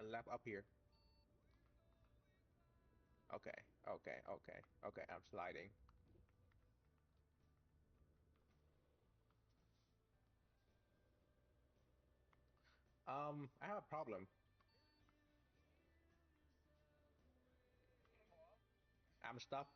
One lap up here. Okay, okay, okay, okay. I'm sliding. I have a problem. I'm stuck.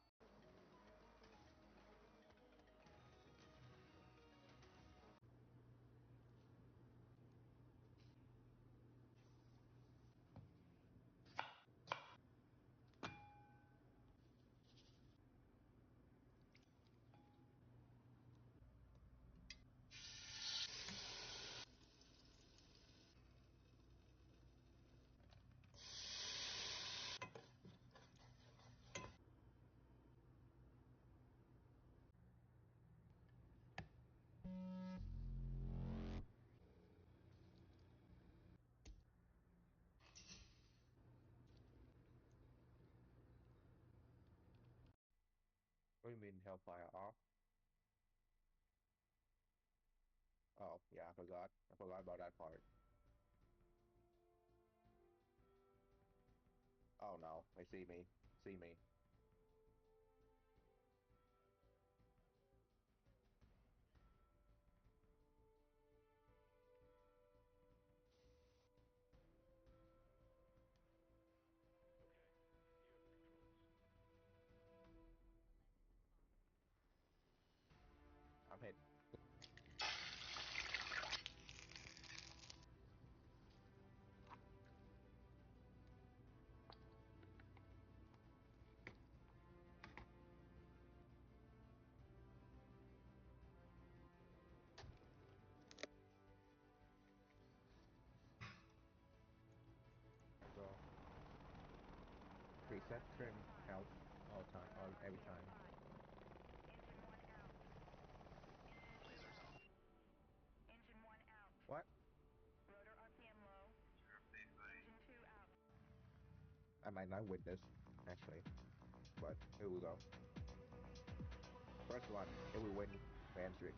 What do you mean Hellfire off? Oh, yeah, I forgot. I forgot about that part. Oh no, they see me. See me. I'm hit. So reset trim health all time, all every time. Lasers off. Engine 1 out. What? Rotor RPM low. You're safe, buddy. Engine 2 out. I might not win this, actually. But here we go. First one, here we win the streak.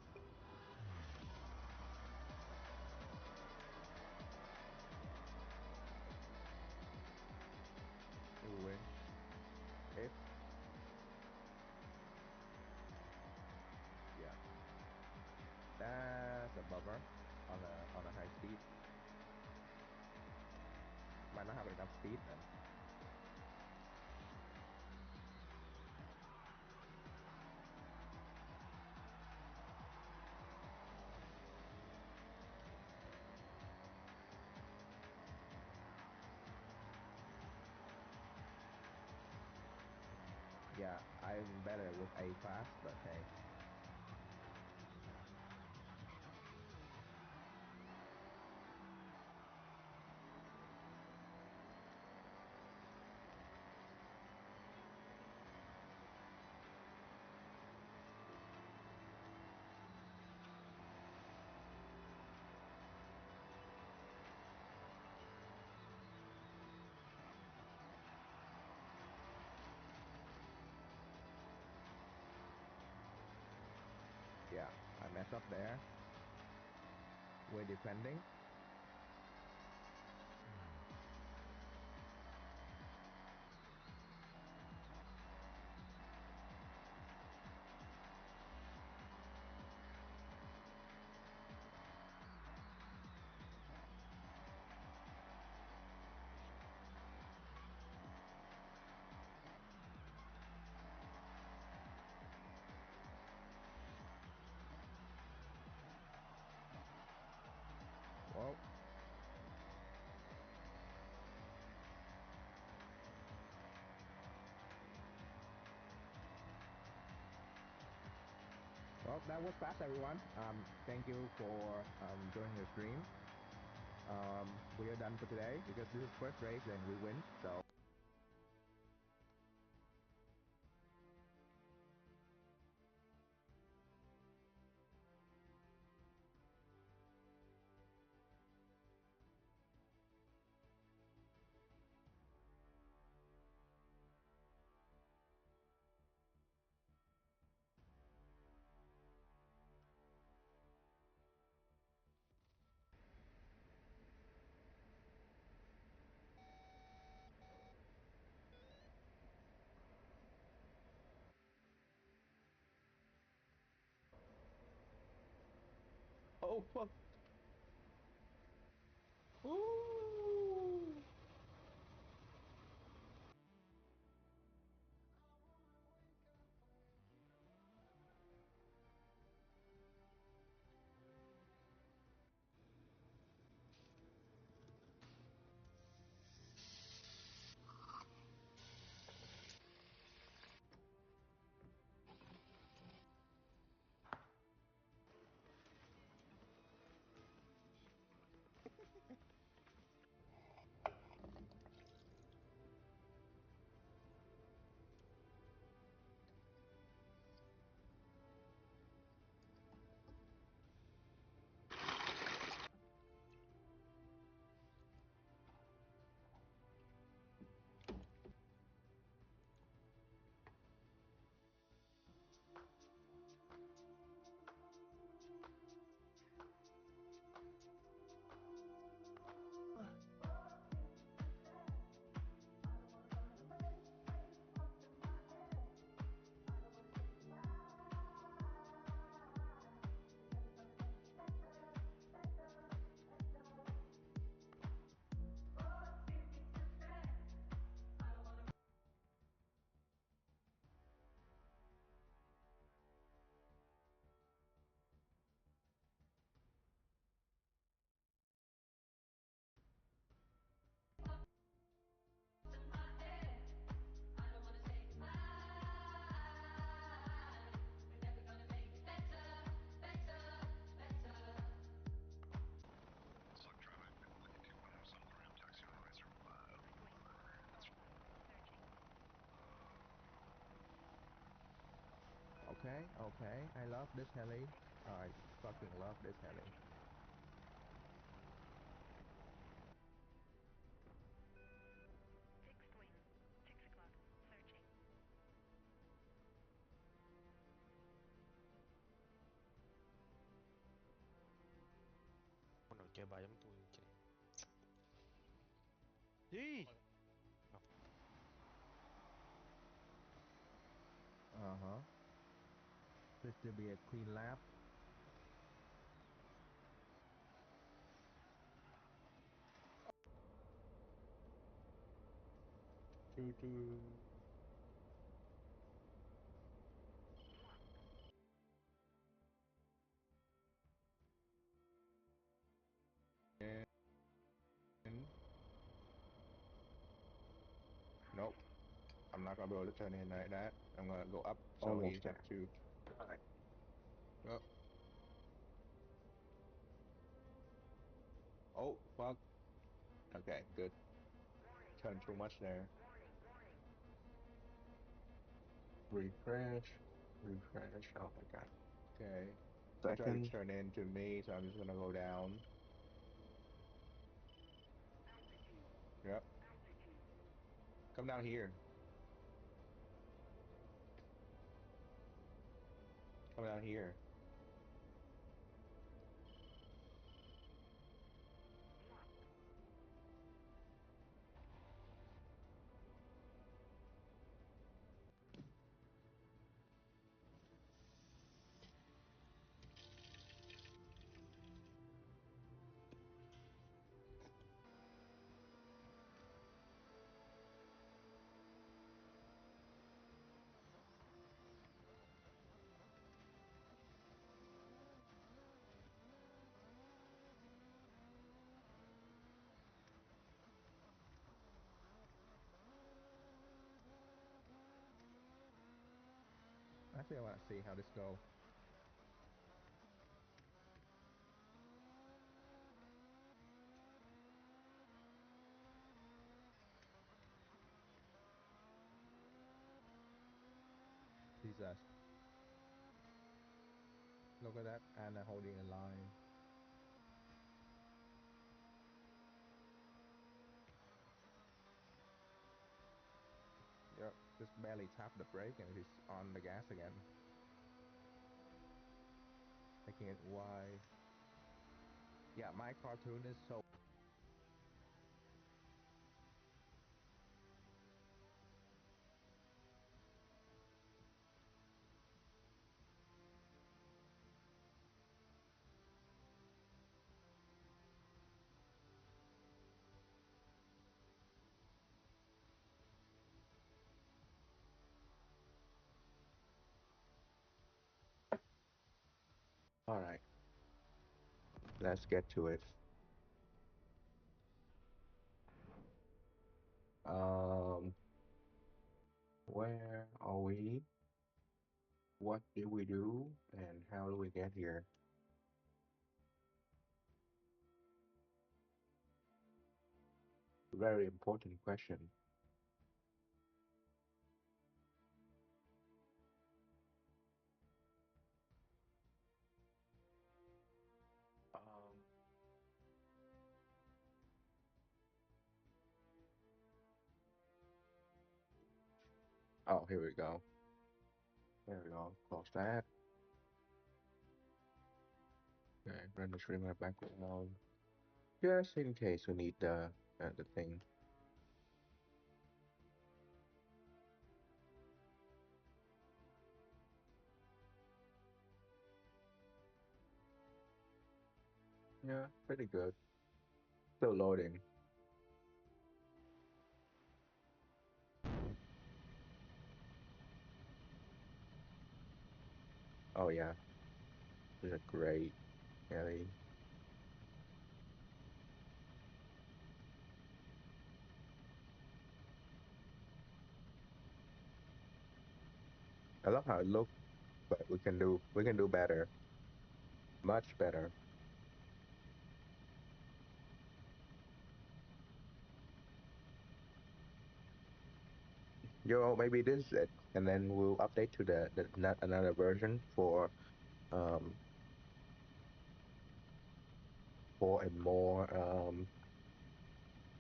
Here we win. If yeah, that's a bummer on a high speed. Might not have enough speed then. Yeah, I'm better with A class, but hey. Yeah, I messed up there. We're defending. Well, well, that was fast, everyone. Thank you for joining the stream. We are done for today because this is first race and we win. So. Oh fuck. Ooh. So I'm trying to look into some program taxi advisor. Okay, okay. I love this heli. I fucking love this heli. Fixed wing. 6 o'clock. Searching. Con ở kia bà giống tôi kìa. Gì? Uh-huh. This to be a clean lap. Choo choo. And nope. I'm not gonna be able to turn in like that. I'm gonna go up, so he have to. Yep. Oh fuck. Okay, good. Turn too much there. Refresh, refresh. Oh my god. Okay. He tried to Second. turn into me, so I'm just gonna go down. Yep. Come down here. Come down here. Actually, I want to see how this goes. Jesus. Look at that, Anna holding a line. Yep, just barely tap the brake and he's on the gas again. Making it wide. Yeah, my cartoon is so All right, let's get to it. Um, where are we? What did we do? And how do we get here? Very important question. Um, oh, here we go. There we go. Close that. Okay, run the streamer background. Just in case we need the thing. Yeah, pretty good. Still loading. Oh yeah, this is a great Ellie. I love how it looks, but we can do better, much better. Yo, maybe this is it, and then we'll update to the not another version um for a more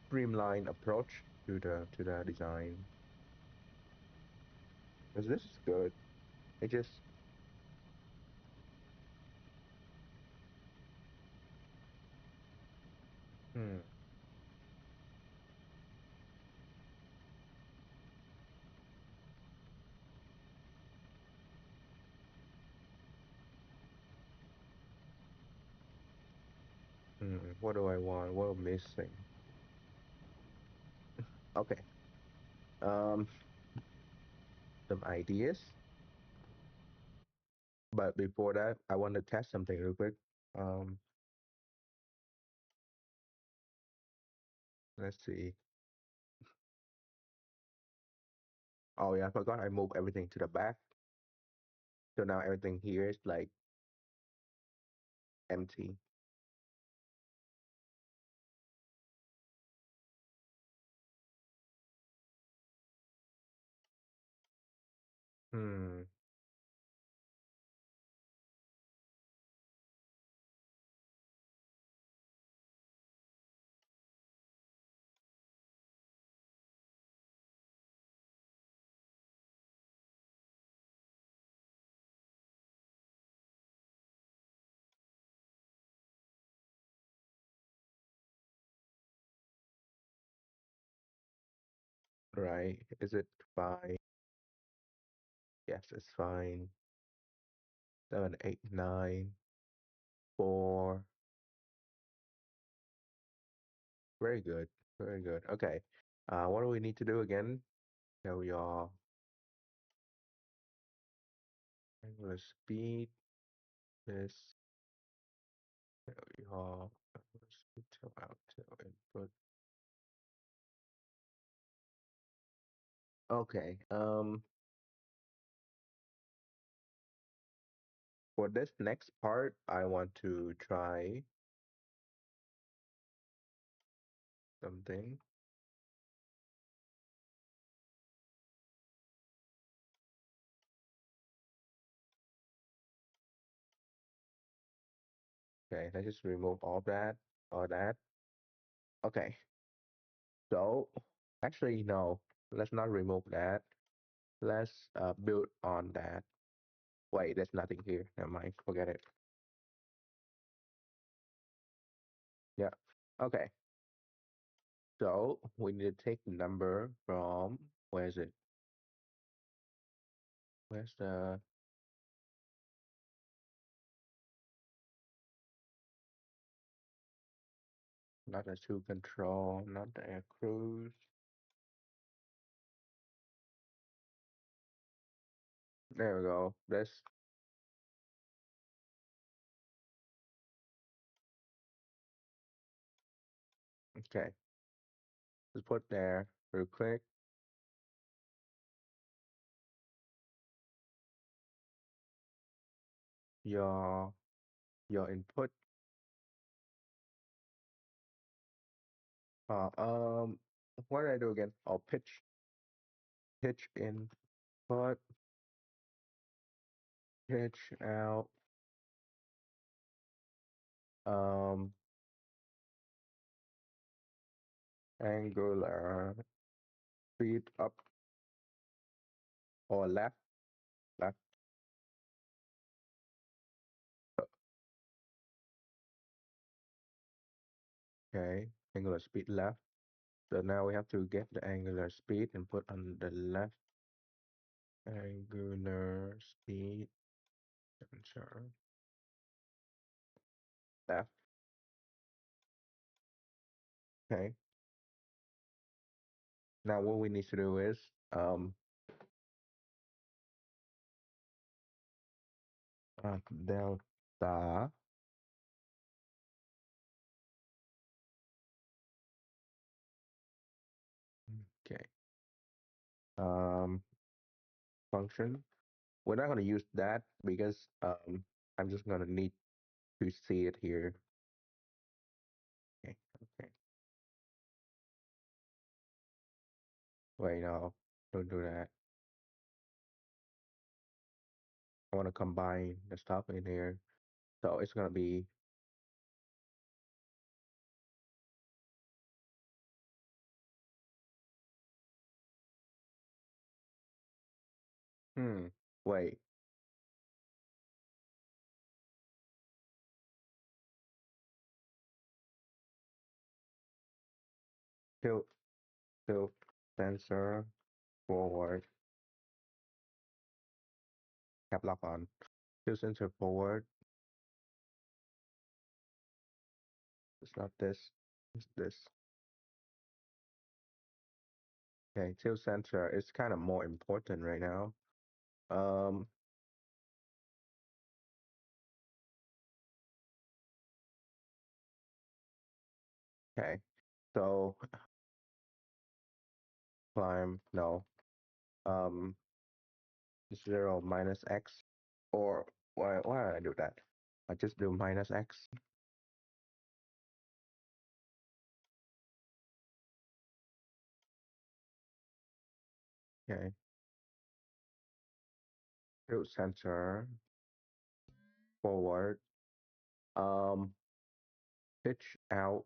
streamlined approach to the design. Because this is good. It just hmm, what do I want? What am I missing? Okay. Um, some ideas. But before that, I want to test something real quick. Um, let's see. Oh yeah, I forgot I moved everything to the back. So now everything here is like empty. Hmm. Right. Is it fine? Yes, it's fine. 7, 8, 9, 4. Very good. Very good. Okay. What do we need to do again? Tell y'all regular speed. This. Tell y'all regular speed till out till input. Okay. For this next part, I want to try something. Okay, let's just remove all that. Okay, so actually, no, let's not remove that. Let's build on that. Wait, there's nothing here. Never mind, forget it. Yeah. Okay, so we need to take the number from, where is it? Where's the, not the two control, not the air cruise. There we go. Okay, just put there real quick. Your your input. Uh, um, what did I do again? Oh, pitch input, pitch out. Um, angular speed up or left. Okay, angular speed left. So now we have to get the angular speed and put on the left. Angular speed sensor left. Okay. Now what we need to do is delta. Okay. Um, function. We're not gonna use that because I'm just gonna need to see it here. Okay. Okay. Wait, no, don't do that. I want to combine the stuff in here. So it's gonna be hmm. Wait. Tilt tilt sensor forward. Cap lock on. Tilt sensor forward. It's not this. It's this. Okay, tilt sensor is kind of more important right now. Um, okay. So climb, no. Um, 0 minus x, or why did I do that? I just do minus x. Okay. Tilt sensor forward. Um, pitch out,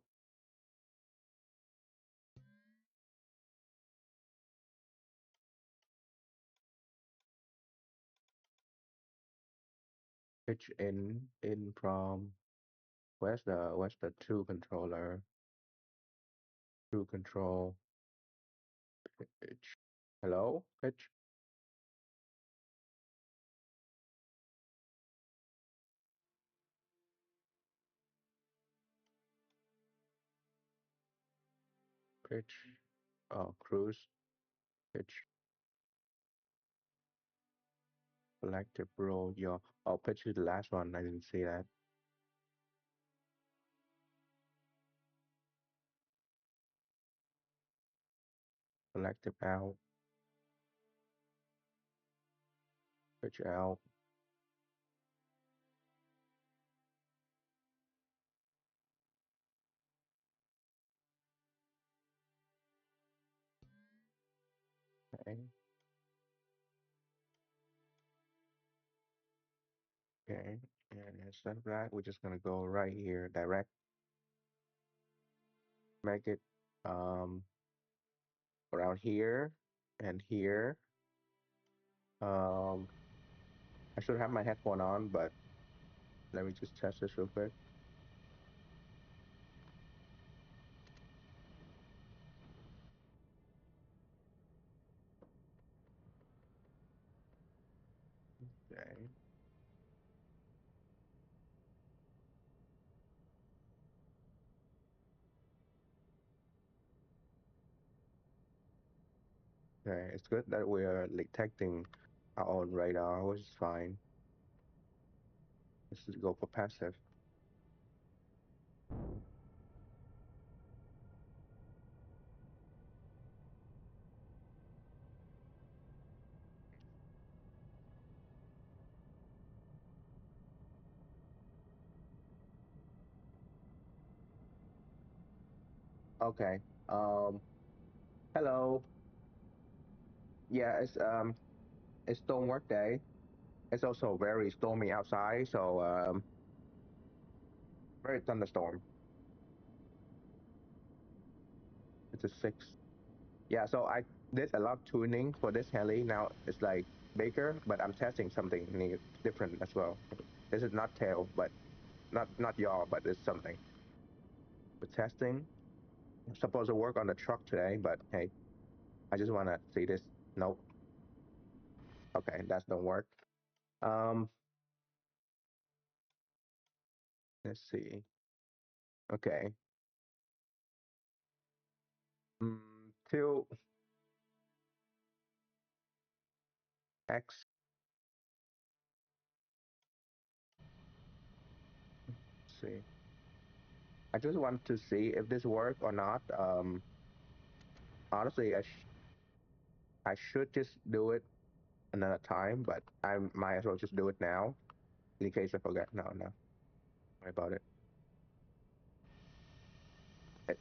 pitch in from where's the two controller? Two control pitch. Hello? Pitch. Pitch. Oh, cruise. Pitch. Selective roll. Your oh, pitch is the last one. I didn't see that. Selective out. Pitch out. Okay. Okay. And instead of that, we're just gonna go right here, direct, make it around here and here. Um, I should have my headphone on, but let me just test this real quick. Okay. Okay. It's good that we're detecting our own radar, which is fine. Let's just go for passive. Okay. Um, Hello. Yeah, it's don't work day. It's also very stormy outside, so very thunderstorm. It's a six. Yeah, so I did a lot of tuning for this heli. Now it's like bigger, but I'm testing something new, different as well. This is not tail, but not yaw, but it's something. We're testing. I'm supposed to work on the truck today, but hey, I just wanna see this. Nope. Okay, that don't work. Um, let's see. Okay. Till X. Let's see. I just want to see if this work or not. Honestly, I should just do it another time, but I might as well just do it now in case I forget. No, no, worry about it.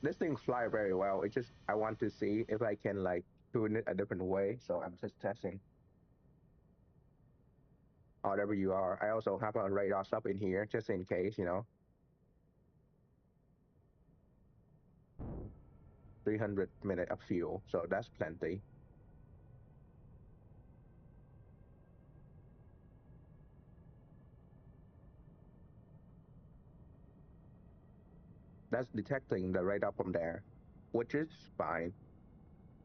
This thing fly very well. It just I want to see if I can like tune it a different way. So I'm just testing. Whatever you are. I also have a radar sub in here just in case, 300 minutes of fuel. So that's plenty. That's detecting the radar from there, which is fine.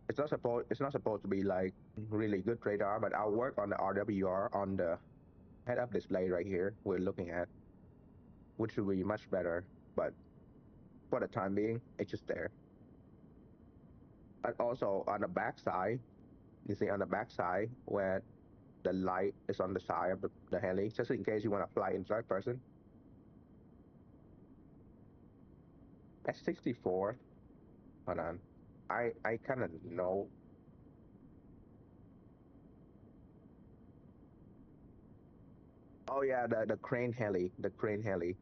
It's not supposed to be like really good radar, but I'll work on the RWR on the head-up display right here we're looking at, which will be much better. But for the time being, it's just there. And also on the back side, you see on the back side where the light is on the side of the heli, just in case you want to fly in third person. S64. Hold on. I kind of know. Oh yeah, the crane heli, the crane heli.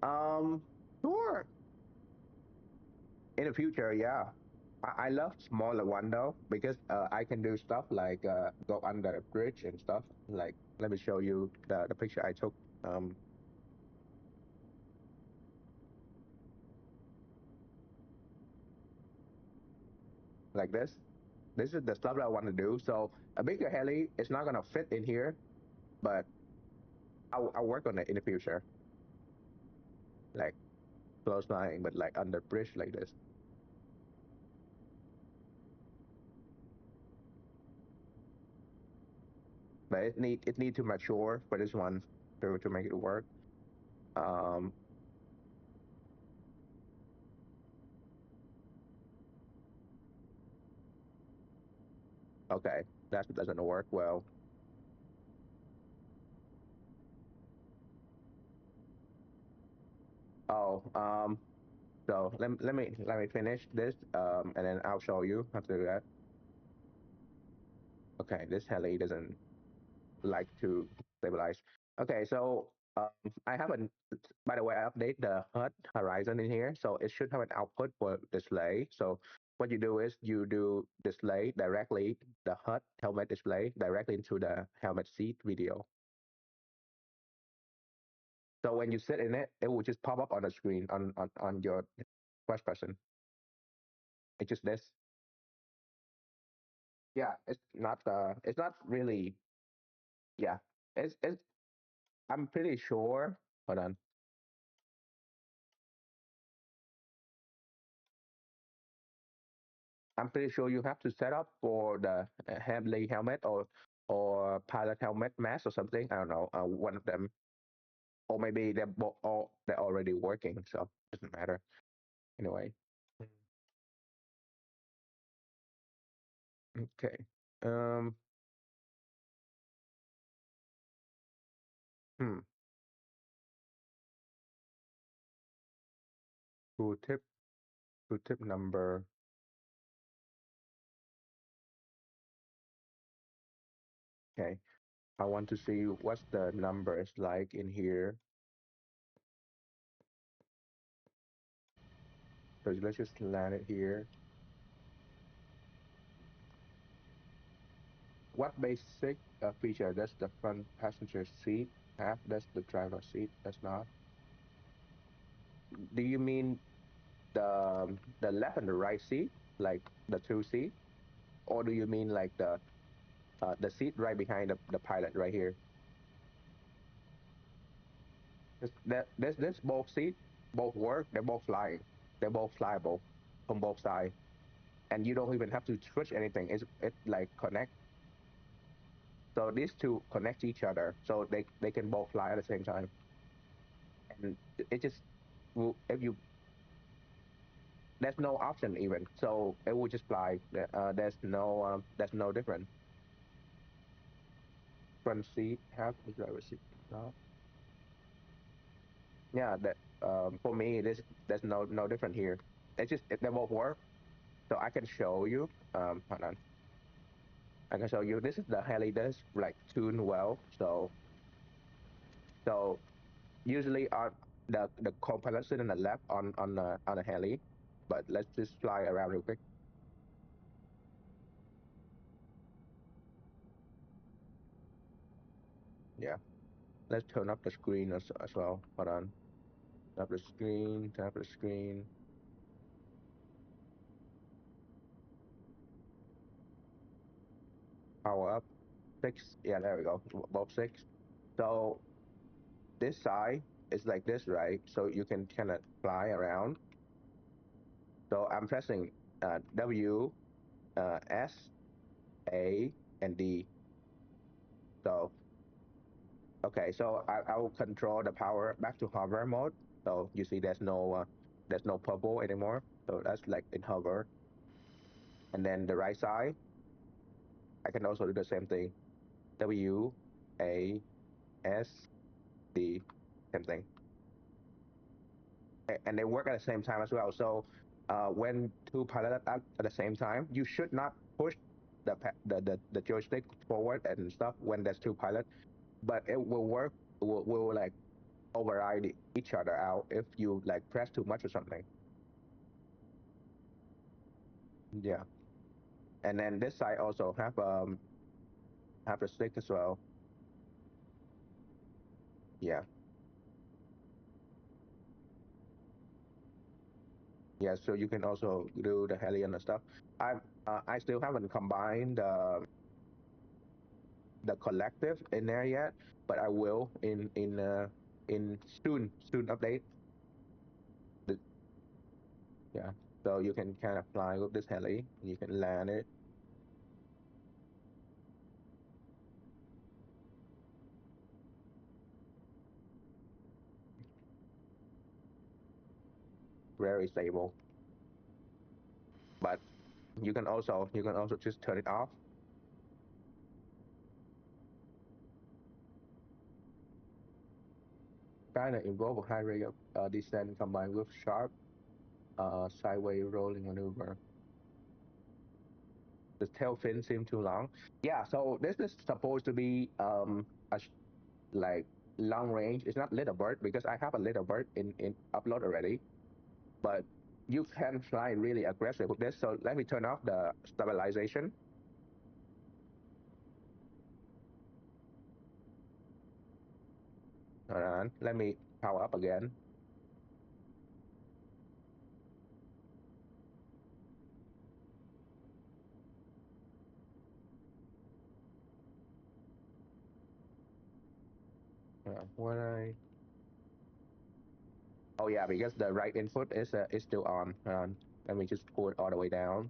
Um, sure. In the future, yeah. I love smaller one though because I can do stuff like go under a bridge and stuff. Like, let me show you the picture I took. Um, like this. This is the stuff that I want to do. So a bigger heli is not gonna fit in here, but I'll work on it in the future. Like close flying, but like under bridge like this. But it need to mature for this one to make it work. Um, okay, that doesn't work well. Oh, so let me finish this, and then I'll show you how to do that. Okay, this heli doesn't like to stabilize. Okay, so I have an. By the way, I update the HUD horizon in here, so it should have an output for display. So what you do is you do display directly the HUD helmet display directly into the helmet seat video. So when you sit in it, it will just pop up on the screen on your first person. It's just this. Yeah, it's not really. Yeah, it's I'm pretty sure. Hold on. I'm pretty sure you have to set up for the Hamley helmet or pilot helmet mask or something. I don't know. One of them, or maybe they're already working, so it doesn't matter anyway. Okay. Um. Hmm. Tool tip. Tool tip number. Okay. I want to see what's the numbers like in here. So let's just land it here. What basic feature does the front passenger seat have? Does the driver seat does not? Do you mean the left and the right seat, like the two seat, or do you mean like the seat right behind the pilot right here? This both seat both work. They're both flying. They're both flyable from both sides, and you don't even have to switch anything. It like connect. So these two connect each other, so they can both fly at the same time. And it just if you there's no option even, so it will just fly. There's no difference. Front seat have the driver seat. No. Yeah, that for me there's no different here. It's just they both work. So I can show you. Hold on. I can show you. This is the heli that's like tuned well. So usually on the co-pilot sit on the left on the heli, but let's just fly around real quick. Yeah, let's turn up the screen as well. Hold on. Tap the screen. Tap the screen. Power up. 6. Yeah, there we go. Both 6. So this side is like this, right? So you can kind of fly around. So I'm pressing W, S, A, and D. So okay, so I will control the power back to hover mode. So you see there's no purple anymore. So that's like in hover. And then the right side, I can also do the same thing. W, A, S, D, same thing. And they work at the same time as well. So when two pilots at the same time, you should not push the joystick forward and stuff when there's two pilots, but it will work. Will like override each other out if you like press too much or something. Yeah. And then this side also have a stick as well. Yeah. Yeah. So you can also do the heli and stuff. I still haven't combined the collective in there yet, but I will in soon update. The, yeah. So you can kind of fly with this heli. You can land it. Very stable. But you can also just turn it off. Kind of involve a high rate of descent combined with sharp sideways rolling maneuver. The tail fin seemed too long. Yeah, so this is supposed to be like long range. It's not little bird because I have a little bird in upload already, but you can fly really aggressive with this. So let me turn off the stabilization. Hold on, let me power up again. What I Oh yeah, because the right input is still on. Let me just pull it all the way down.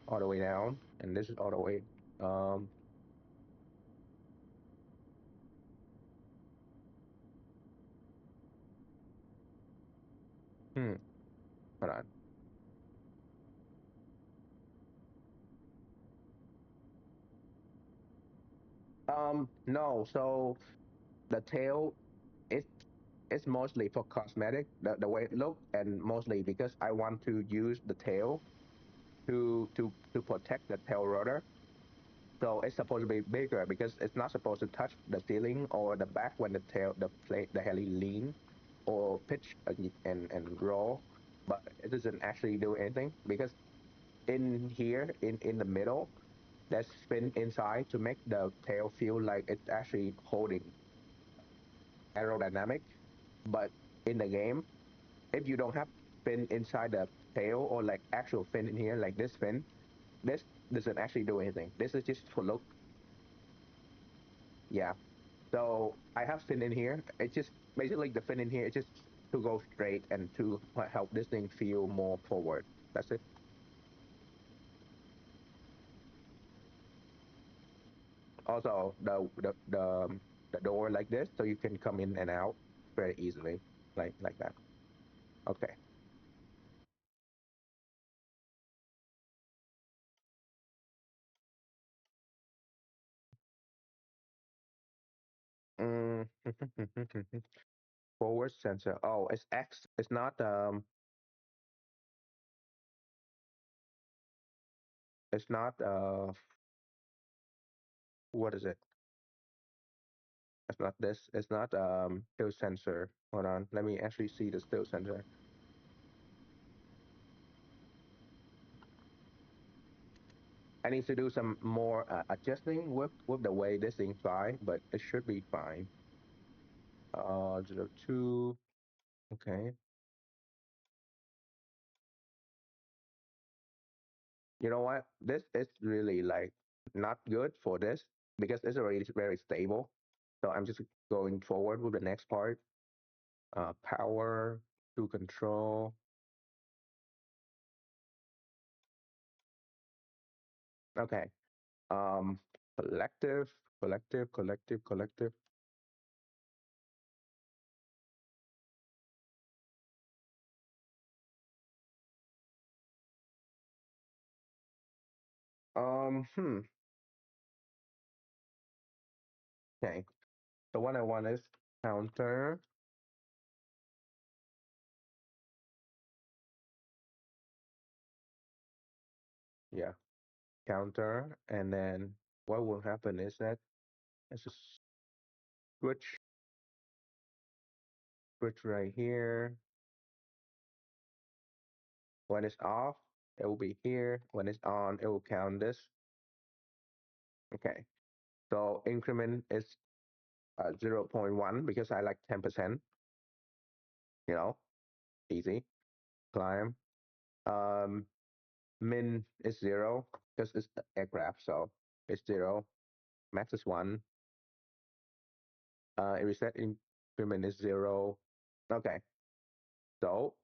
All the way down, and this is all the way. Um, Hold on. No. So the tail, it it's mostly for cosmetic, the way it look, and mostly because I want to use the tail to protect the tail rotor. So it's supposed to be bigger because it's not supposed to touch the ceiling or the back when the heli lean or pitch and roll, but it doesn't actually do anything because in here in the middle there's spin inside to make the tail feel like it's actually holding aerodynamic. But in the game, if you don't have fin inside the tail or like actual fin in here, like this fin, this doesn't actually do anything. This is just for look. Yeah. So I have fin in here. It's just basically the fin in here. It's just to go straight and to help this thing feel more forward. That's it. Also, the door like this, so you can come in and out very easily, like that. Okay. Mm. Forward sensor. Oh, it's X. It's not it's not what is it? It's not this. It's not tilt sensor. Hold on. Let me actually see the tilt sensor. I need to do some more adjusting with the way this thing fly, but it should be fine. 02. Okay. You know what? This is really like not good for this because it's already very stable. So I'm just going forward with the next part. Power to control. Okay. Um, collective. Hmm. Okay. The one I want is counter. Yeah, counter. And then what will happen is that it's a switch, switch right here. When it's off, it will be here. When it's on, it will count this. Okay. So increment is 0.1 because I like 10%, you know, easy. Climb. Um, min is 0 because it's aircraft, so it's 0. Max is 1. Reset increment is 0. Okay. So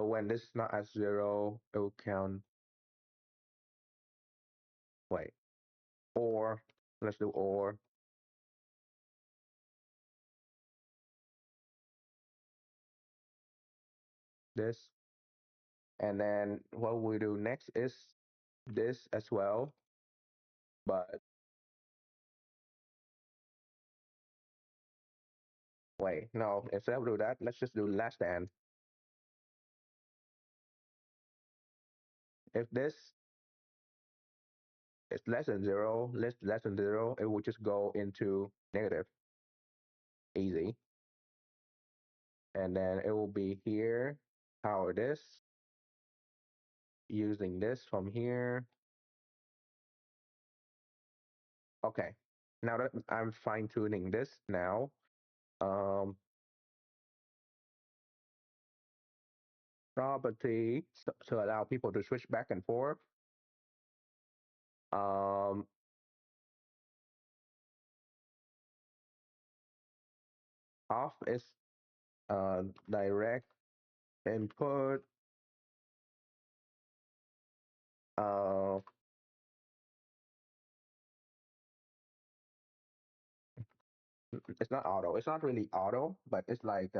when this is not at 0, it will count. Wait. Or let's do or this. And then what we do next is this as well. But wait, no, instead of do that, let's just do less than. If this is less than 0, less than 0, it will just go into negative. Easy. And then it will be here. Power this. Using this from here. Okay. Now that I'm fine tuning this now, um, property to allow people to switch back and forth. Um, off is direct input. Uh, it's not auto. It's not really auto, but it's like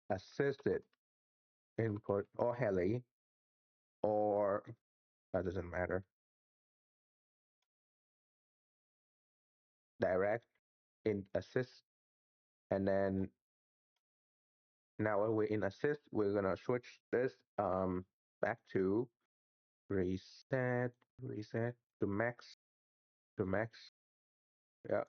assisted input or heli or that doesn't matter. Direct in assist and then Now when we're in assist, we're gonna switch this back to reset, reset to max, to max. Yeah.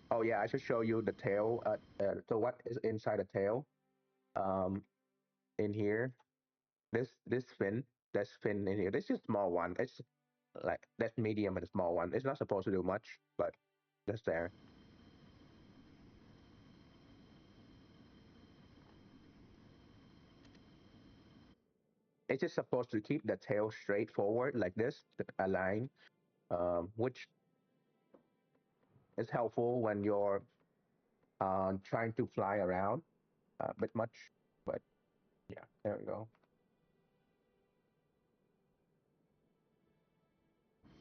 Oh yeah, I should show you the tail. So what is inside the tail? Um, in here, this fin, this fin in here. This is a small one. It's like that's medium and a small one. It's not supposed to do much, but that's there. It's just supposed to keep the tail straight forward like this, align, which is helpful when you're trying to fly around a bit much. But yeah, there we go.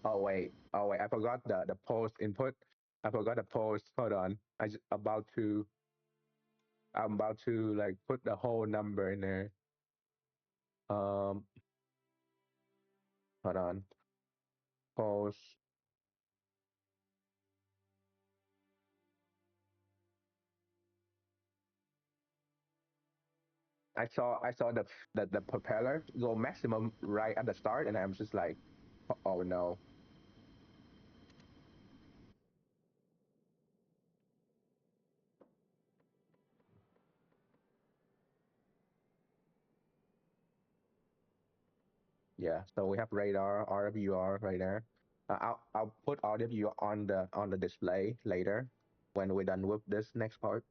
Oh wait, I forgot the post input. I forgot the post. Hold on, I'm about to like put the whole number in there. Um, hold on, post. I saw the propeller go maximum right at the start, and I'm just like, oh no. Yeah, so we have radar, RWR right there. I'll put RWR on the display later when we're done with this next part.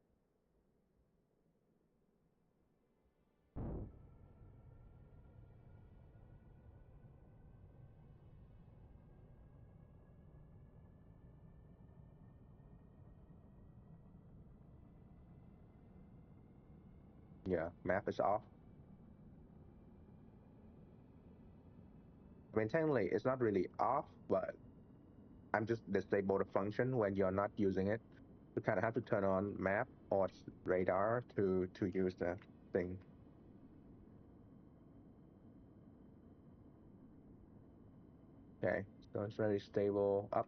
Yeah, map is off. I mean, technically, it's not really off, but I'm just disable the function when you're not using it. You kind of have to turn on map or radar to use the thing. Okay, so it's very stable up.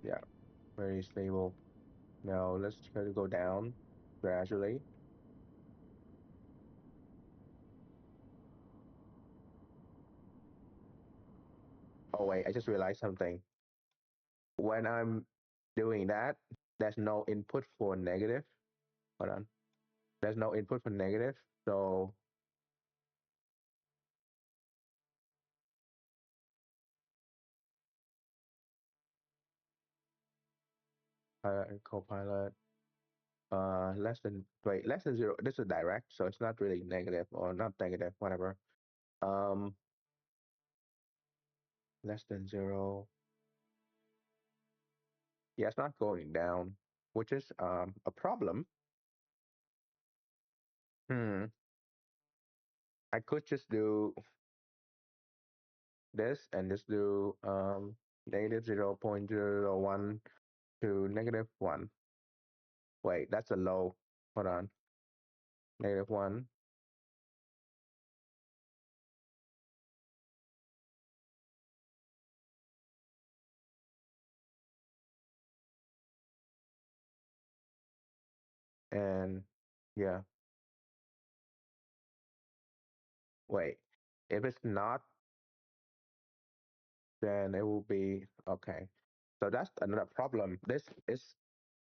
Yeah, very stable. Now let's try to go down gradually. Oh wait, I just realized something. When I'm doing that, there's no input for negative. Hold on. There's no input for negative. So Copilot, less than zero. This is direct, so it's not really negative or not negative, whatever. Um, less than zero. Yeah, it's not going down, which is a problem. Hmm. I could just do this and just do negative 0.001 to negative 1. Wait, that's a low. Hold on. Negative 1. And yeah, wait. If it's not, then it will be okay. So that's another problem. This is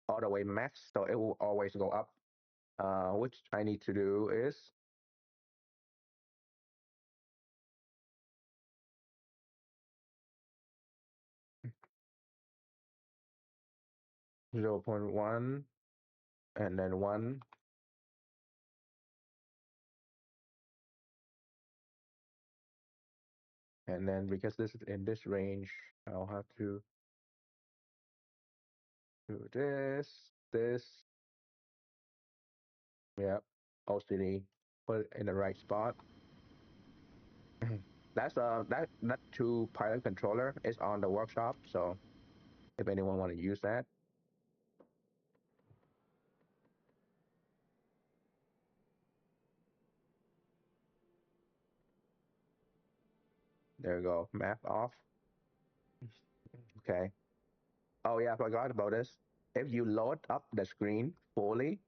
all the way max, so it will always go up. Which I need to do is 0.1 and then 1. And then because this is in this range, I'll have to do this. Yep. OCD. Put it in the right spot. That two pilot controller is on the workshop, so if anyone want to use that, there you go. Map off. Okay. Oh yeah, I forgot about this. If you load up the screen fully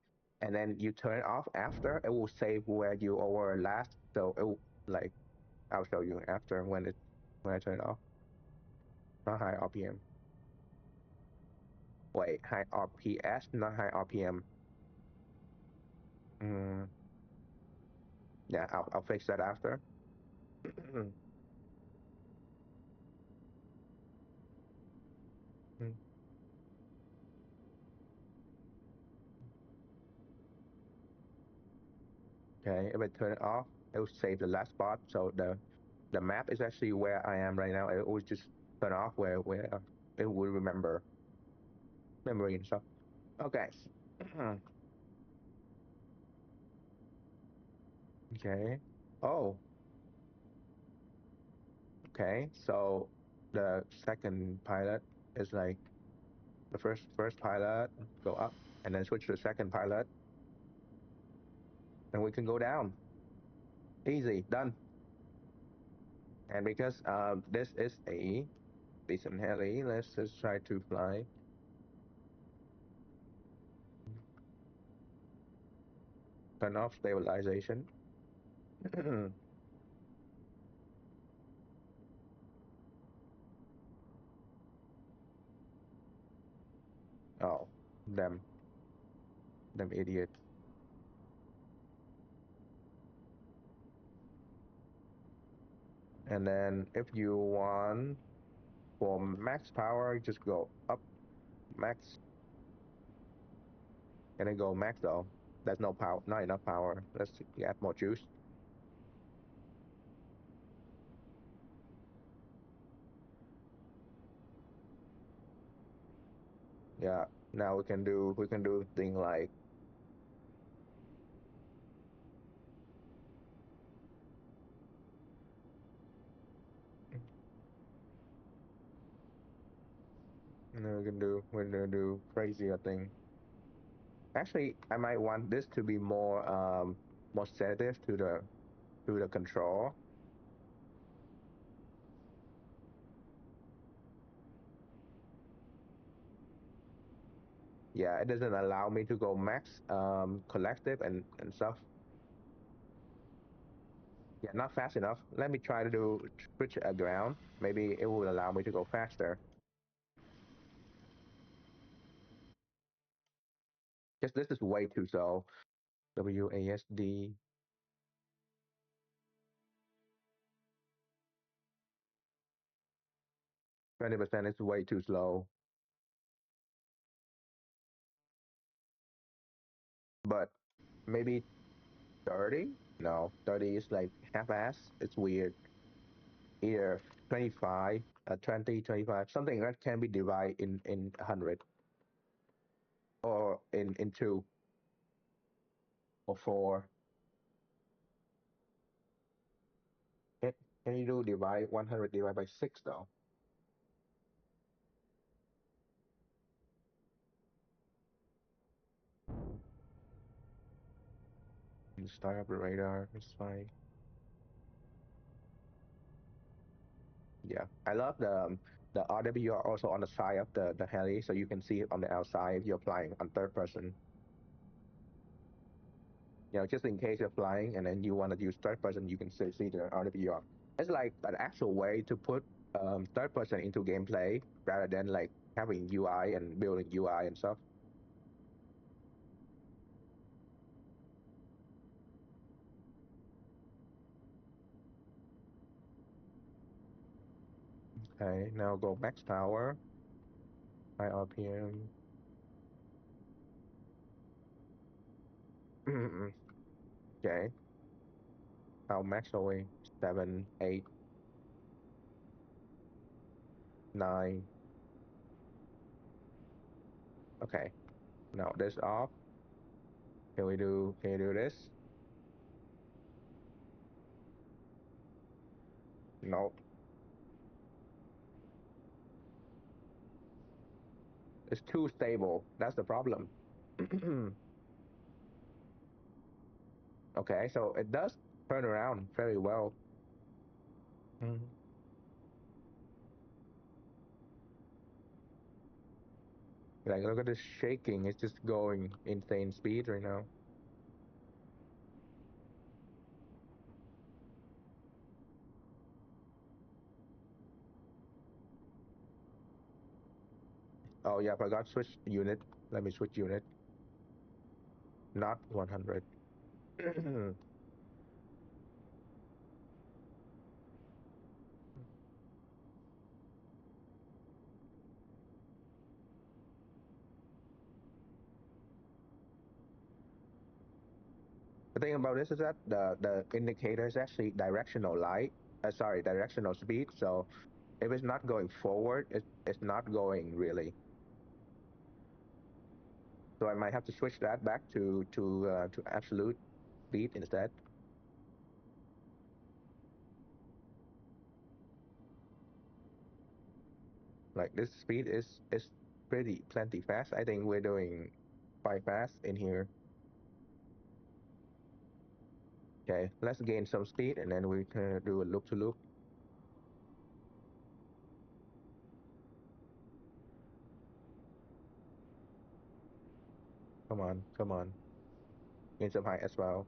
and then you turn it off after, it will save where you were last. So it will, like, I'll show you after when I turn it off. Not high RPM. Wait, high RPS, not high RPM. Mm, yeah, I'll fix that after. Okay, if I turn it off, it will save the last spot. So the map is actually where I am right now. It will just turn off where it will remember memory and stuff. Okay. Okay. Oh, okay. So the second pilot is like the first pilot go up and then switch to the second pilot and we can go down. Easy, done. And because this is a decent heli, let's just try to fly. Turn off stabilization. Oh, them, them idiot. And then if you want for max power, just go up max. And then go max though. There's no power, not enough power. Let's add more juice. Yeah. Now we can do thing like we can do crazier thing. Actually, I might want this to be more sensitive to the control. Yeah, it doesn't allow me to go max collective and stuff. Yeah, not fast enough. Let me try to do switch a ground. Maybe it will allow me to go faster. Because this is way too slow. WASD. 20% is way too slow. But maybe 30? No, 30 is like half-ass. It's weird. Either 25, 20, 25, something that can be divided in 100 or in two or four. Can, can you do divide 100 divided by 6 though? You start up the radar. It's fine. Yeah, I love the RWR also on the side of the heli, so you can see it on the outside if you're flying on third person. Just in case you're flying and then you want to use third person, you can still see the RWR. It's like an actual way to put third person into gameplay rather than like having UI and building UI and stuff. Okay, now go max power, high RPM. Okay, how max are we? 7, 8, 9. Okay, now this off. Can you do this? No, it's too stable. That's the problem. Okay, so it does turn around very well. Mhm. Like look at this shaking. It's just going insane speed right now. Oh yeah, forgot switch unit. Let me switch unit. Not 100. The thing about this is that the indicator is actually directional light. Sorry, directional speed. So if it's not going forward, it's not going really. So I might have to switch that back to absolute speed instead. Like this speed is pretty plenty fast. I think we're doing quite fast in here. Okay, let's gain some speed and then we can do a loop to loop. Come on, come on. Gain some height as well.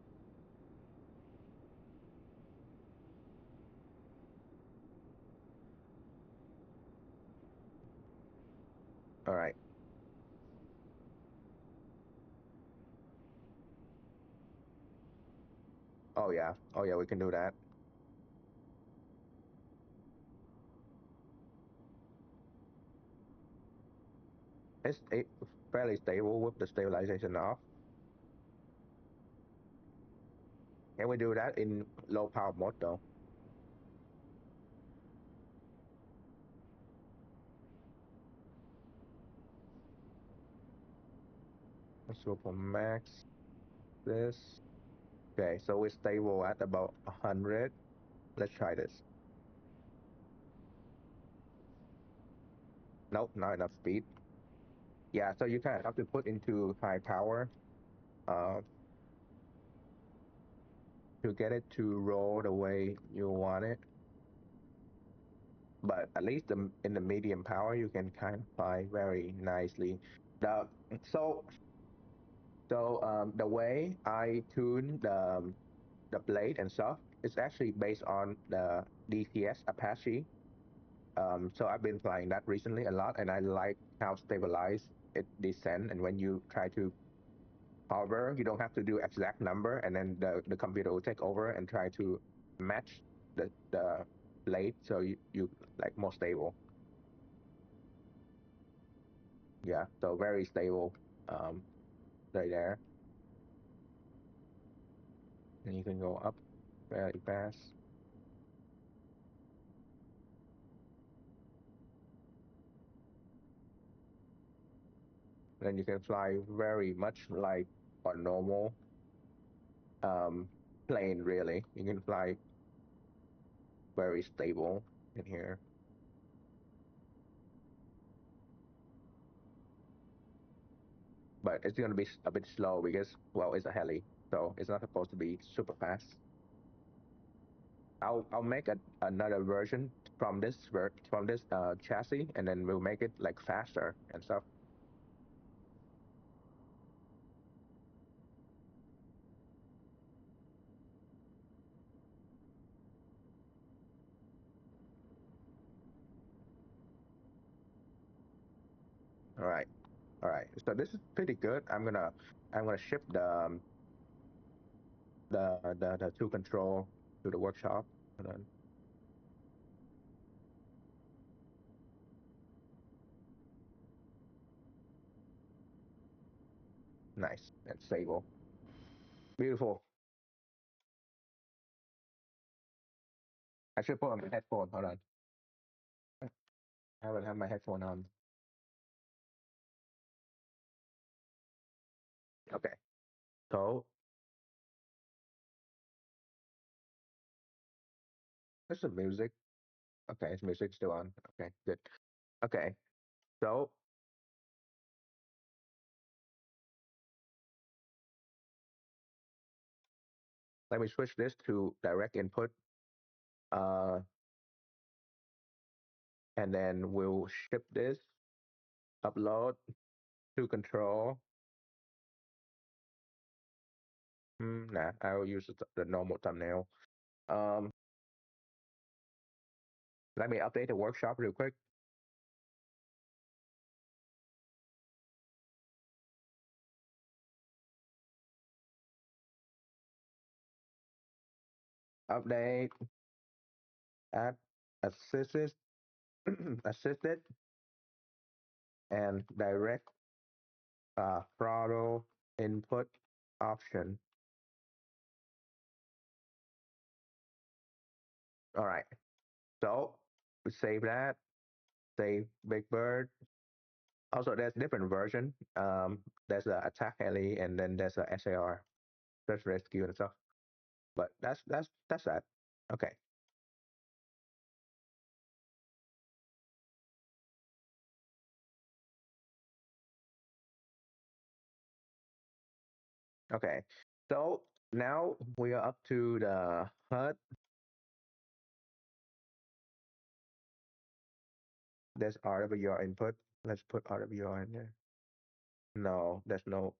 All right. Oh yeah. Oh yeah, we can do that. It's fairly stable with the stabilization off. Can we do that in low power mode though? Let's go for max this. Okay, so we're stable at about 100. Let's try this. Nope, not enough speed. Yeah, so you kind of have to put into high power uh, to get it to roll the way you want it. But at least in the medium power, you can kind of fly very nicely. The so the way I tune the blade and stuff is actually based on the DCS Apache. So I've been flying that recently a lot, and I like how stabilized it descends. And when you try to hover, you don't have to do exact number, and then the computer will take over and try to match the blade, so you like more stable. Yeah, so very stable um, right there. And you can go up very fast. Then you can fly very much like a normal um, plane, really. You can fly very stable in here. But it's going to be a bit slow because, well, it's a heli, so it's not supposed to be super fast. I'll make another version from this chassis, and then we'll make it like faster and stuff. All right, all right. So this is pretty good. I'm gonna ship the two control to the workshop. And then, nice and stable. Beautiful. I should put on my headphone. Hold on. I haven't had my headphone on. Okay. So this is music. Okay, it's music still on. Okay, good. Okay. So let me switch this to direct input. Uh, and then we'll ship this, upload. to control. Nah, I will use the normal thumbnail. Um, Let me update the workshop real quick. Update, add assisted, assisted, and direct throttle input option. All right. So we save that. Save Big Bird. Also, there's different version. There's a attack heli, and then there's a SAR, search rescue and stuff. But that's that. Okay. Okay. So now we are up to the HUD. There's RWR input. Let's put RWR in there. No, there's no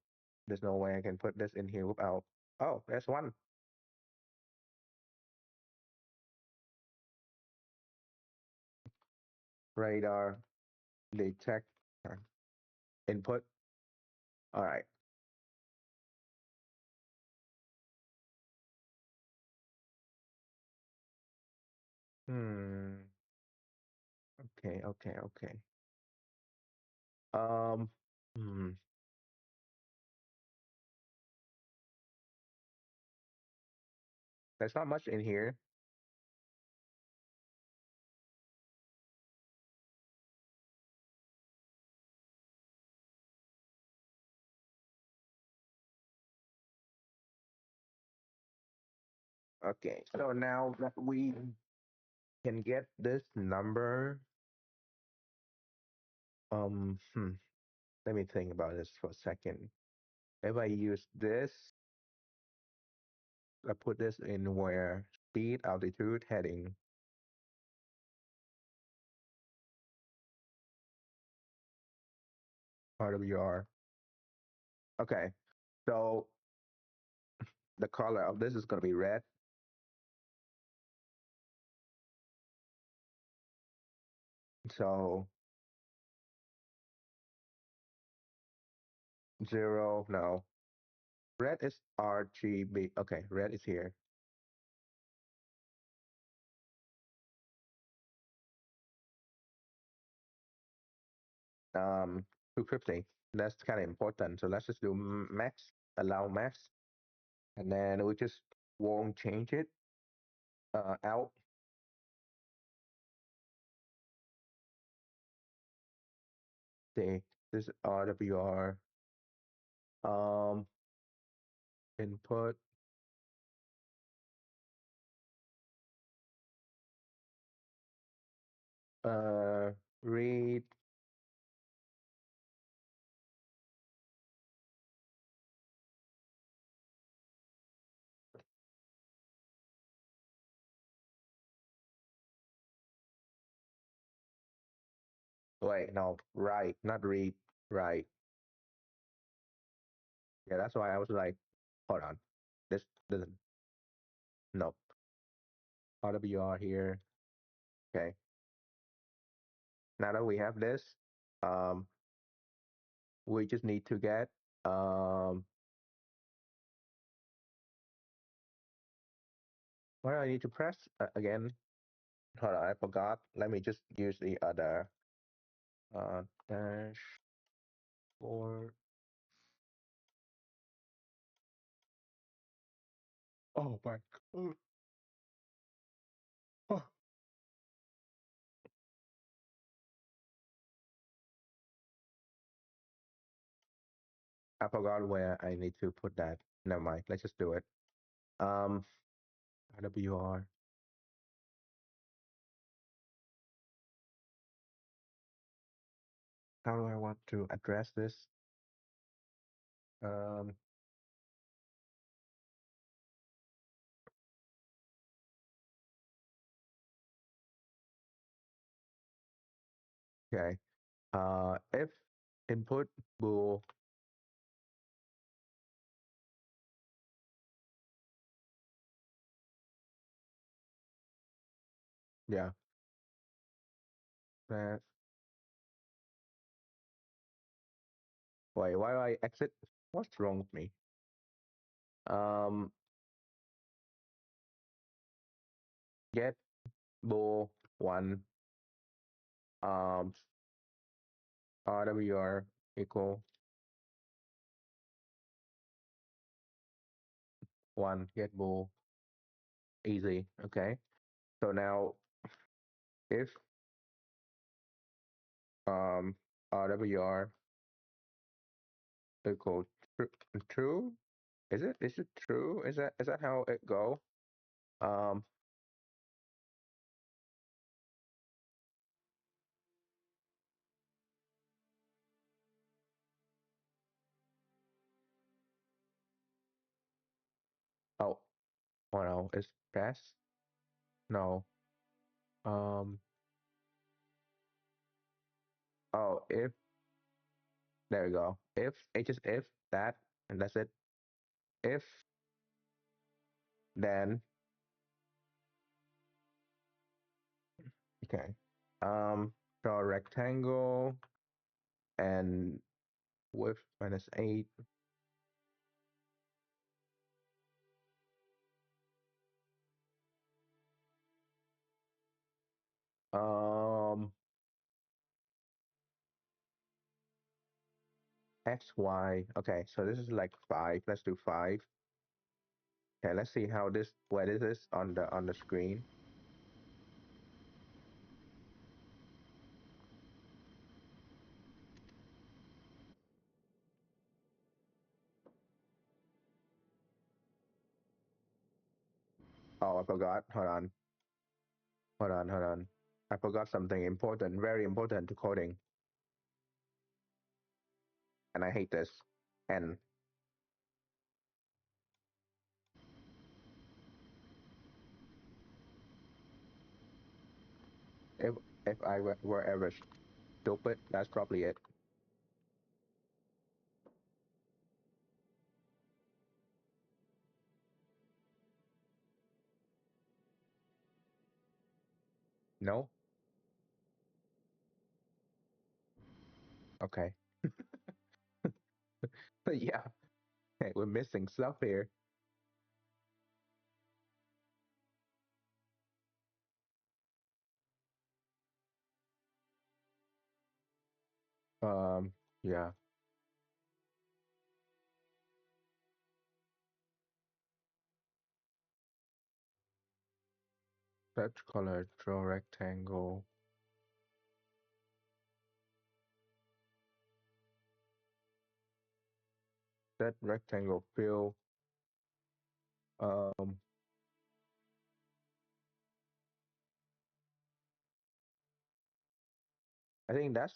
way I can put this in here without. Oh, there's one. Radar detect input. All right. Hmm. Okay. Okay. Okay. Um. Hmm. There's not much in here. Okay. So now that we can get this number, let me think about this for a second. If I use this, I put this in where speed, altitude, heading, RWR. Okay. So the color of this is going to be red. So 0, no. Red is RGB. Okay, red is here. Um, 250. That's kind of important. So let's just do max, allow max, and then we just won't change it. Out. See, this is RWR. Um, Input. Uh, Read. Wait, no, write, not read. Write. Yeah, that's why I was like, hold on. This doesn't. Nope. RWR here. Okay. Now that we have this, um, we just need to get um, what do I need to press again? Hold on, I forgot. Let me just use the other dash four. Oh my god. Oh, I forgot where I need to put that. Never mind. Let's just do it. Um, RWR. How do I want to address this? Um, okay. If input bool. Yeah. That. Wait, why do I exit? What's wrong with me? Um, get bool one. Um, RWR equal one. Get bool. Easy. Okay. So now if um RWR equal true, is it true? Is that how it go? Um, oh, oh no, it's pass? No. Um, oh, if, there we go. If, H is if, that, and that's it. If, then, okay. Draw a rectangle and width -8. Um, X, Y. Okay, so this is like 5. Let's do 5. Okay, let's see how this, where this is on the screen. Oh, I forgot. Hold on. Hold on, hold on. I forgot something important, very important to coding. And I hate this. N. If if I were ever stupid, that's probably it. No? Okay. But yeah, hey, we're missing stuff here. Yeah. Touch color, draw rectangle. That rectangle fill. Um, I think that's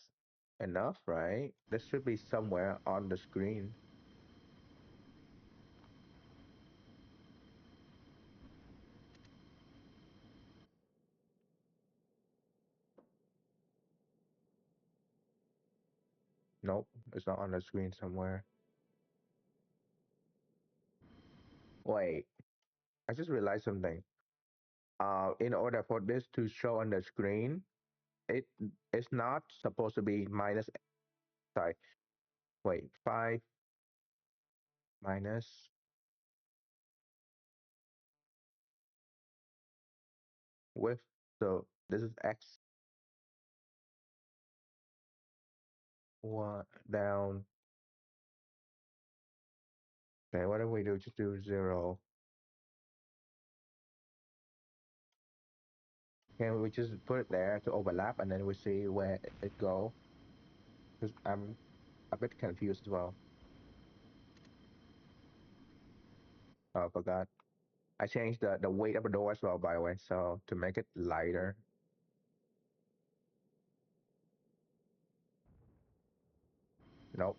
enough, right? This should be somewhere on the screen. Nope, it's not on the screen somewhere. Wait, I just realized something. In order for this to show on the screen, it it's not supposed to be minus, sorry, wait, 5 minus width. So this is x one down. Okay, what do we do? Just do 0. Can we just put it there to overlap and then we see where it go? Because I'm a bit confused as well. Oh, I forgot. I changed the weight of the door as well, by the way, so to make it lighter. Nope.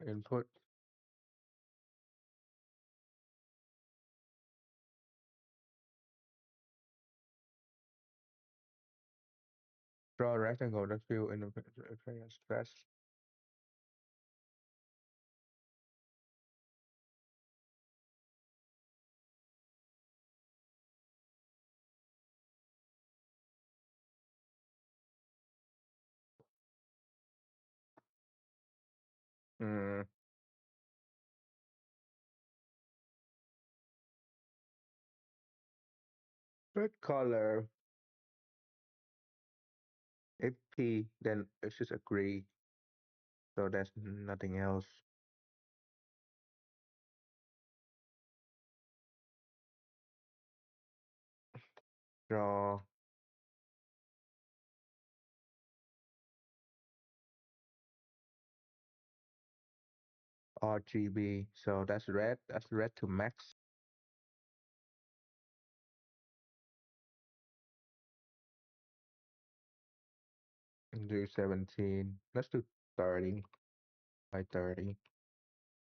input. Draw a rectangle that fill in the stress. Mm, red color. If P, then it's just agree. So there's nothing else. Draw RGB. So that's red. That's red to max. Do 17. Let's do 30 by 30.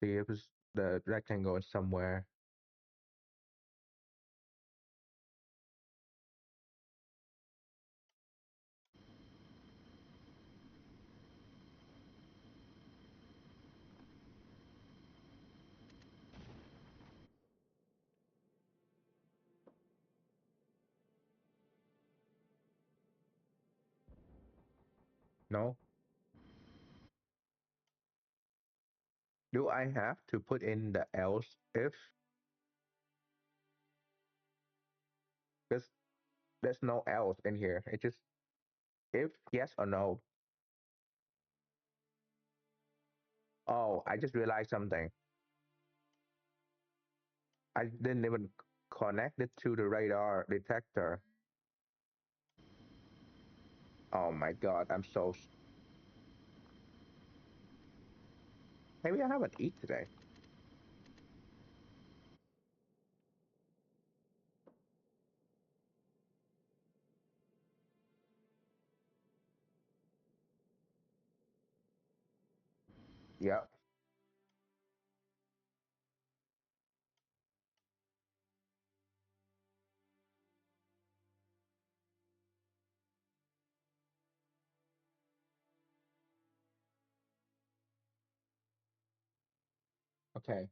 See if the rectangle is somewhere. No? Do I have to put in the else if? Because there's no else in here. It's just if yes or no. Oh, I just realized something. I didn't even connect it to the radar detector. Oh my God, maybe I haven't eaten today. Yeah. Okay.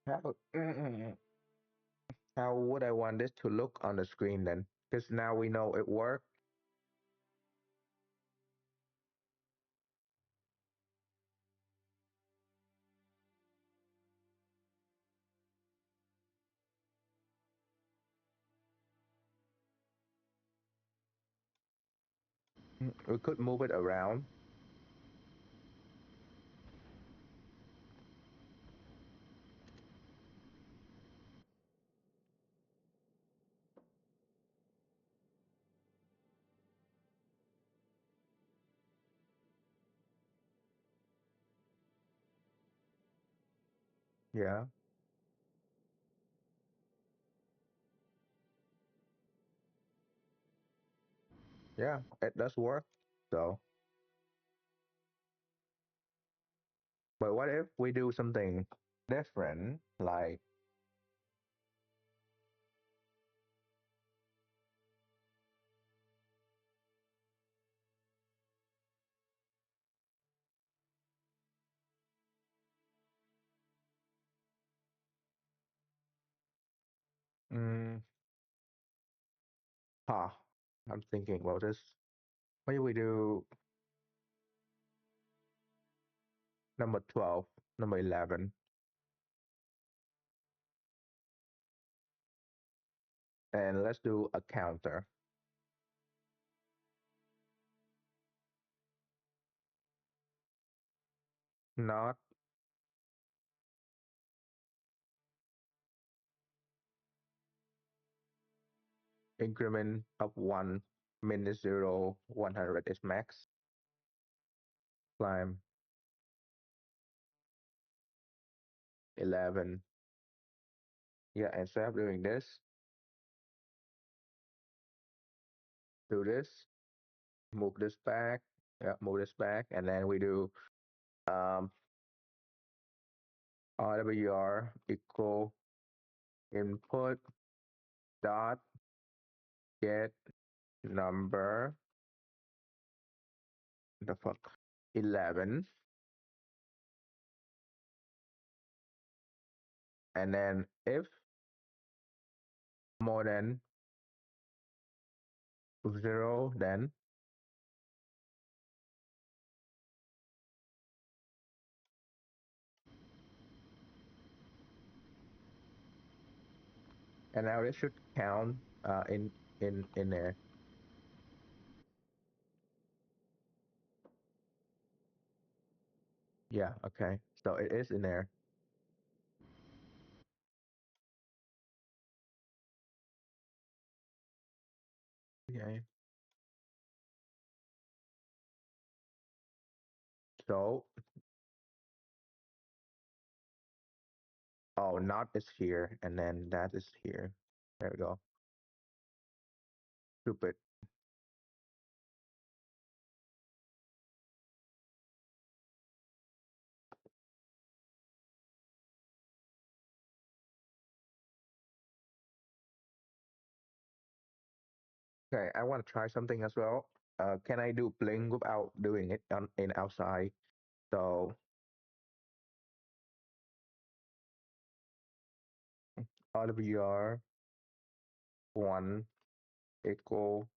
How, how would I want this to look on the screen then? Because now we know it worked. We could move it around. Yeah. Yeah. It does work. So, but what if we do something different? Like, mm, huh, I'm thinking about this. Maybe we do number 12, number 11, and let's do a counter. Not increment of 1, minus 0, 100 is max. Climb 11. Yeah, instead of doing this, do this, move this back. Yeah, move this back, and then we do um RWR equal input dot get number the fuck 11, and then if more than 0, then and now it should count in there. Yeah, okay, so it is in there. Okay, so oh, not is here, and then that is here. There we go. Stupid. Okay, I want to try something as well. Can I do blink without doing it in outside? So RWR 1 equal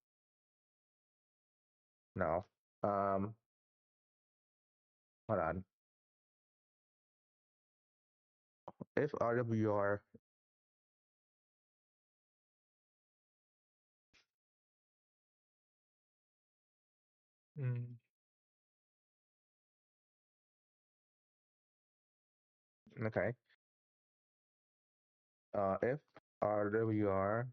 no. Hold on. If RWR mm, okay. If RWR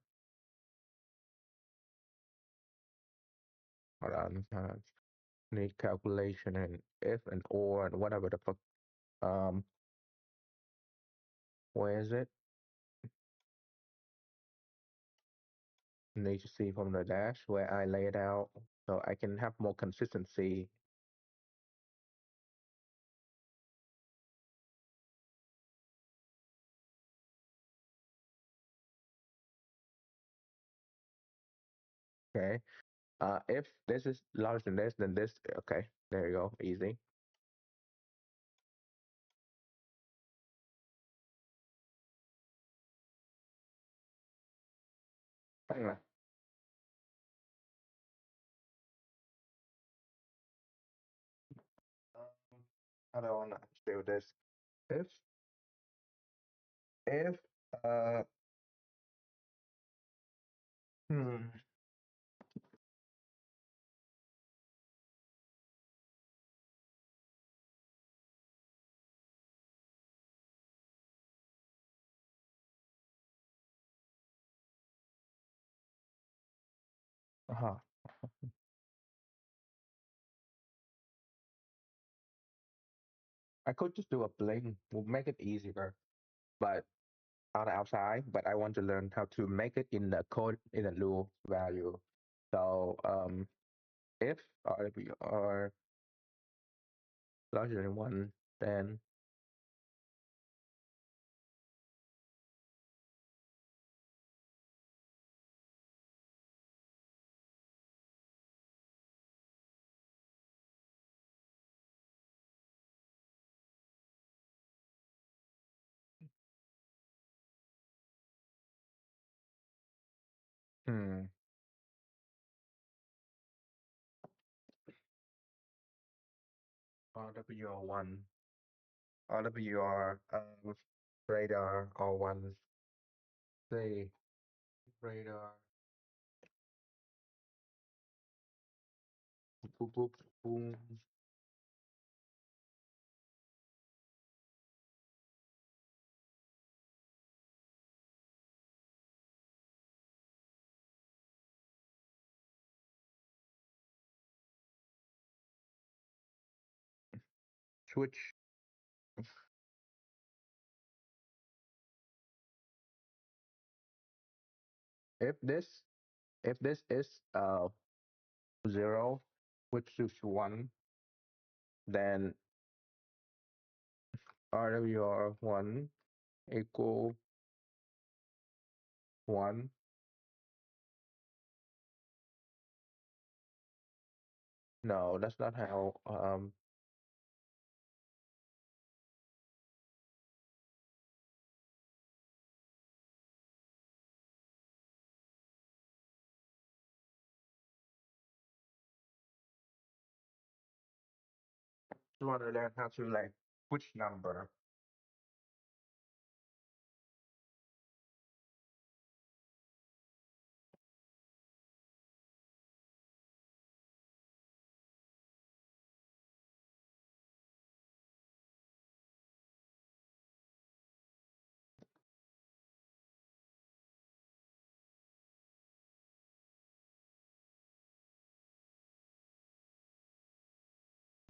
hold on. Need calculation and if and or and whatever the fuck. Um, where is it? Need to see from the dash where I lay it out so I can have more consistency. Okay. If this is larger than this, then this. Okay, there you go. Easy. Mm. How do I want to do this? If if uh hmm uh-huh. I could just do a bling. We'll make it easier, but on the outside. But I want to learn how to make it in the code in the loop value. So if RWR larger than 1, then hmm, RWR1, RWR radar R1, say radar, boop, boop, boom, switch. If this if this is 0, which is 1, then RWR1 equal 1. No, that's not how. You want to learn how to like which number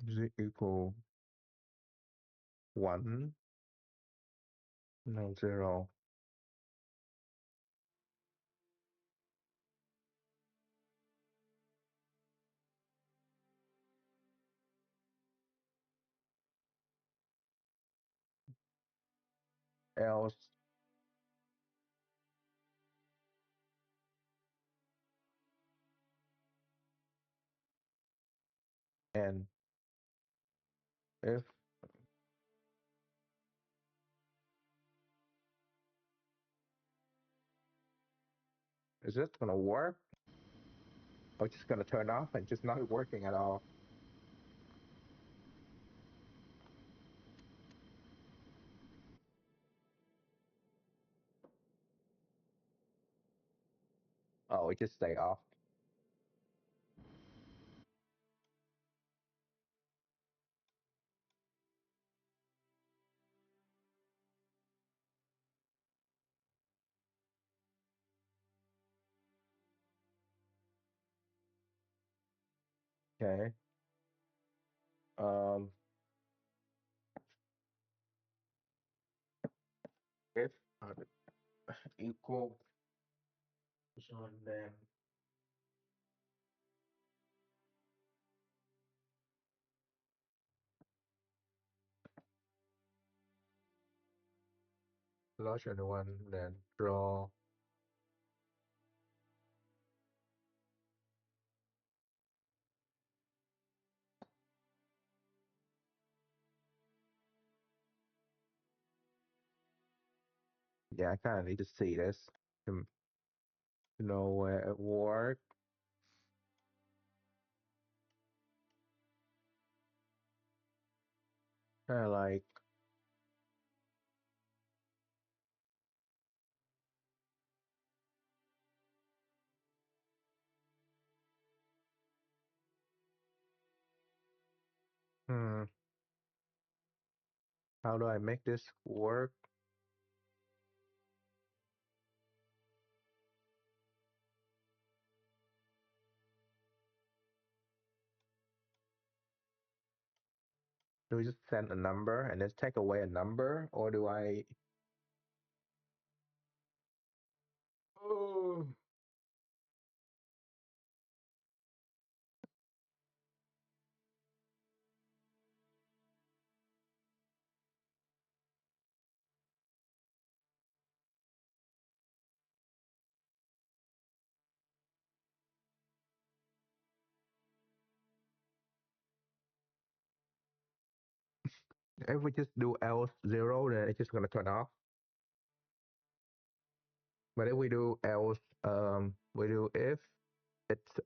is it equal 1, no 0. Else, and if is it gonna work or just gonna turn off and just not working at all? Oh, it just stay off. Okay. Um, if equal, so then larger than 1, then draw. Yeah, I kind of need to see this to know where it works. Kind of like, hmm, how do I make this work? Do we just send a number and then take away a number, or do I? Oh. If we just do else 0, then it's just gonna turn off. But if we do else, we do if it's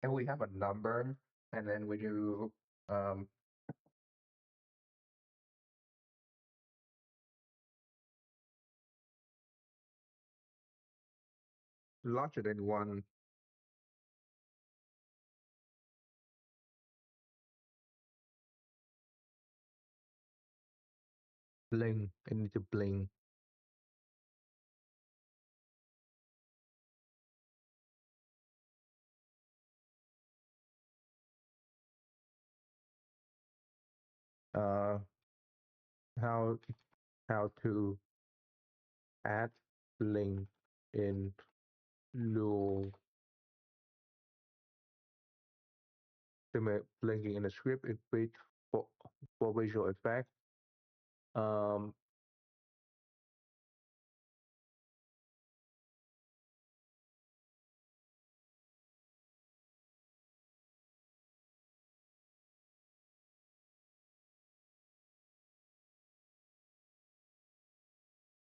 if we have a number and then we do um larger than 1, bling, it needs to bling. uh, how how to add link in Lua to make linking in the script is bit for, for visual effect. Um,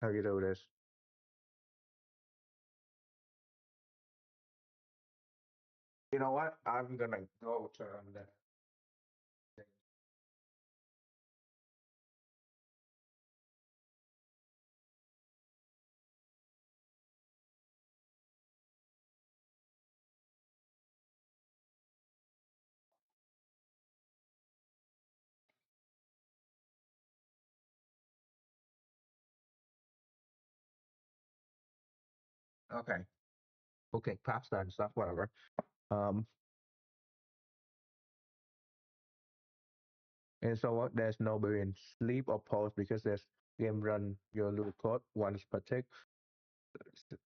how you do this? You know what? I'm gonna go turn that thing. Okay. Okay, pasta and stuff, whatever. Um, and so what? There's no in sleep or pause because there's game run your little code once per tick.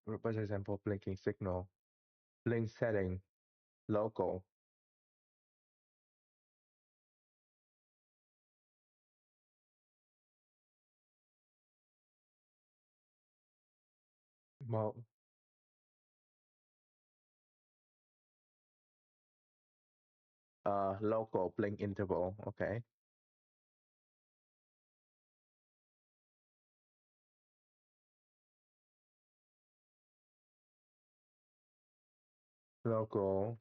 For example, blinking signal, blink setting, local, mo local blink interval. Okay, local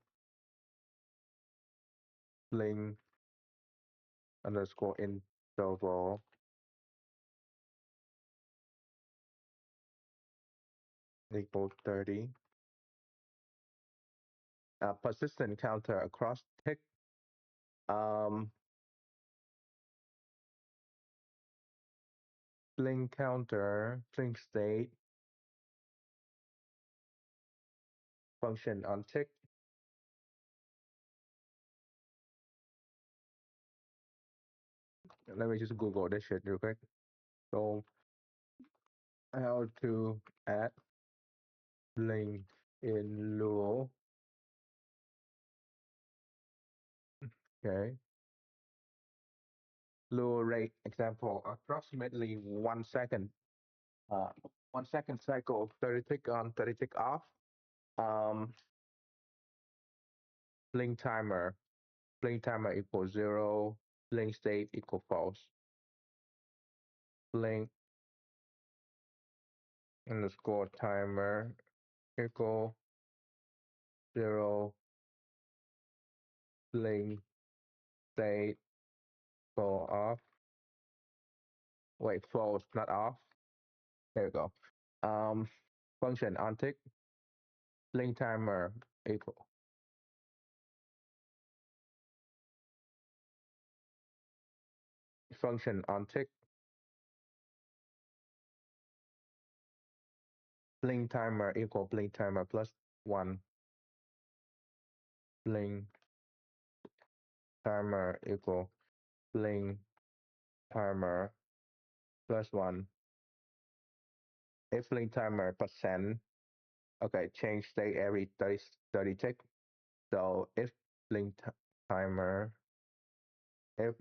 blink underscore interval equals 30. Persistent counter across tick. Um, blink counter, blink state, function on tick. Let me just Google this shit real quick. So how to add blink in Lua. Okay. Lua rate example, approximately 1 second. Uh, 1 second cycle, 30 tick on, 30 tick off. Um, blink timer. Blink timer equals 0. Blink state equal false. Blink underscore timer equal 0. Blink state go off. Wait, false, not off. There we go. Um, function on tick. Blink timer equal. Function on tick. Blink timer equal blink timer plus 1. Blink timer equal blink timer plus 1. If blink timer percent, okay, change state every 30 tick. So if blink timer, if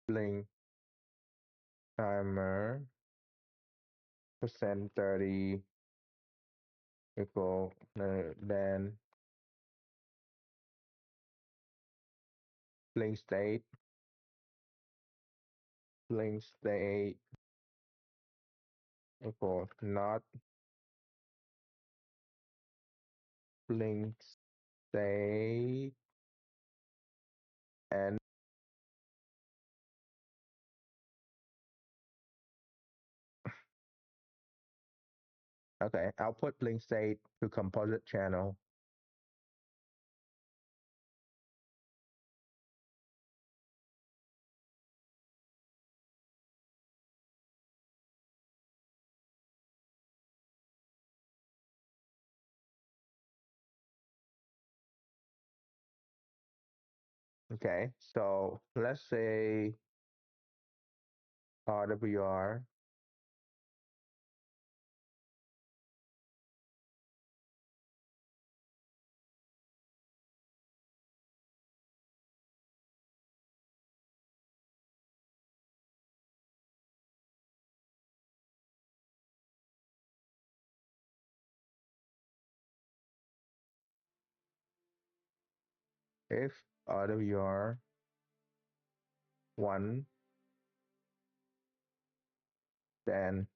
blink timer percent 30 equal, then blink state, blink state equal not blink state and okay, output blink state to composite channel. Okay, so let's say RWR if RWR 1, then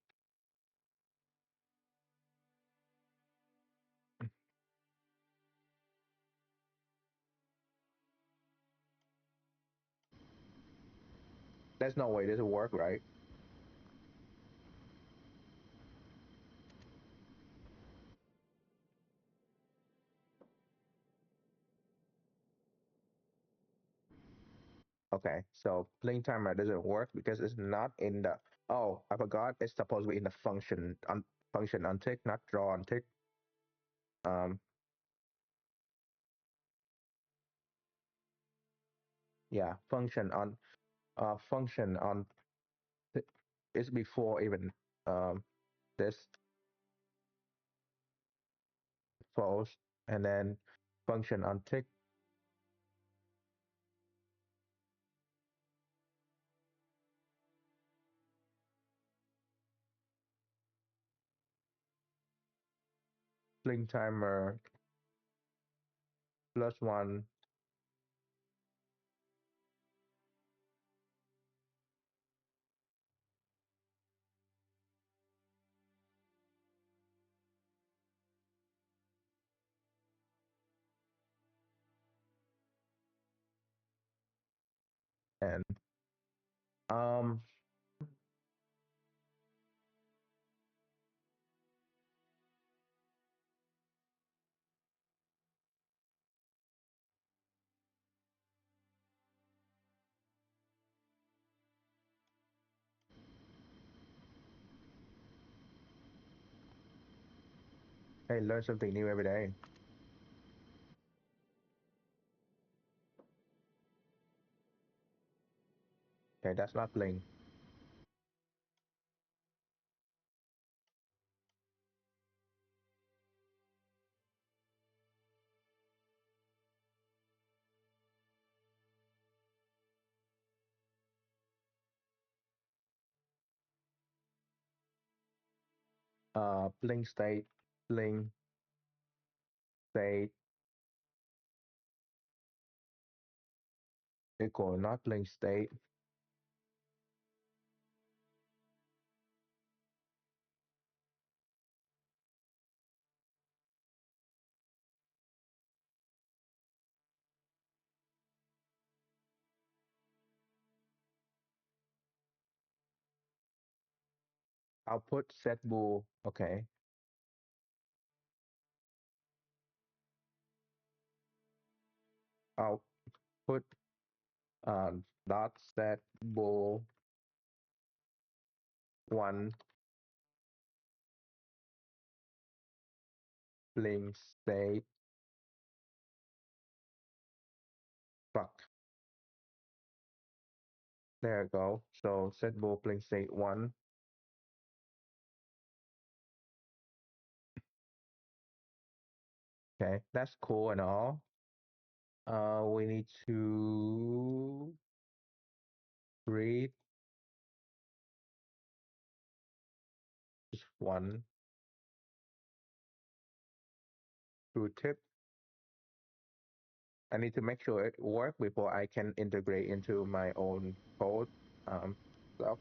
there's no way this will work, right? Okay, so blink timer doesn't work because it's not in the, oh, I forgot, it's supposed to be in the function on tick, not draw on tick. Um, yeah, function on is before even this false, and then function on tick. Blink timer +1, and um hey, learn something new every day. Okay, that's not blink. Blink state, blink state equal not blink state. Output set bool. Okay, output dot set bool 1 blink state. Fuck. There you go. So set bool blink state 1. Okay, that's cool and all. We need to read just one tooltip. I need to make sure it works before I can integrate into my own code stuff.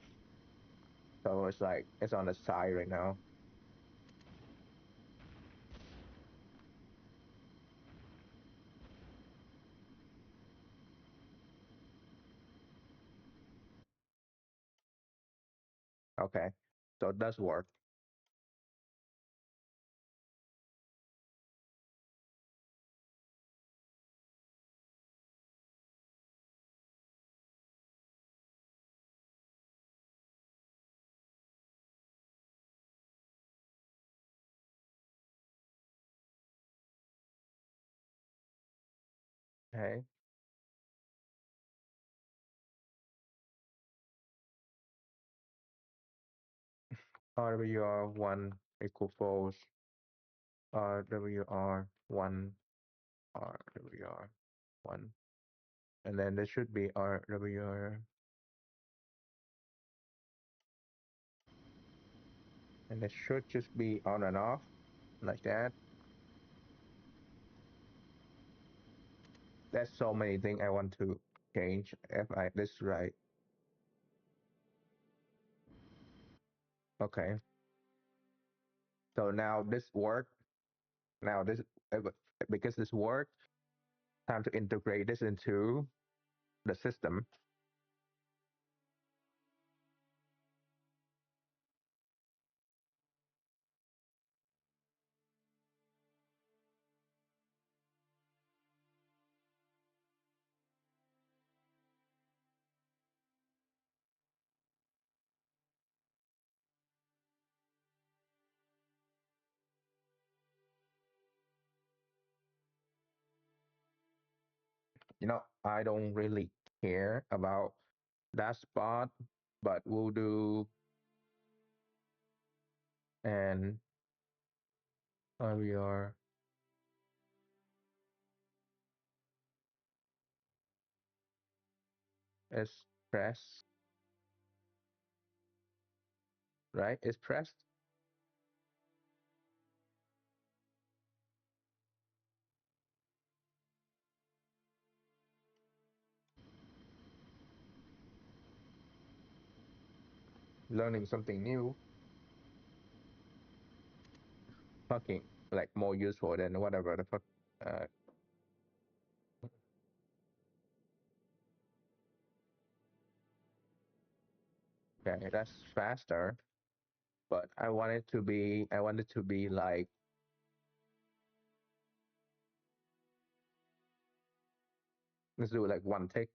So it's like it's on the side right now. Okay, so it does work. Okay, RWR1 equal false. RWR1, RWR1. And then there should be RWR. And it should just be on and off like that. There's so many things I want to change if I this right. Okay. So now this work. Now this because this work, time to integrate this into the system. I don't really care about that spot, but we'll do and we are is press, right? Is pressed. Learning something new, fucking like more useful than whatever the fuck. Uh, okay, that's faster, but I want it to be like, let's do like one tick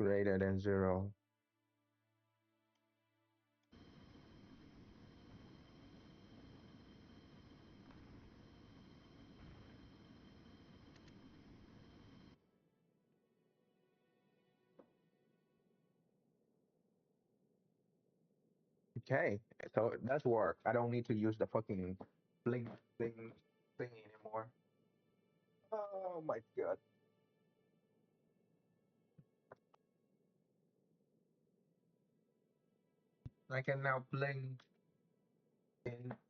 greater than 0. Okay, so it does work. I don't need to use the fucking blink thing anymore. Oh my god. I can now blink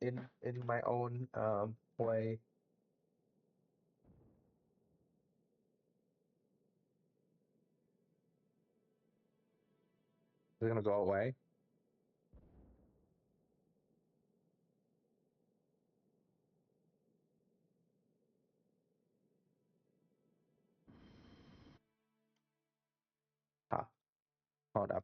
in my own way. It's gonna go away. Ah, hold up.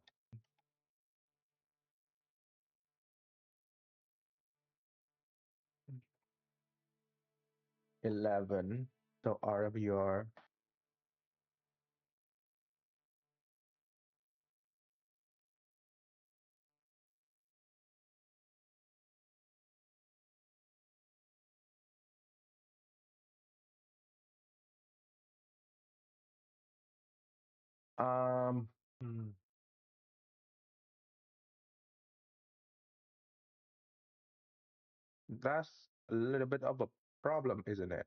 11. So RWR. Um, hmm, that's a little bit of a problem, isn't it?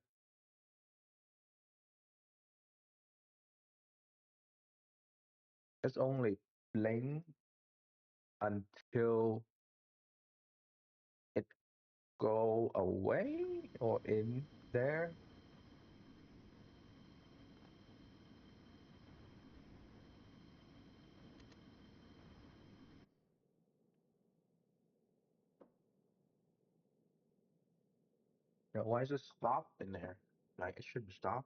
It's only blink until it go away or in there. Why is it stop in there? Like it should stop.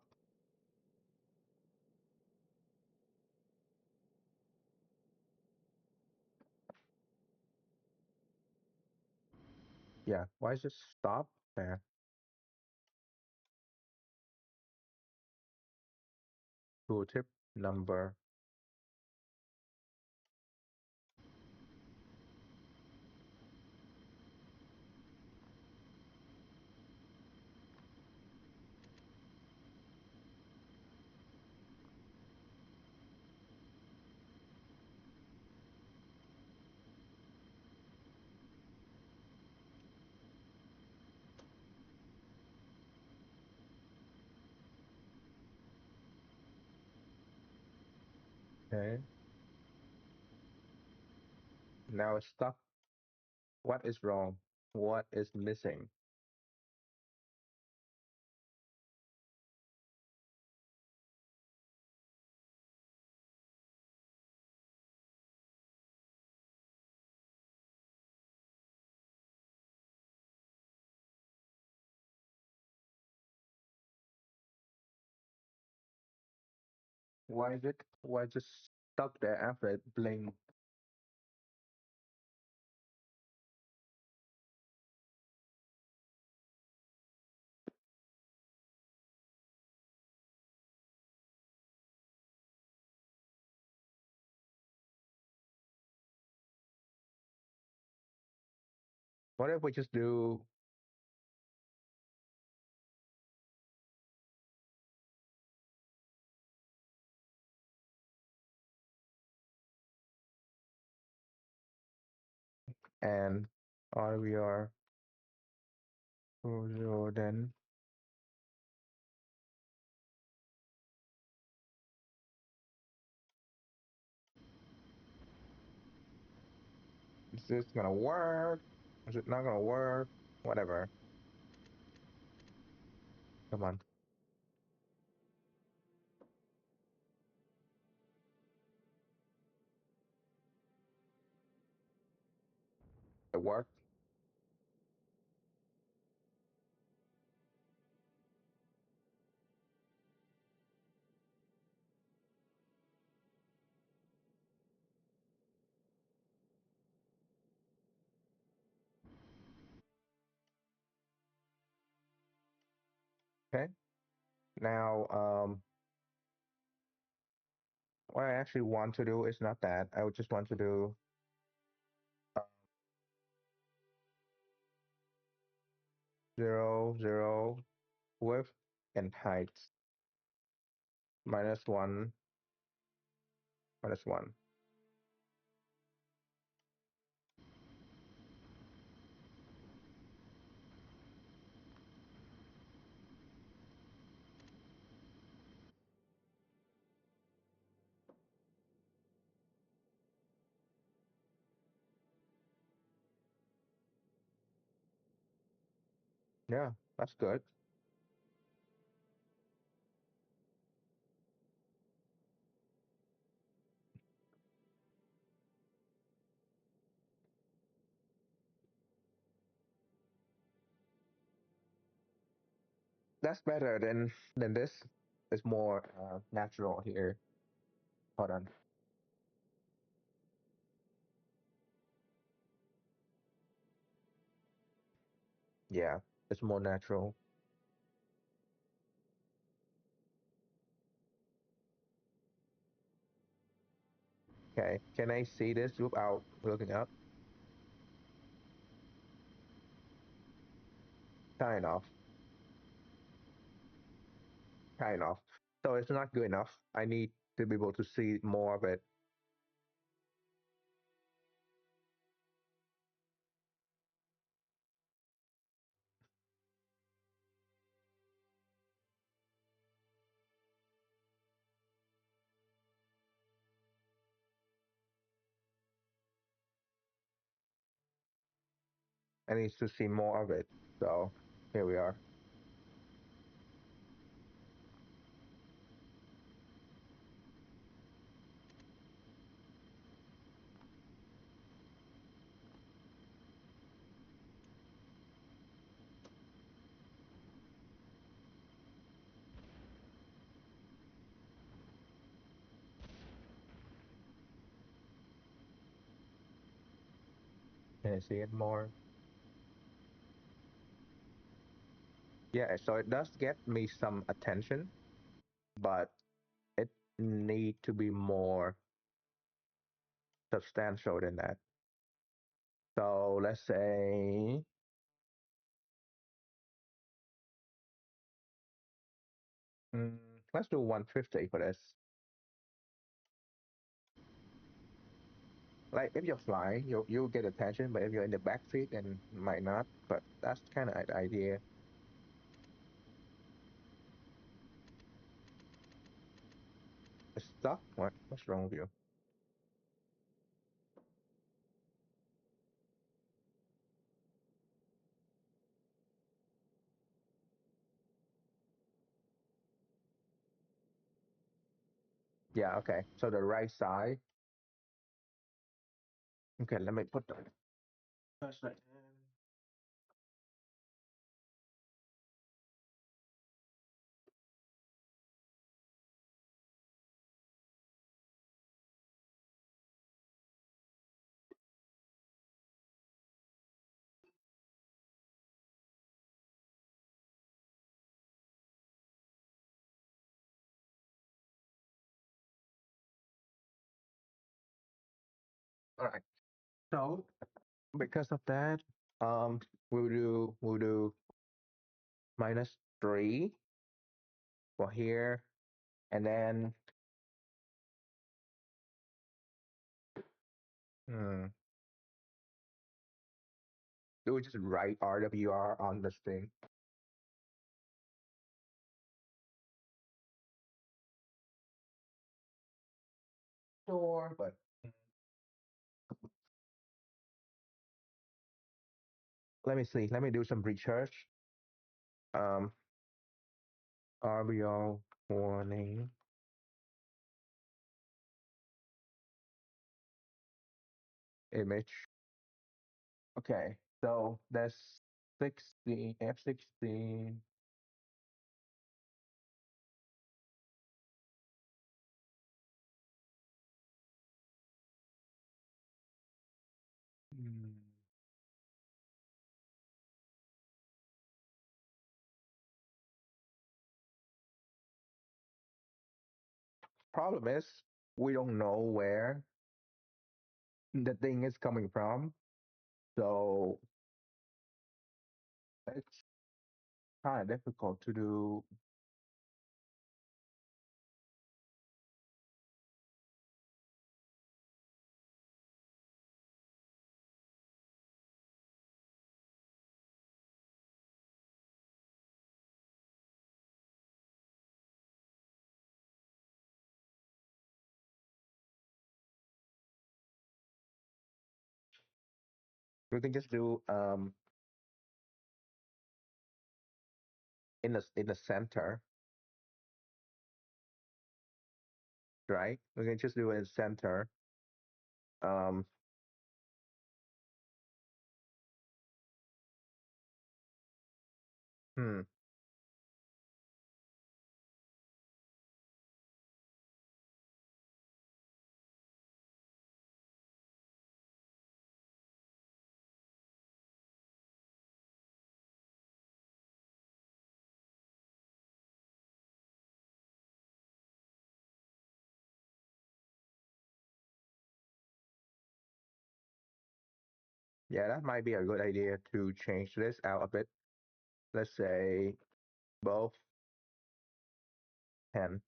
Yeah, why is it stop there? Tooltip number. Okay. Now it's stuck. What is wrong? What is missing? Why is it? Why just stuck there after it blinked? What if we just do? And we are 0, then is this gonna work? Is it not gonna work? Whatever. Come on. It worked. Okay. Now, what I actually want to do is not that. I would just want to do uh, 0, 0 width and height. -1, -1. Yeah, that's good. That's better than this. It's more natural here. Hold on. Yeah, it's more natural. Okay, can I see this without looking up? Kind of, kind of. So it's not good enough. I need to be able to see more of it. I need to see more of it. So here we are. Can I see it more? Yeah, so it does get me some attention, but it need to be more substantial than that. So let's say, mm, let's do 150 for this. Like if you're flying, you'll get attention, but if you're in the back seat, then might not. But that's kind of the idea. It's stuck? What? What's wrong with you? Yeah, okay. So the right side. Okay, let me put the flashlight in. All right. So because of that, um, we'll do -3 for here, and then hmm, do we just write RWR on this thing? Sure, but let me see. Let me do some research. Um, RBO warning image. Okay, so that's 16 F16. Hmm. Problem is, we don't know where the thing is coming from, so it's kind of difficult to do. We can just do in the center, right? We can just do it in center. Um, hmm. Yeah, that might be a good idea to change this out a bit. Let's say both 10.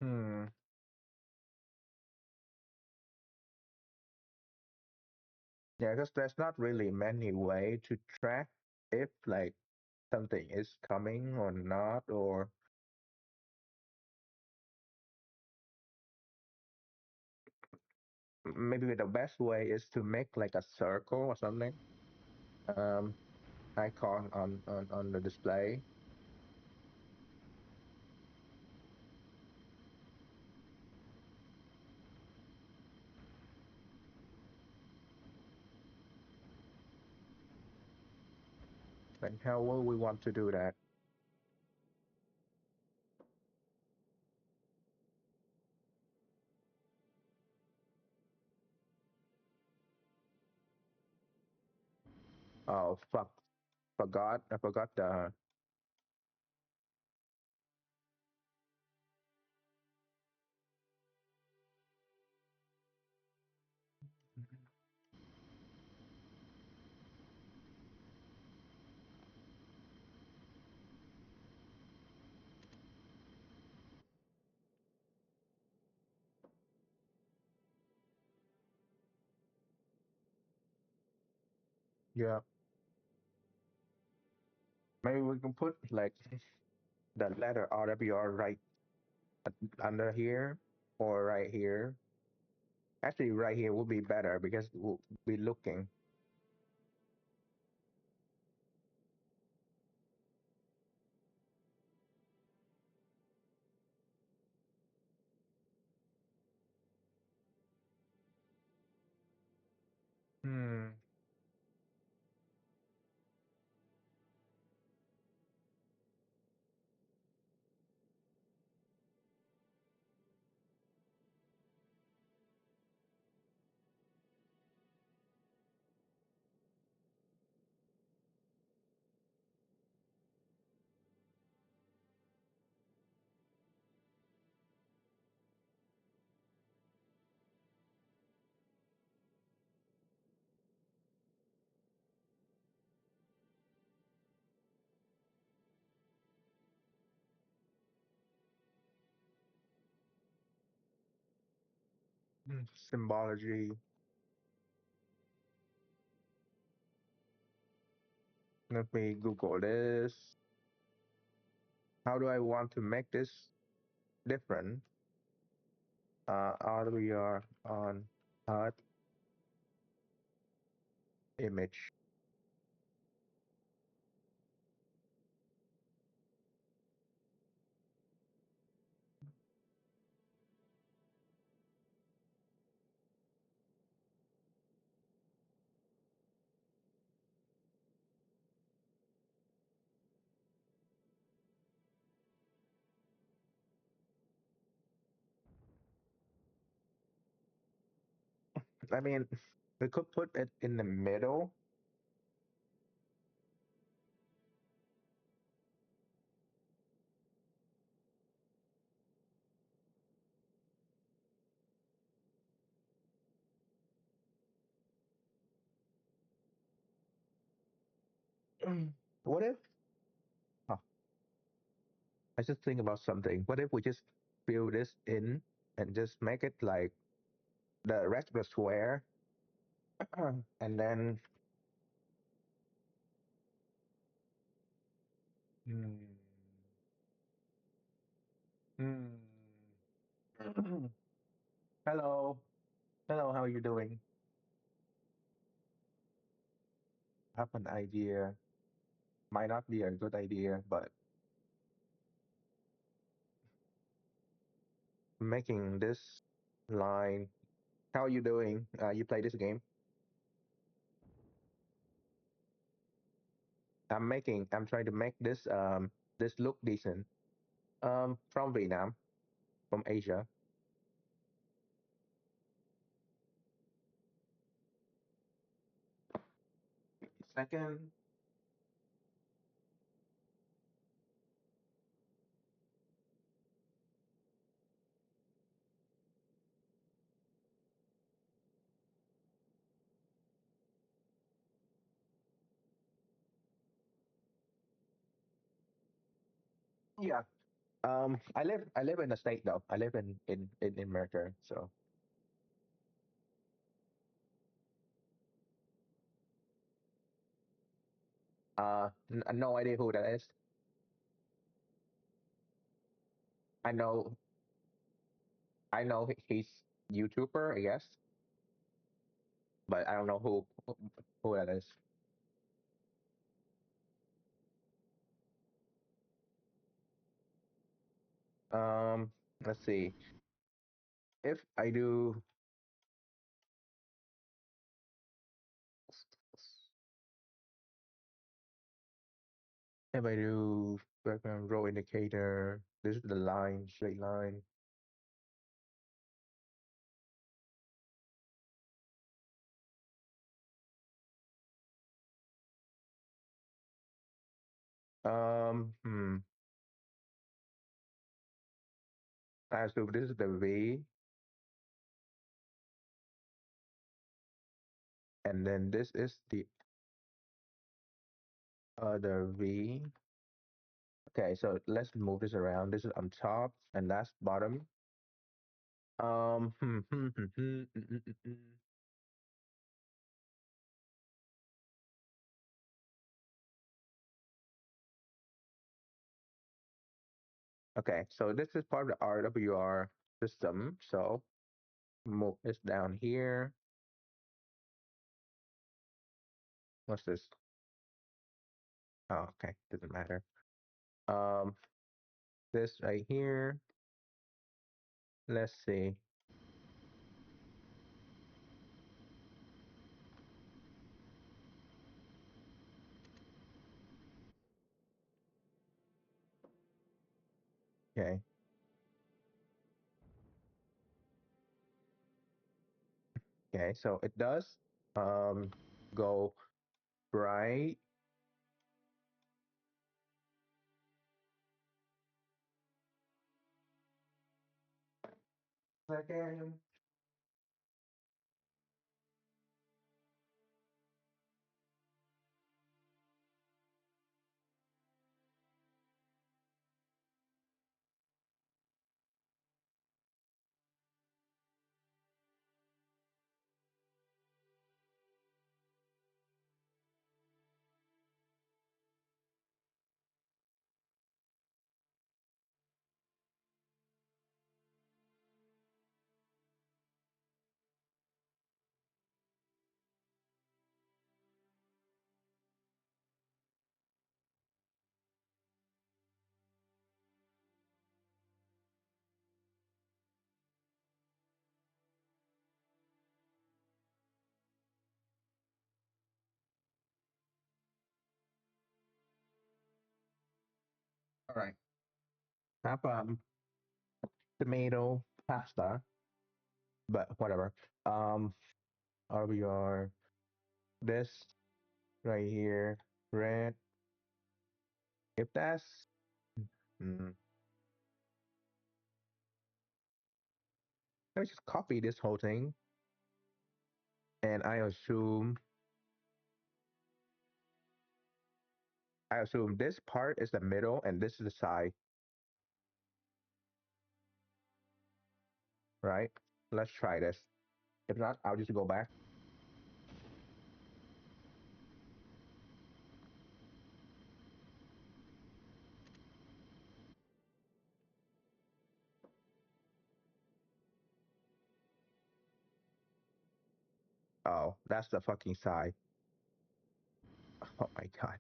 Hmm. Yeah, because there's not really many way to track if like something is coming or not, or maybe the best way is to make like a circle or something. Um, icon on the display. Like how will we want to do that? Oh fuck, forgot. I forgot the. Yeah. Maybe we can put like the letter RWR right under here or right here. Actually, right here would be better because we'll be looking. Hmm. Symbology. Let me Google this. How do I want to make this different? RWR on art image. I mean, we could put it in the middle. What if? Huh, I just think about something. What if we just fill this in and just make it like the rest of the square, and then hmm, hmm. Hello, hello. How are you doing? I have an idea. Might not be a good idea, but making this line. How are you doing? You play this game? I'm trying to make this look decent. From Vietnam, from Asia. Second, yeah. I live in the state though. I live in America, so no idea who that is. I know he's YouTuber, I guess, but I don't know who that is. Um, let's see. If I do if I do background row indicator, this is the line, straight line. Hmm. So this is the V, and then this is the other V. Okay, so let's move this around. This is on top, and that's bottom. Hmm, hmm, hmm, hmm, mm, mm, mm, mm. Okay, so this is part of the RWR system. So move this down here. What's this? Oh, okay, doesn't matter. Um, this right here. Let's see. Okay, okay, so it does um go bright. Second. All right. Have tomato pasta, but whatever. Um, RBR. This right here, red. If that's, mm, let me just copy this whole thing, and I assume this part is the middle, and this is the side, right? Let's try this. If not, I'll just go back. Oh, that's the fucking side. Oh my god,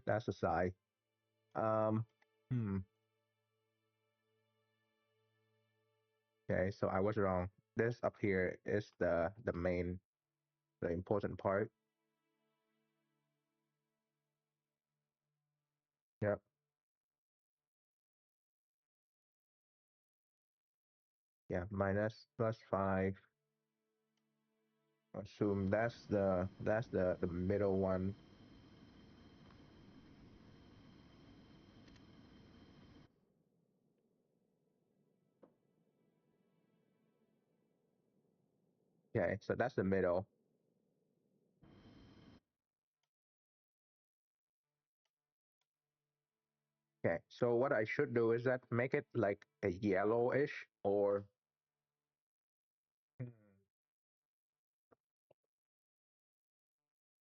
that's the side. Um, hmm. Okay, so I was wrong. This up here is the main, the important part. Yep. Yeah, minus plus 5. Assume that's the middle one. Okay, so that's the middle. Okay, so what I should do is that make it like a yellowish or hmm,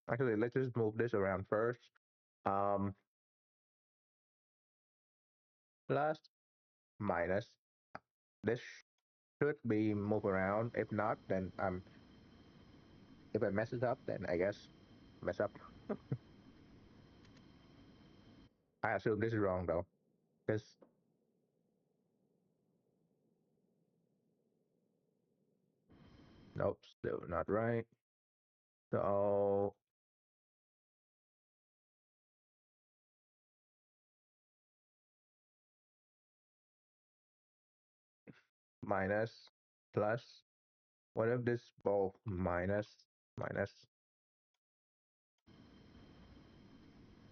actually let's just move this around first. Um, plus minus. This should be move around. If not, then if I mess it up, then I guess mess up. I assume this is wrong though, because nope, still not right. So minus plus. What if this both minus minus?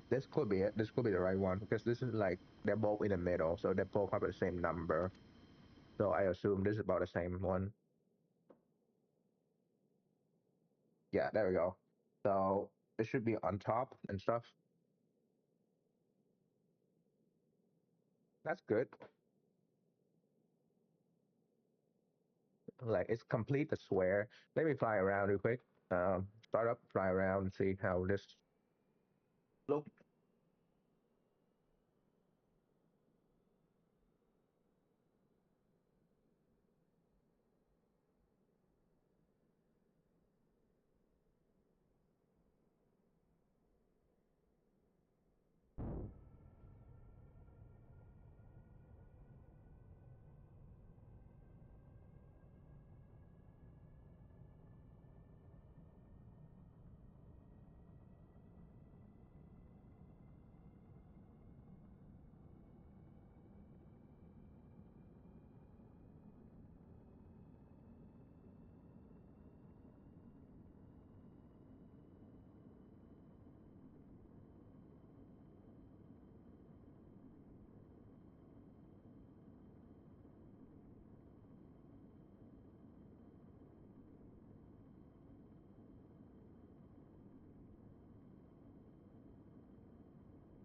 This could be it. This could be the right one because this is like they're both in the middle, so they both have the same number. So I assume this is about the same one. Yeah, there we go. So it should be on top and stuff. That's good. Like it's complete the square. Let me fly around real quick. Start up, fly around, and see how this look.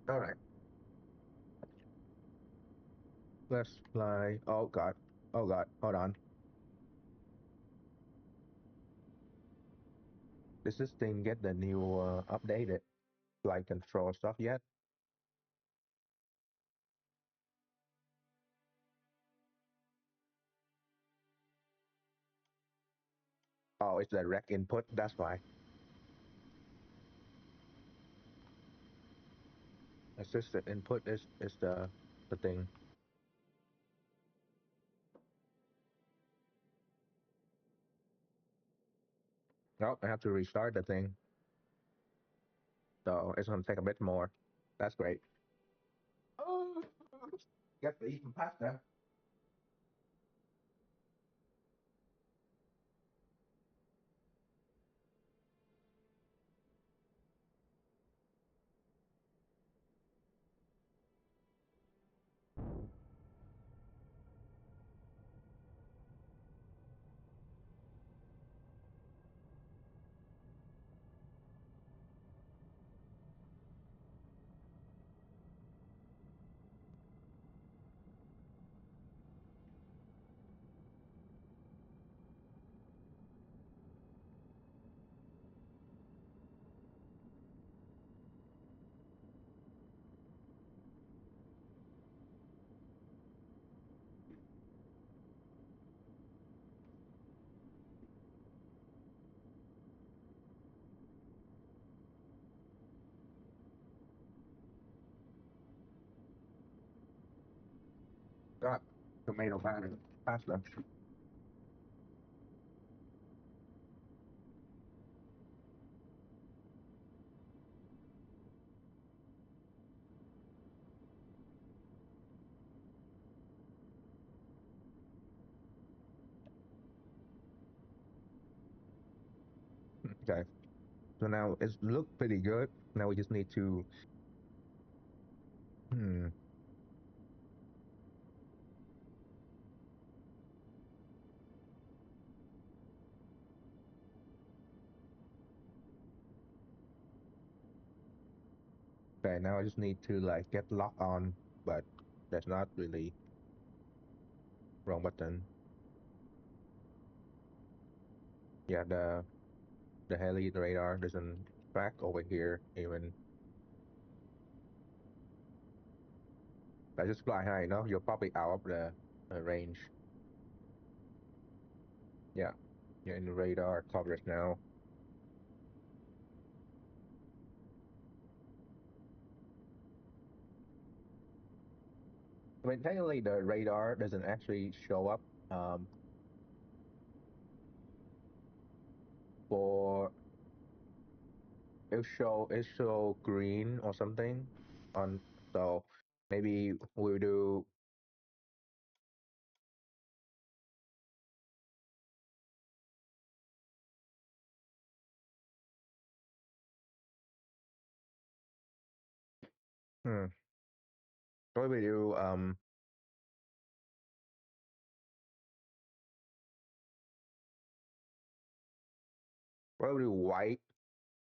All right, let's fly. Oh God. Oh God. Hold on. Does this thing get the new updated flight control stuff yet? Oh, it's the rec input. That's why. Assisted input is the thing. Oh, I have to restart the thing. So it's gonna take a bit more. That's great. Oh, get to eat some pasta. Got tomato batter pasta. Okay. So now it's look pretty good. Now we just need to. Hmm. Okay. Now I just need to like get locked on, but that's not really wrong button. Yeah. The heli radar doesn't track over here even. I just fly high enough, you're probably out of the range. Yeah. You're in the radar coverage now. I mean, technically, the radar doesn't actually show up um, for it show green or something on. So maybe we'll do. Hmm, what we do? What we do? White.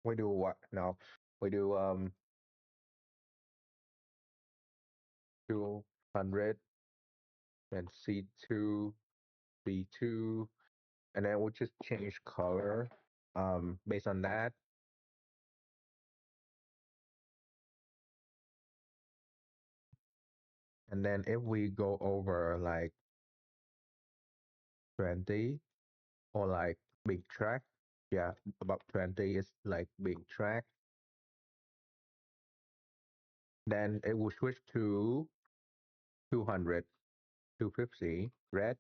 We do what? No, we do 200 and C2 B2, and then we just change color based on that. And then if we go over like 20 or like big track, yeah, about 20 is like big track, then it will switch to 200, 250 red.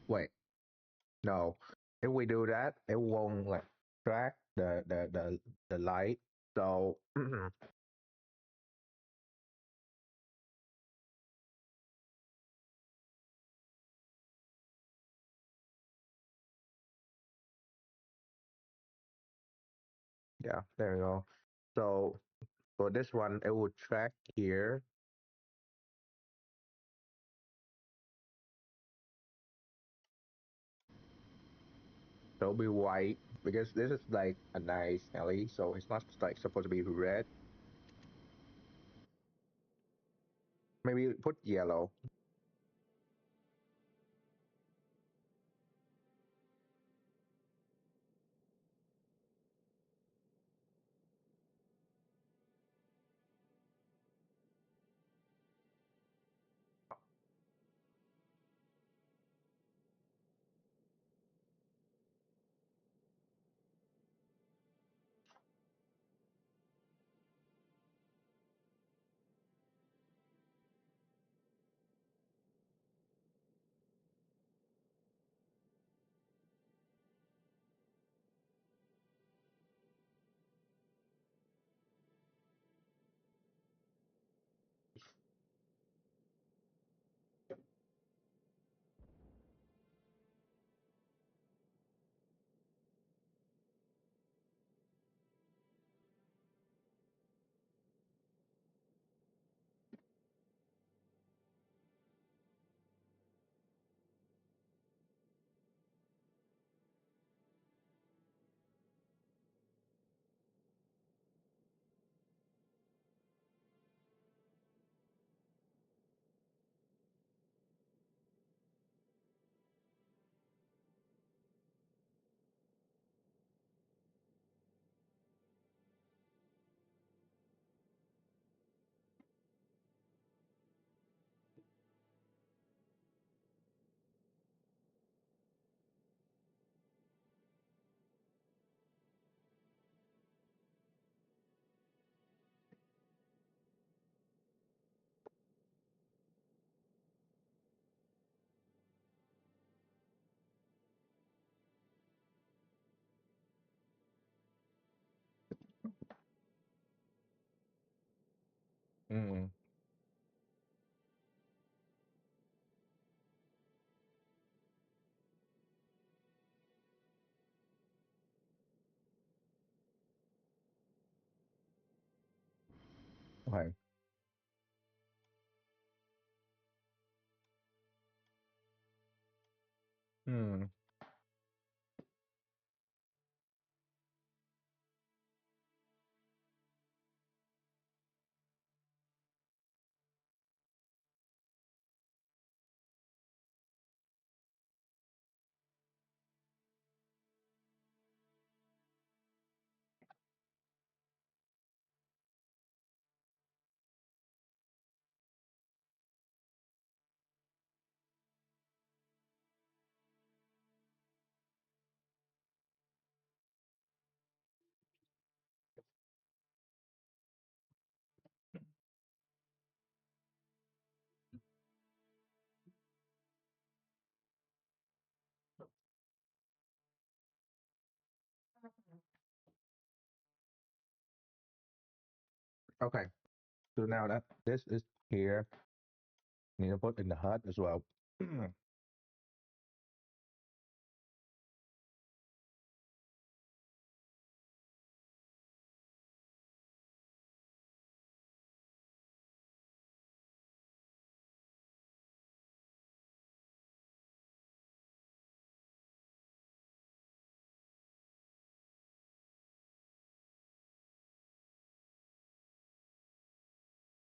Wait, no. If we do that, it won't like track the light. So yeah, there you go. So for this one, I would track here. So it'll be white because this is like a nice alley, so it's not like supposed to be red. Maybe put yellow. Mm, okay. Hmm. Okay. So now that this is here, need to put in the hut as well.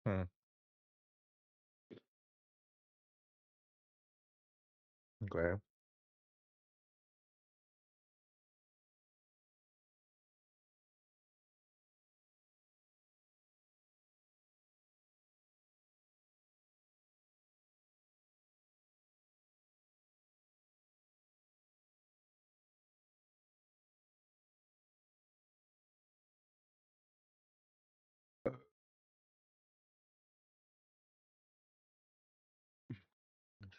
Hmm. Okay.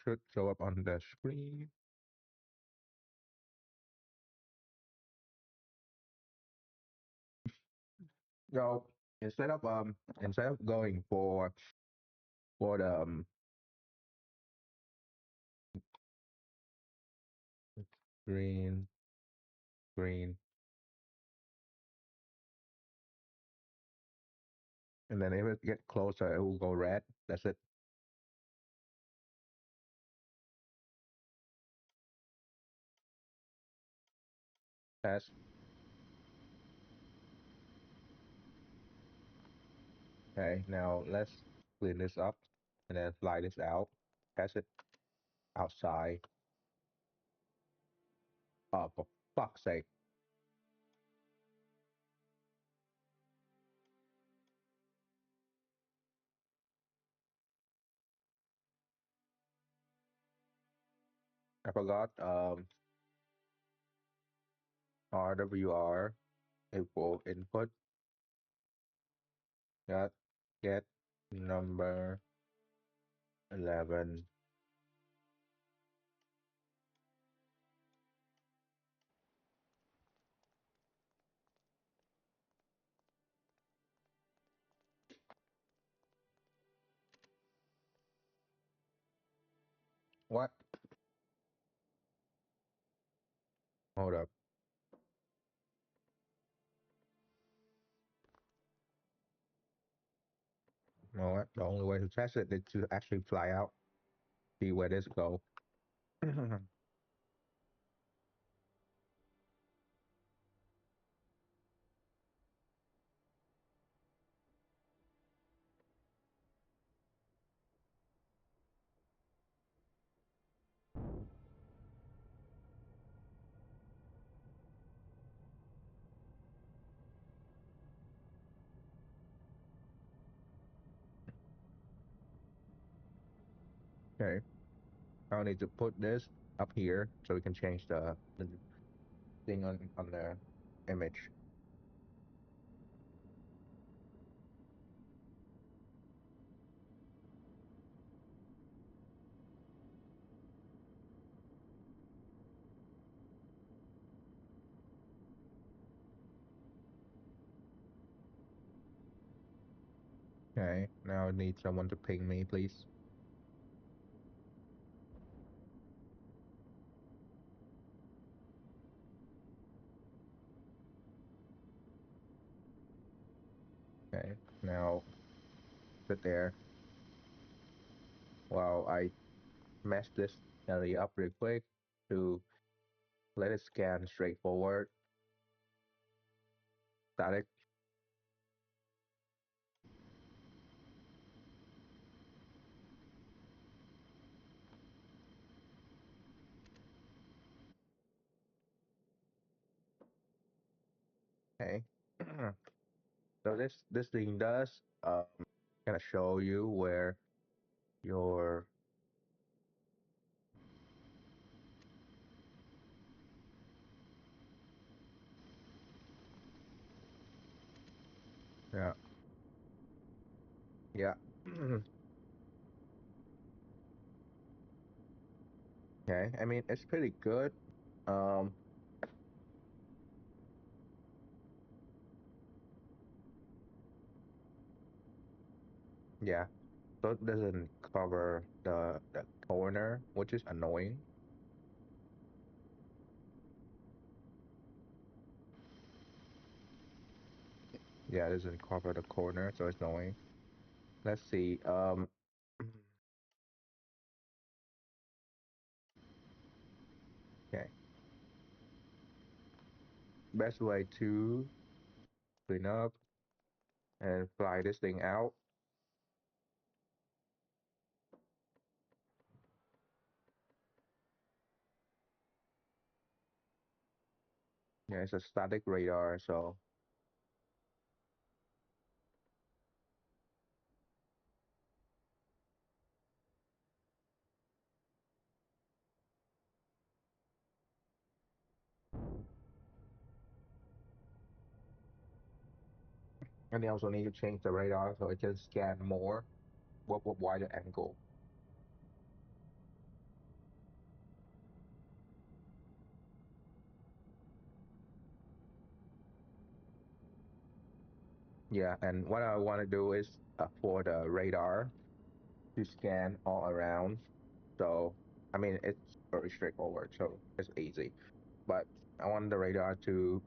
Should show up on the screen. So instead of going for the green green And then if it get closer, it will go red. That's it. Pass. Okay, now let's clean this up and then fly this out. Pass it outside. Oh, for fuck's sake. I forgot RWR equal input. Got get number 11. What? Hold up. You know what? The only way to test it is to actually fly out, see where this go. Okay. I need to put this up here so we can change the thing on the image. Okay. Now I need someone to ping me, please. Okay. Now sit there while I mess this area up real quick to let it scan straight forward. Static. Okay. So this thing does gonna show you where your yeah yeah okay. I mean it's pretty good. Um yeah. So it doesn't cover the corner, which is annoying. Yeah, it doesn't cover the corner, so it's annoying. Let's see. Okay. Best way to clean up and fly this thing out. Yeah, it's a static radar, so and they also need to change the radar so it can scan more with wider angle. Yeah, and what I want to do is for the radar to scan all around. So, I mean, it's very straightforward, so it's easy. But I want the radar to,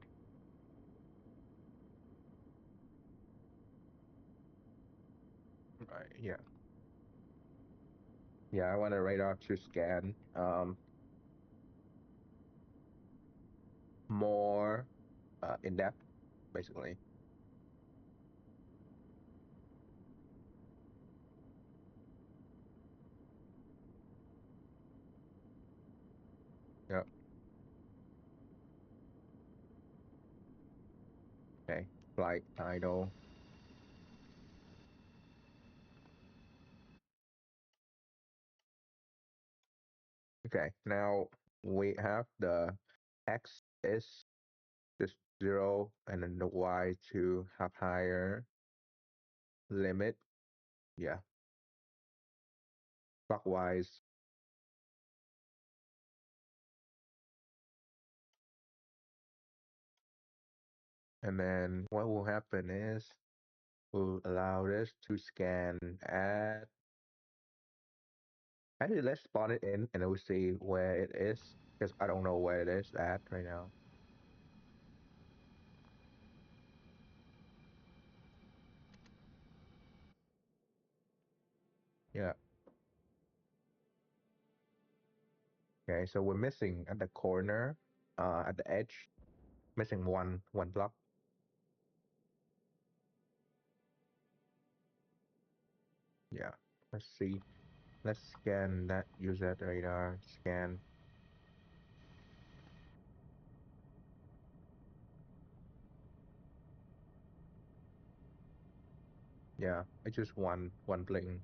Yeah. Yeah, I want a radar to scan more in depth, basically. Yeah. Okay. Flight idle. Okay. Now we have the X is just 0 and then the Y to have higher limit. Yeah. Clockwise. And then what will happen is we'll allow this to scan at actually let's spawn it in and we'll see where it is because I don't know where it is at right now. Yeah. Okay, so we're missing at the corner, at the edge, missing one block. Yeah. Let's see. Let's scan that. Use that radar scan. Yeah, it's just one bling.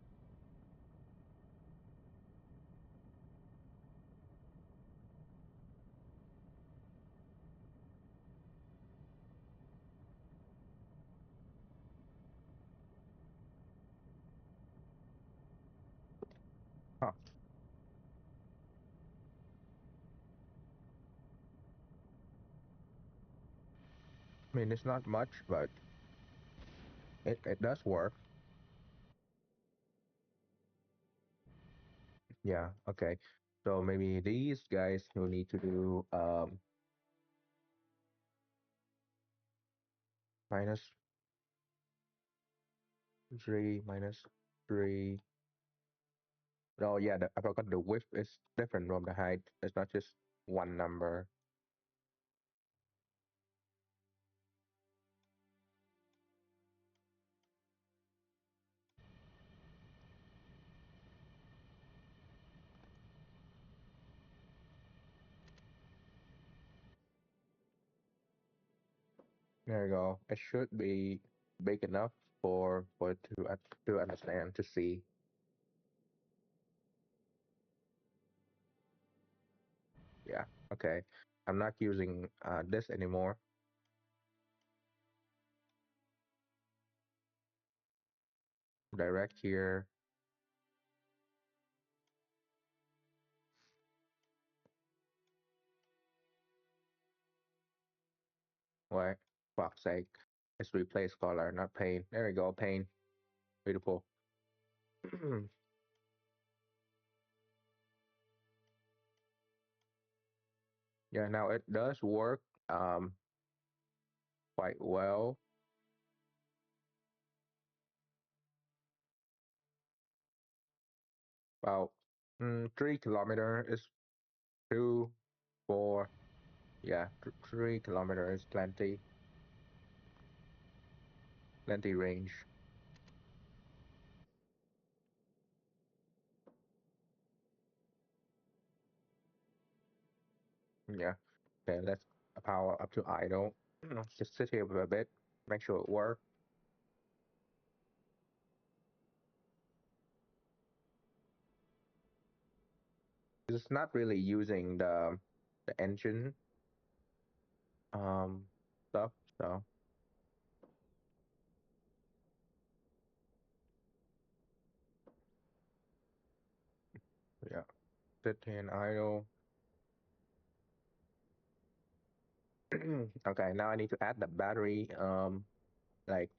Huh. I mean, it's not much, but it does work. Yeah. Okay. So maybe these guys will need to do minus 3 minus 3. Oh yeah, I forgot the width is different from the height. It's not just one number. There you go. It should be big enough for it to understand to see. Yeah. Okay. I'm not using this anymore. Direct here. What? Fuck's sake. Let's replace color, not paint. There we go. Paint. Beautiful. Yeah. Now it does work quite well. About 3 kilometer is 2, 4. Yeah, 3 kilometer is plenty. Plenty range. Yeah. Okay, let's power up to idle. Just sit here for a bit, make sure it works. It's not really using the engine um stuff, so yeah. Sit here and idle. Okay, now I need to add the battery like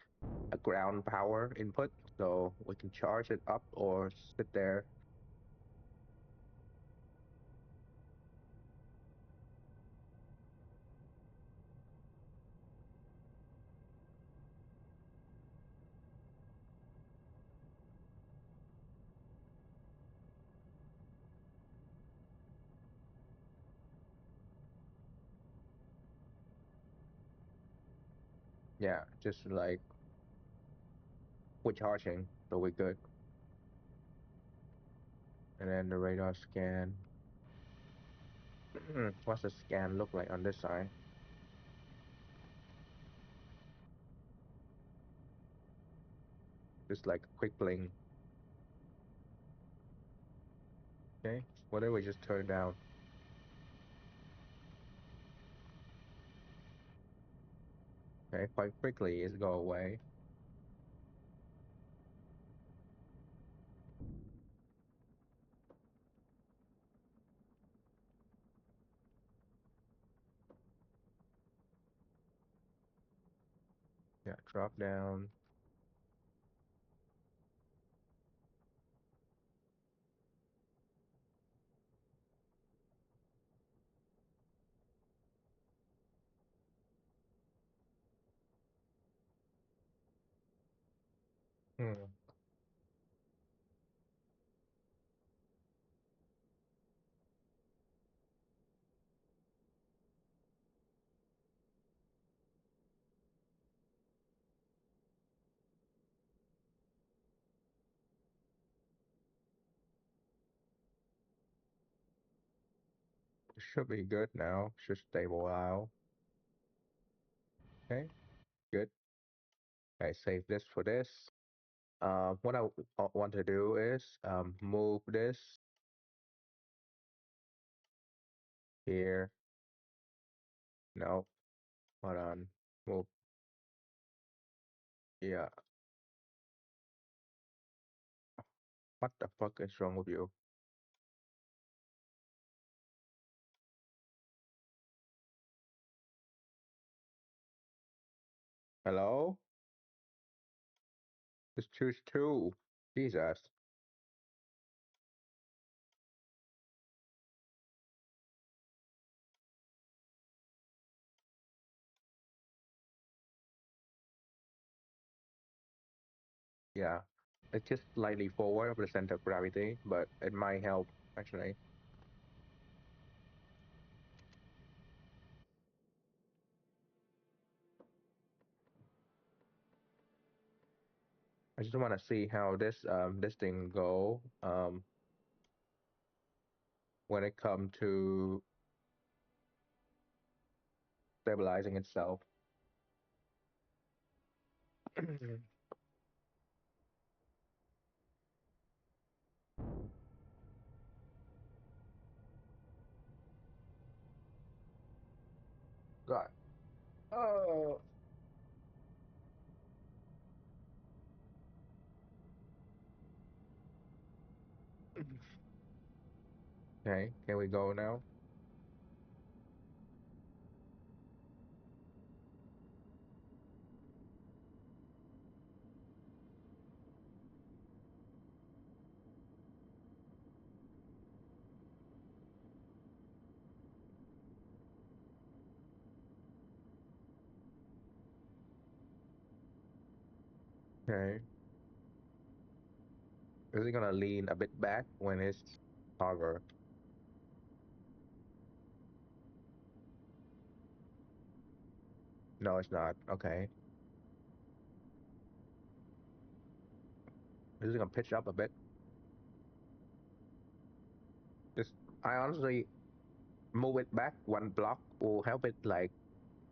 a ground power input so we can charge it up or sit there. Yeah, just like we're charging, so we're good. And then the radar scan. What's the scan look like on this side? Just like a quick bling. Okay, what if we just turn down? Okay, quite quickly it go away. Yeah, drop down. Hmm. It should be good now. Should stable out. Okay, good. I save this for this. What I want to do is move this here. No, hold on. Move. Yeah. What the fuck is wrong with you? Hello? Just choose two. Jesus. Yeah. It's just slightly forward of the center of gravity, but it might help actually. I just want to see how this thing go when it come to stabilizing itself. God. Oh. Okay, can we go now? Okay. Is it gonna lean a bit back when it's hover? No, it's not. Okay. Is it gonna pitch up a bit? Just I honestly move it back one block will help it like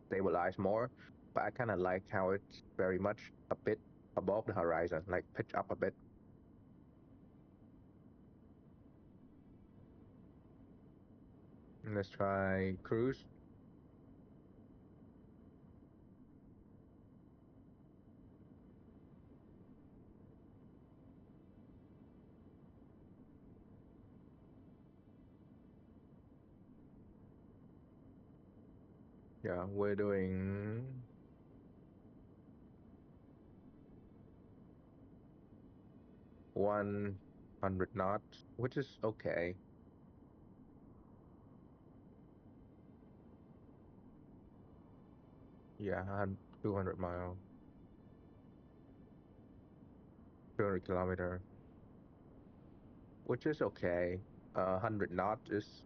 stabilize more. But I kind of like how it's very much a bit above the horizon, like pitch up a bit. Let's try cruise. Yeah, we're doing 100 knots, which is okay. Yeah, 200 mile, 200 kilometer, which is okay. 100 knots is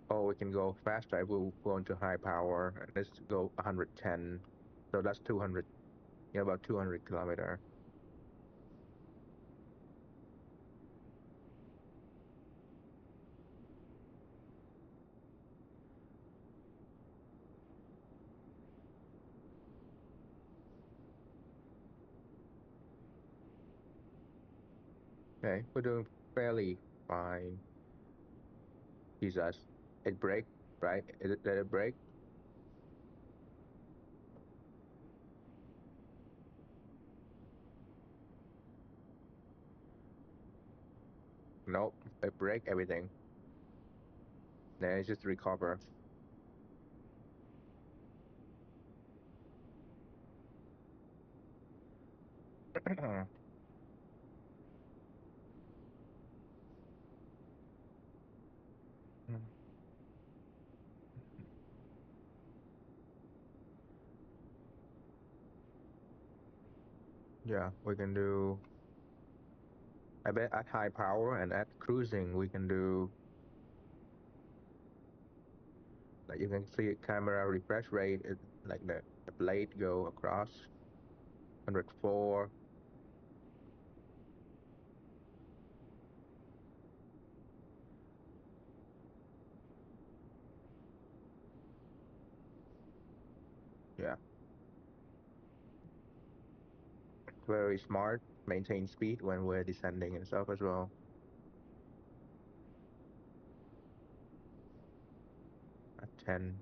Oh, we can go faster. We'll go into high power. Let's go 110. So that's 200. Yeah, about 200 kilometer. Okay, we're doing fairly fine. Jesus, it break, right? Did it break? Nope, it break everything. Then it's just recover. Yeah, we can do. I bet at high power and at cruising we can do. Like you can see camera refresh rate is like the blade go across 104. Yeah, very smart. Maintain speed when we're descending and stuff as well. At 10.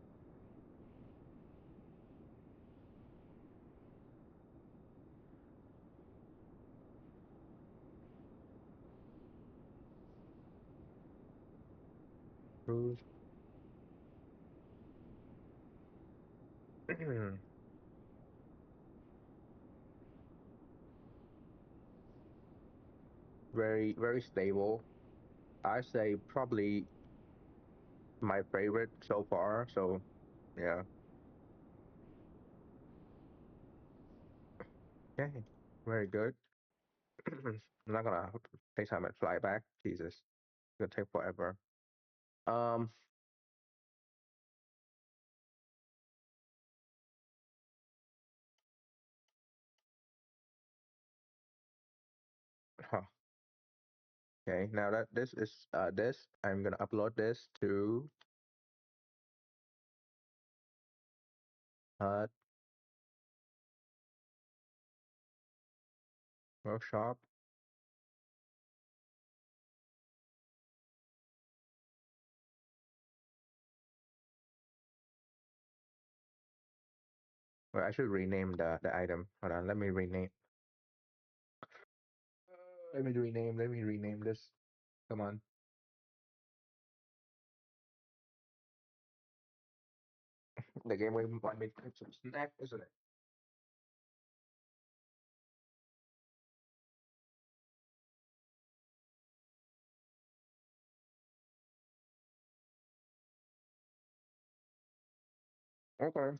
Cruise. Very stable. I say probably my favorite so far. So yeah, okay, very good. I'm not gonna take time and fly back. Jesus, it's gonna take forever. Um, huh. Okay, now that this is this, I'm gonna upload this to uh workshop. Well, I should rename the item. Hold on, let me rename. Let me rename. Let me rename this. Come on. The game we want me to put some snack, isn't it? Okay.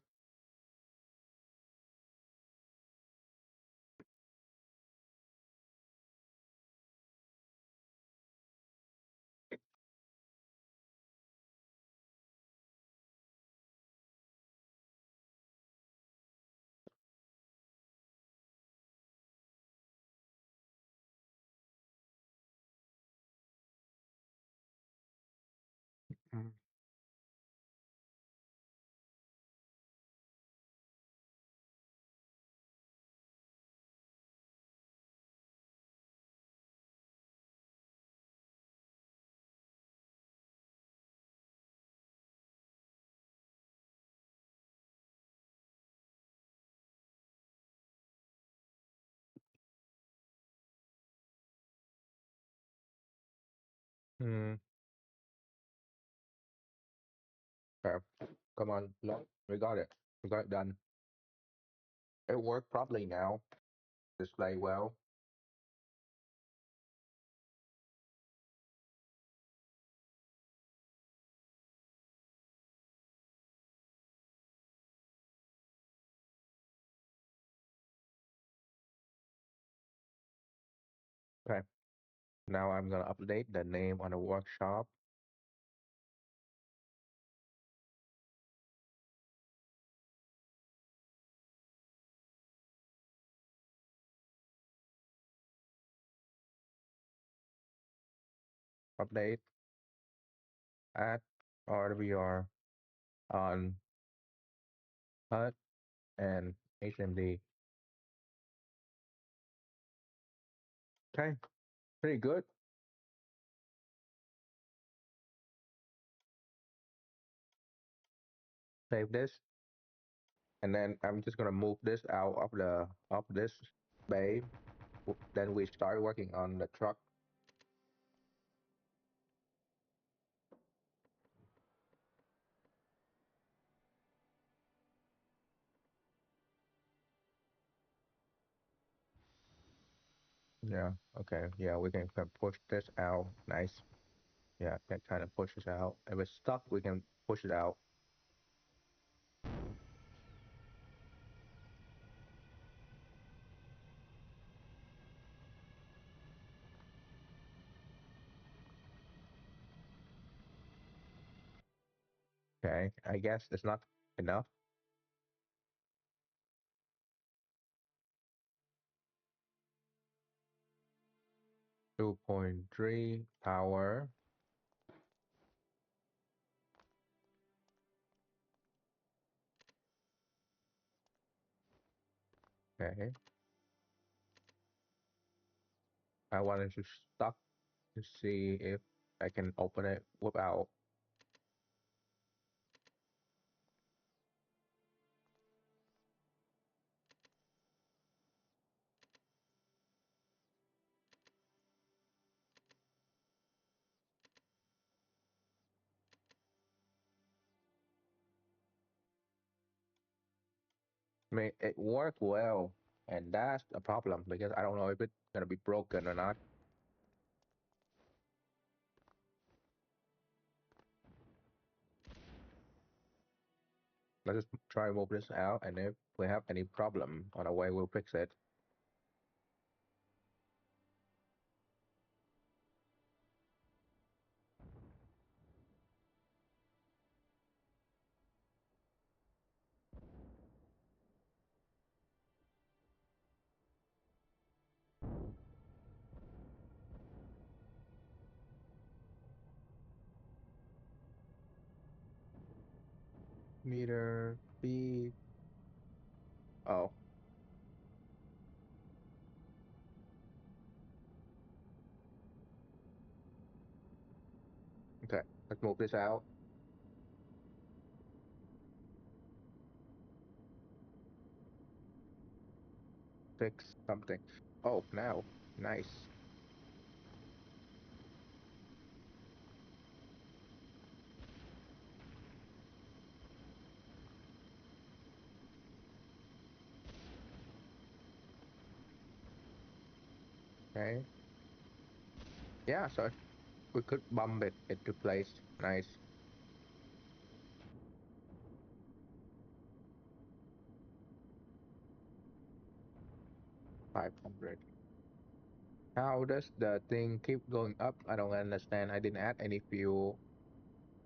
Mm. Mm. Okay. Come on. Look, we got it. We got it done. It worked properly now. Display well. Okay. Now I'm gonna update the name on the workshop. update, add RWR on HUD and HMD. Okay, pretty good. Save this, and then I'm just gonna move this out of this bay. Then we start working on the truck. Yeah, okay, yeah, we can push this out. Nice. Yeah, that kind of pushes out. If it's stuck, we can push it out. Okay, I guess it's not enough. 2.3 power. Okay, I wanted to stop to see if I can open it without. I mean, it worked well, and that's a problem because I don't know if it's gonna be broken or not. Let's just try to move this out, and if we have any problem on the way, we'll fix it. Meter B. Oh, okay. Let's move this out. Fix something. Oh, now. Nice. Okay. Yeah, so we could bump it into place. Nice. 500. How does the thing keep going up? I don't understand. I didn't add any fuel,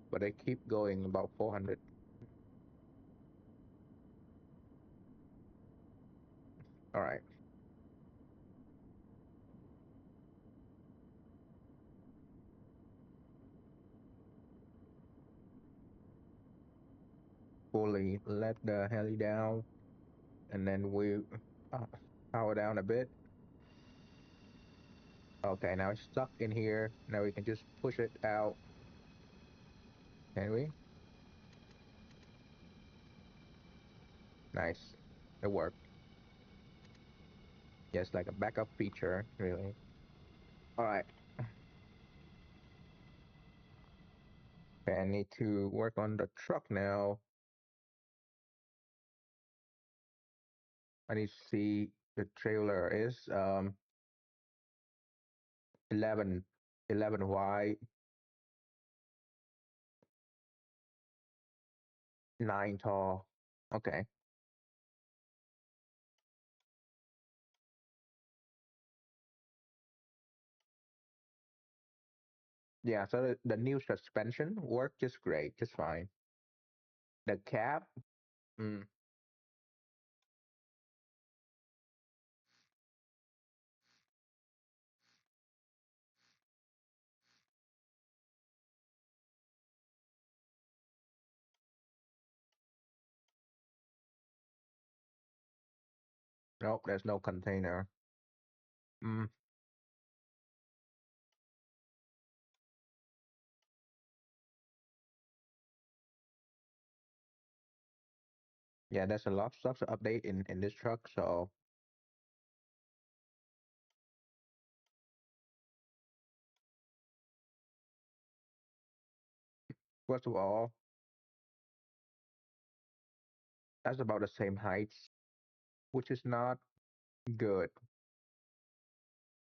but I keep going about 400. All right. Fully let the heli down, and then we uh, power down a bit. Okay, now it's stuck in here. Now we can just push it out. Can we? Nice. It worked. Yes, like a backup feature, really. All right. Okay, I need to work on the truck now. I need to see the trailer is 11, 11 wide, 9 tall. Okay. Yeah, so the new suspension worked just great, just fine. The cab, mm, Nope, there's no container. Mm, yeah, there's a lot of stuff to update in this truck. So first of all, that's about the same heights, which is not good.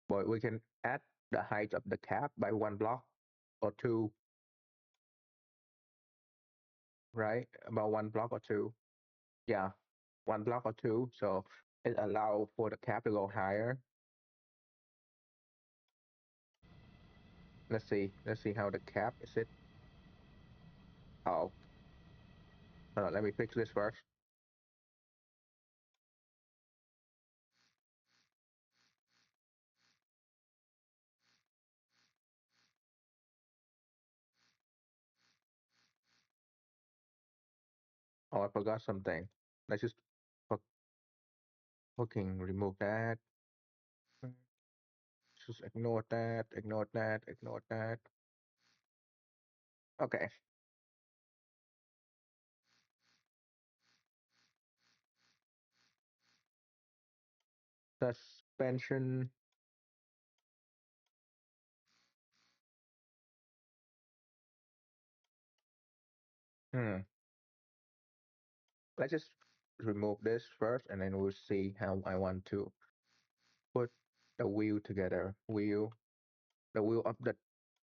But we can add the height of the cab by 1 block or two, right? About 1 block or two. Yeah, 1 block or two. So it allow for the cab to go higher. Let's see. Let's see how the cab is it. Oh, hold on, let me fix this first. Oh, I forgot something. Let's just fuck- fucking remove that. Just ignore that, ignore that, ignore that. Okay. Suspension. Hmm. Let's just remove this first and then we'll see how I want to put the wheel together. The wheel of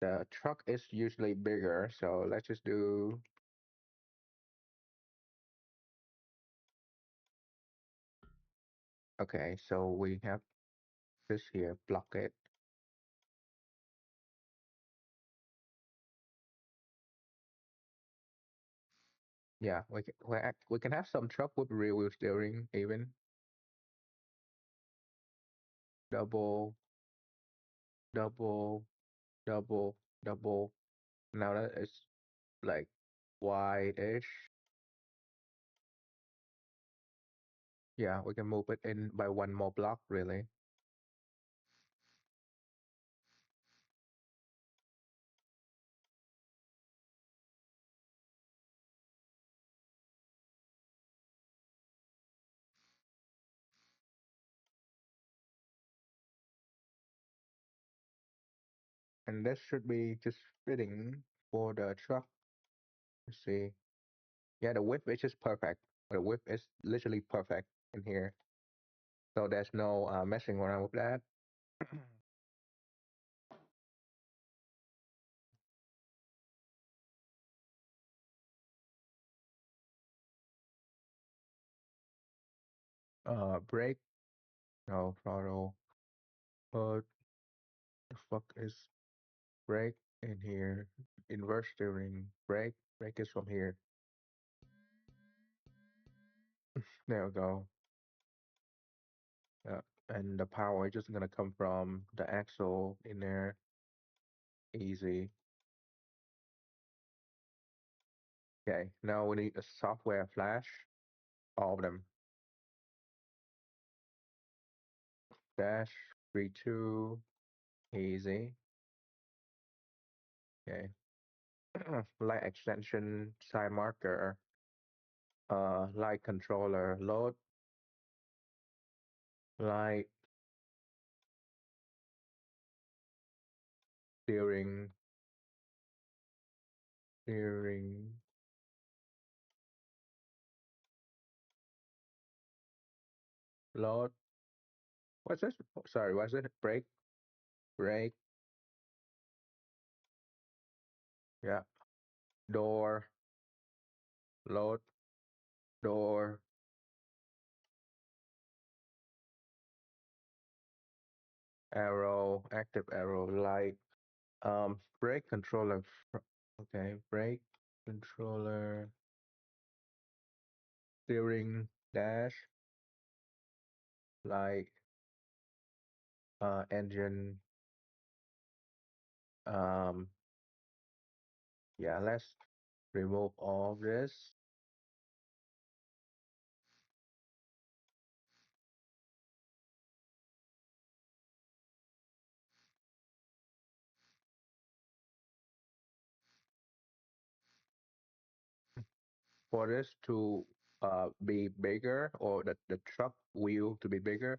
the truck is usually bigger, so let's just do. Okay, so we have this here, block it. Yeah, we can have some truck with rear wheel steering even. Double, double, double, double. Now that is like wide-ish. Yeah, we can move it in by 1 more block, really. And this should be just fitting for the truck. Let's see. Yeah, the width is just perfect. The width is literally perfect in here. So there's no messing around with that. Brake. No, throttle. What the fuck is brake in here? Inverse steering. Brake. Brake is from here. There we go. Yeah. And the power is just gonna come from the axle in there. Easy. Okay, now we need a software flash. All of them. Dash 32. Easy. Okay. Light extension, side marker, light controller, load, light, steering, steering, load. What's this? Oh, sorry, what's it? Brake, brake, yeah. Door, load, door, arrow, active arrow, light. Brake controller. Okay, brake controller, steering, dash, light, engine. Um, yeah, let's remove all this. for this to be bigger, or the truck wheel to be bigger,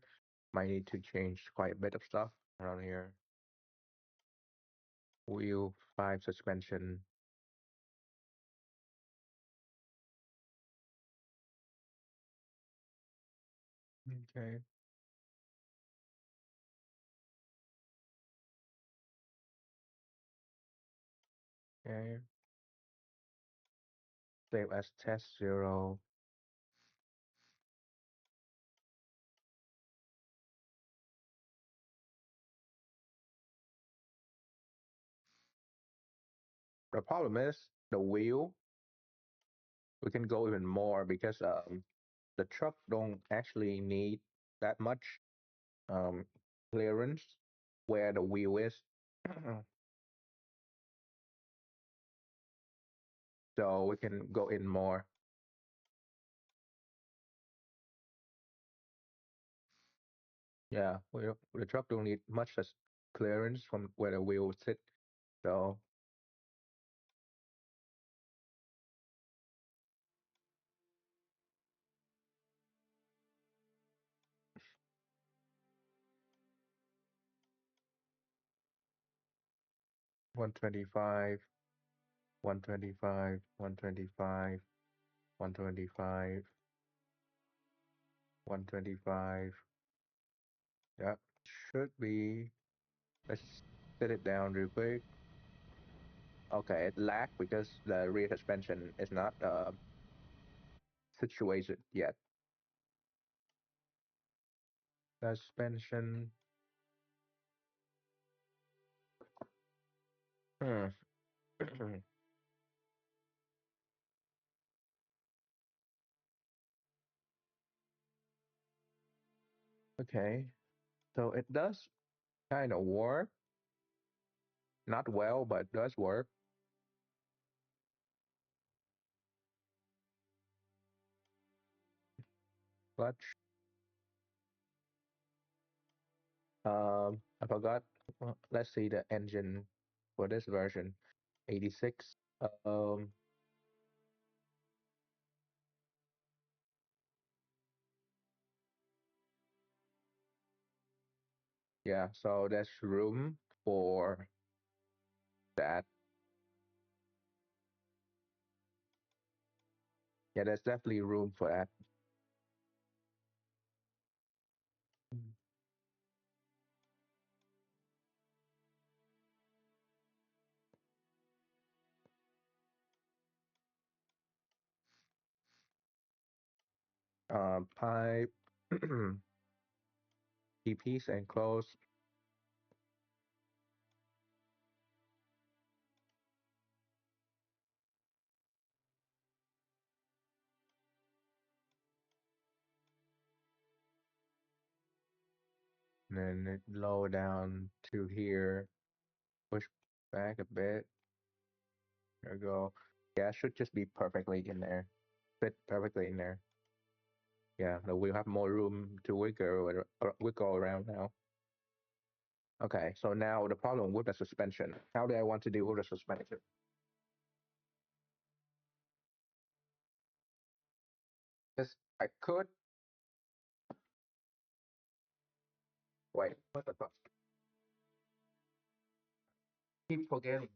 might need to change quite a bit of stuff around here. Wheel 5 suspension. Okay. Okay. Save as test 0. The problem is the wheel. We can go even more because the truck don't actually need that much um clearance where the wheel is. So we can go in more. Yeah, the truck don't need much as clearance from where the wheel sit. So 125, 125, 125, 125, 125. Yeah, should be. Let's set it down real quick. Okay, it lagged because the rear suspension is not situated yet. Suspension. Hmm. Okay, so it does kind of work. Not well, but does work. Clutch. I forgot. Let's see the engine for this version. 86. Um, yeah, so there's room for that. Yeah, there's definitely room for that. Pipe, EPs and close. And then it lower down to here. Push back a bit. There we go. Yeah, it should just be perfectly in there. Fit perfectly in there. Yeah, no, we'll have more room to wiggle around now. Okay, so now the problem with the suspension. How do I want to deal with the suspension? Because I could wait. What the fuck? Keep forgetting.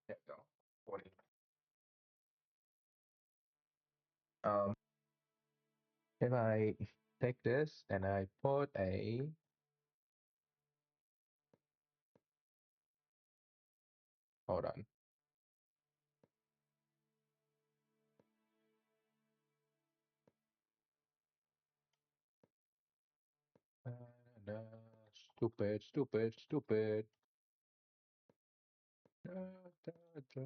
There we go. 40. Um, if I take this and I put a hold on. Stupid, stupid, stupid. Da, da, da.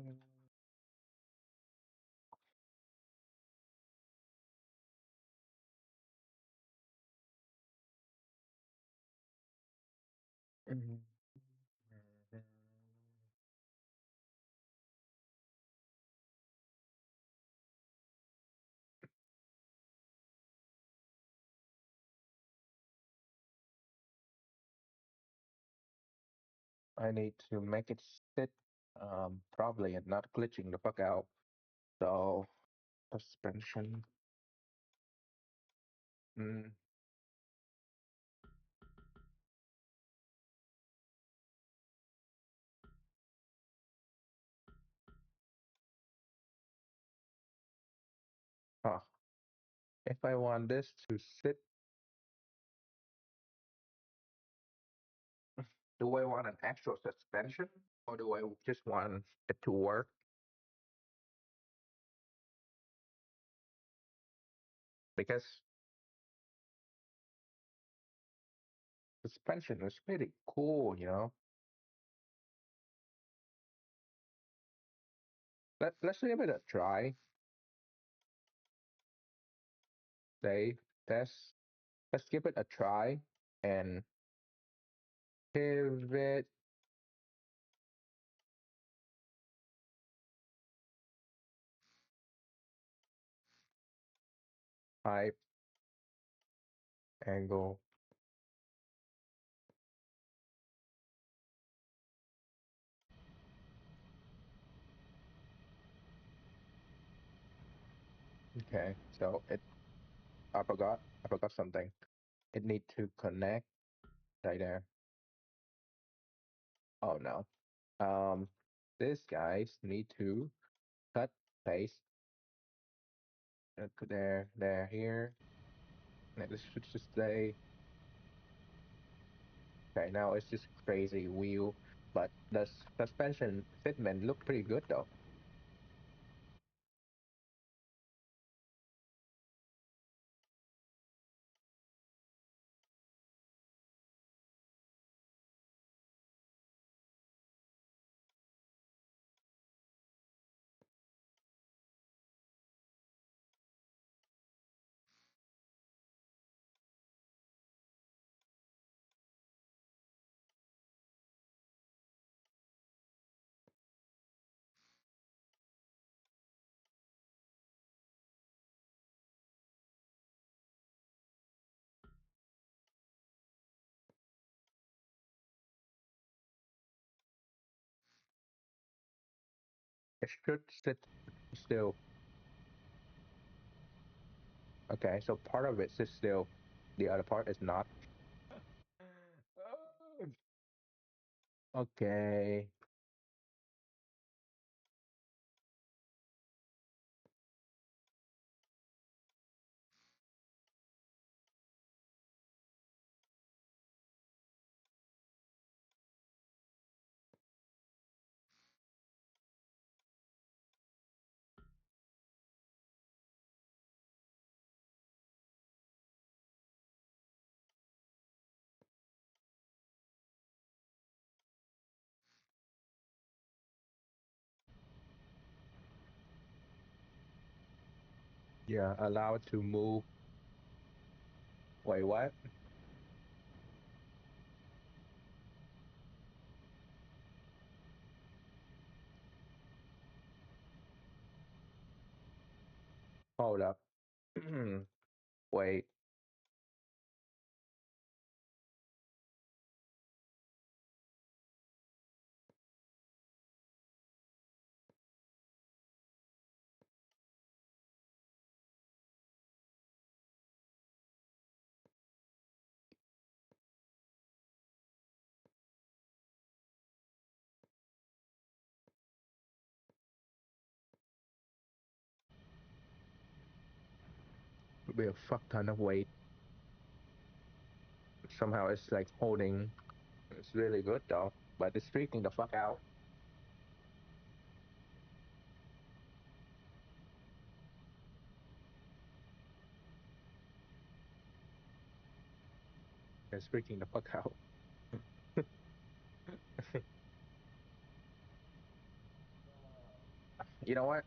Mhm. I need to make it sit probably and not glitching the fuck out. So suspension. Mm, huh. If I want this to sit, do I want an actual suspension or do I just want it to work? Because suspension is pretty cool, you know. Let's give it a try. Say test. Let's give it a try and give it height, angle. Okay, so I forgot something. It need to connect right there. Oh no. Um, these guys need to cut paste. There, here. And this should just stay. Okay, now it's just crazy wheel, but the suspension fitment look pretty good though. It should sit still. Okay, so part of it sits still, the other part is not. Okay, yeah, allow it to move. Wait, what? Hold up. Wait, would be a fuck ton of weight. Somehow it's like holding. It's really good though, but it's freaking the fuck out. It's freaking the fuck out. You know what?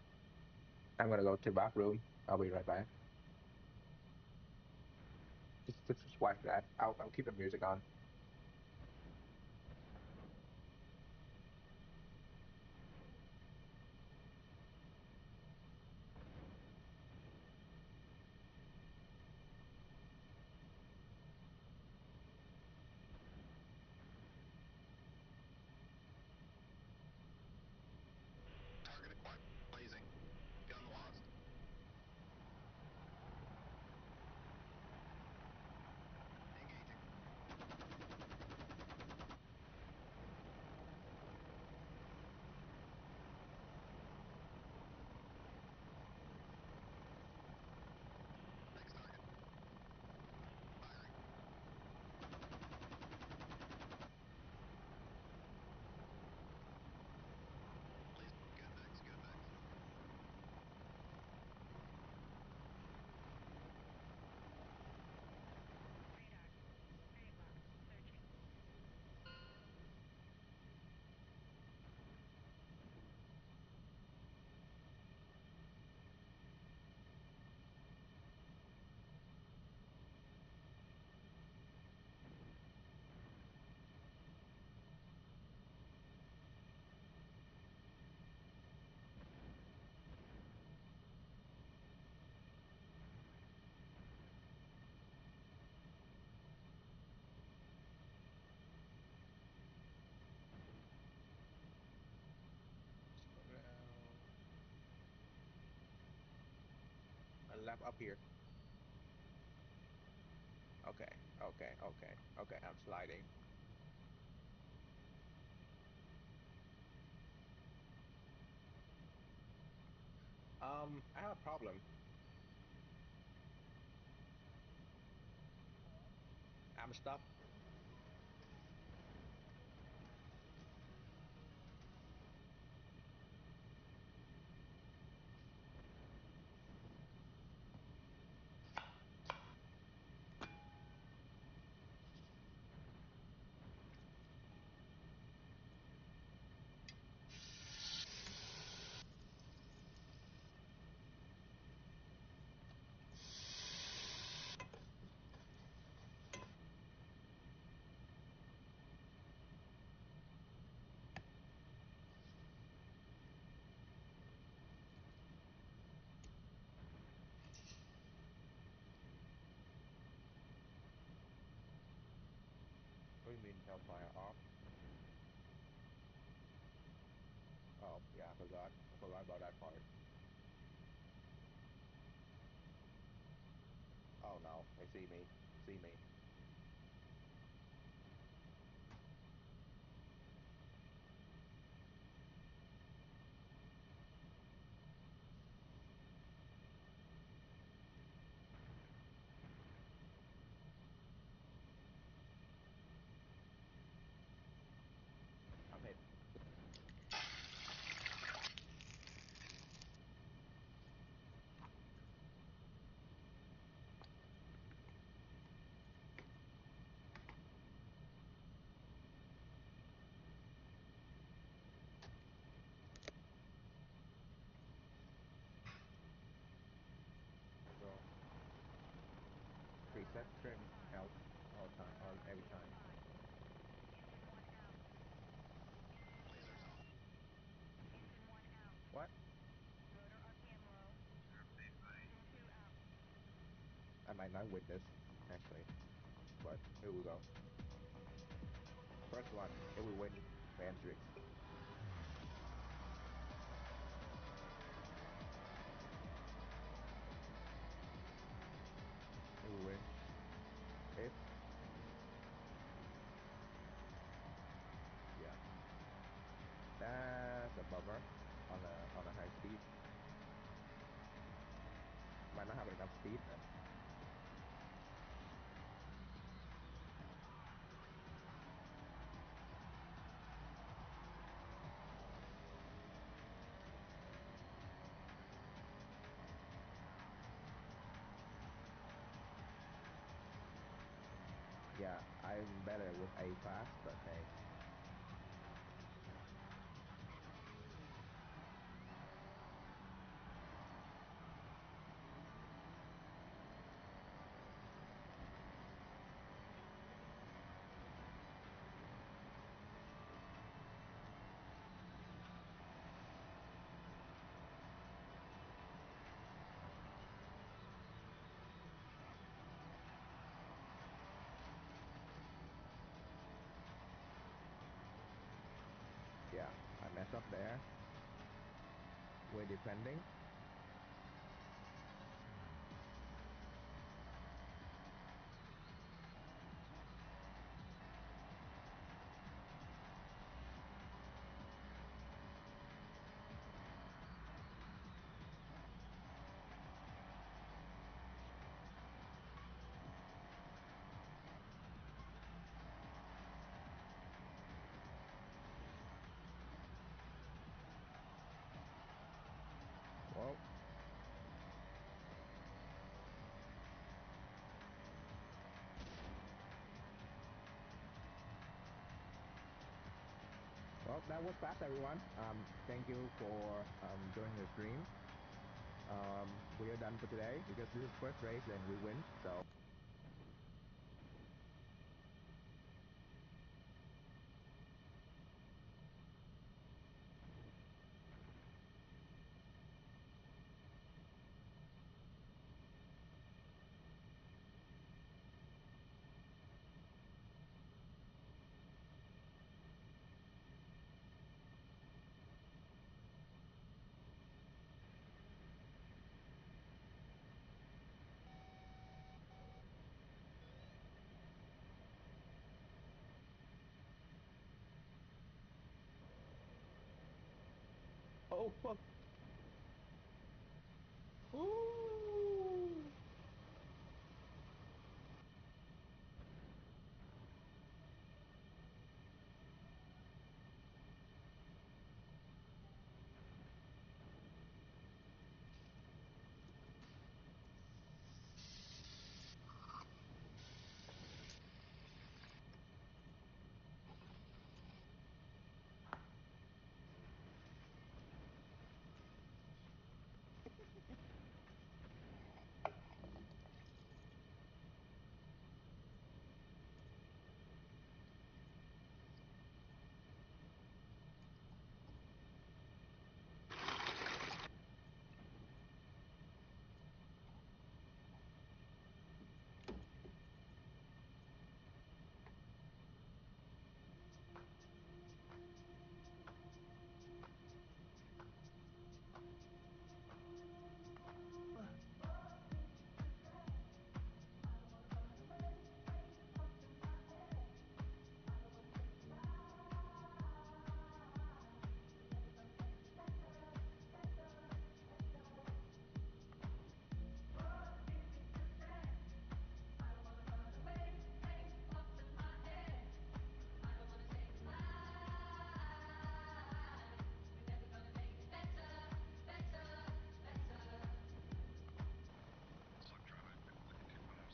I'm gonna go to the bathroom. I'll be right back. Just watch that. I'll keep the music on. Target acquired. Blazing. Gun one left up here. Okay, okay, okay, okay. I'm sliding. I have a problem. I'm stuck. What do you mean Hellfire off? Oh, yeah, I forgot. I forgot about that part. Oh no, they see me. See me. I'm hit. So preset trim help all time, all every time. Lasers off. Engine 1 out. What? Rotor RPM low. You're paid by. Engine 2 out. I might not win this actually, but here we go. First one. Here we win the entry. Here we win. If yeah, that's a bummer on a high speed. Might not have enough speed. Yeah, I'm better with A class, but hey. Yeah, I messed up there. We're defending. Well, well, that was fast, everyone. Thank you for joining the stream. We are done for today because this is first race and we win. So. Oh fuck. Ooh. Truck driver,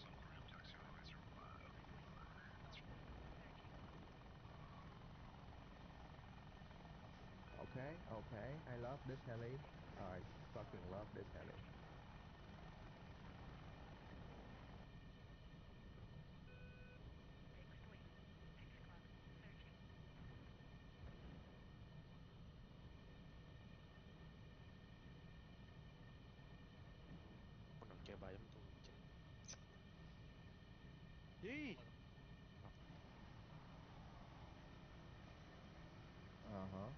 looking to confirm some ground taxi advisor. Okay, okay. I love this heli. I fucking love this heli. Fixed wing. 6 o'clock. Searching. Oh, non chiabayan tu dyan. Yee! Uh-huh.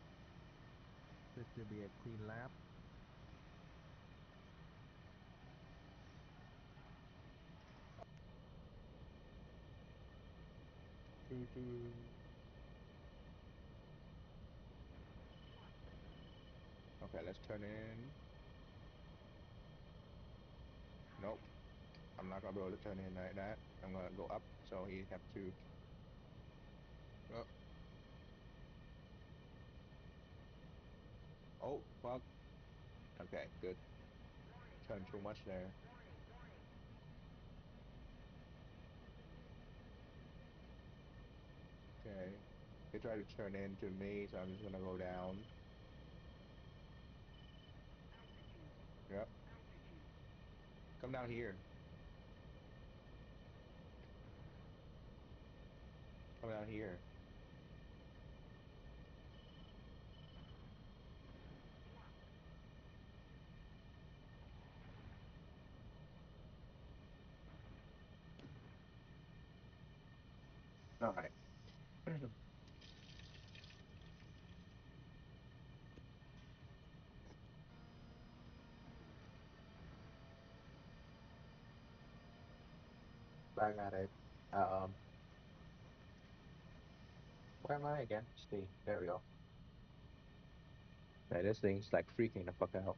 This should be a clean lap. Doo doo. Okay, let's turn in. Nope. I'm not gonna be able to turn in like that. I'm gonna go up, so he have to. Oh, oh fuck. Okay, good. Turn too much there. Okay. They try to turn into me, so I'm just gonna go down. Yep. Come down here. Come down here. All right. Back at it. Um, where am I again? See, there we go. Man, this thing's like freaking the fuck out.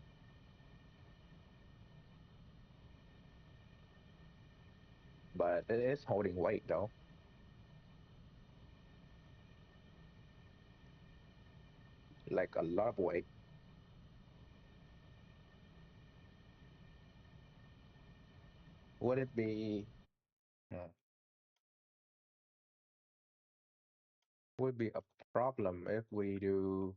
But it is holding weight though. Like a lot of weight. Would it be would be a problem if we do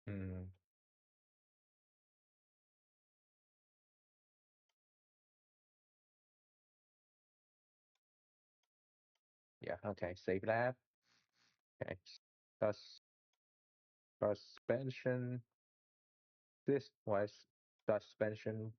hmm, yeah, okay, save that. Okay. Sus suspension. This was suspension.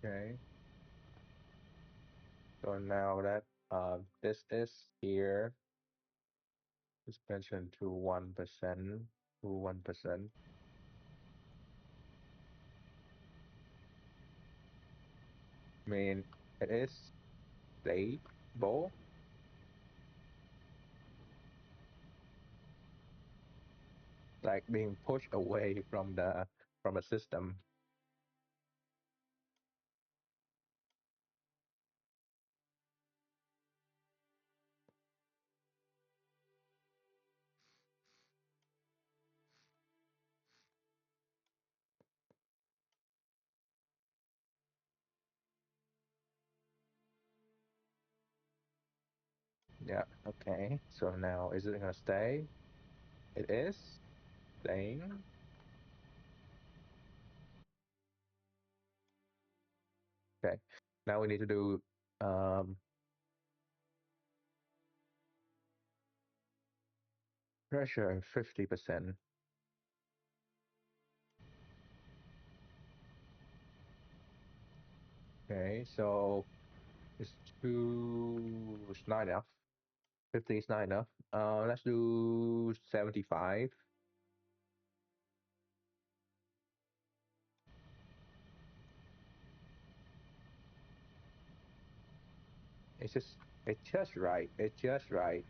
Okay. So now that this is here, suspension to 1% to 1%. I mean, it is stable, like being pushed away from a system. Yeah. Okay. So now is it gonna stay? It is staying. Okay. Now we need to do um, pressure 50%. Okay. So it's it's not enough. 50 is not enough. Let's do 75. It's just it's just right. It's just right.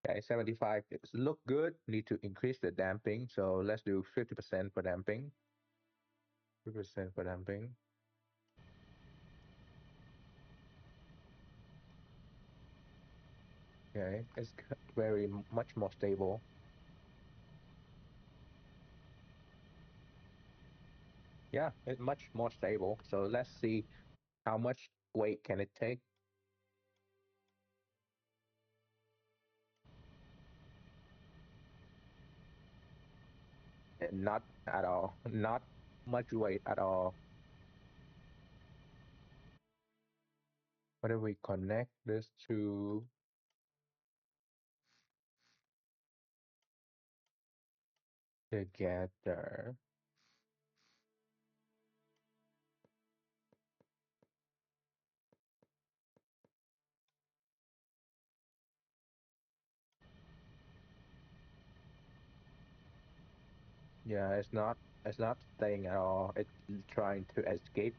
Okay, 75. It's look good. Need to increase the damping. So let's do 50% for damping. 50% for damping. Okay, it's very much more stable. Yeah, it's much more stable. So let's see how much weight can it take. Not at all. Not much weight at all. What if we connect this to together? Yeah, it's not staying at all. It's trying to escape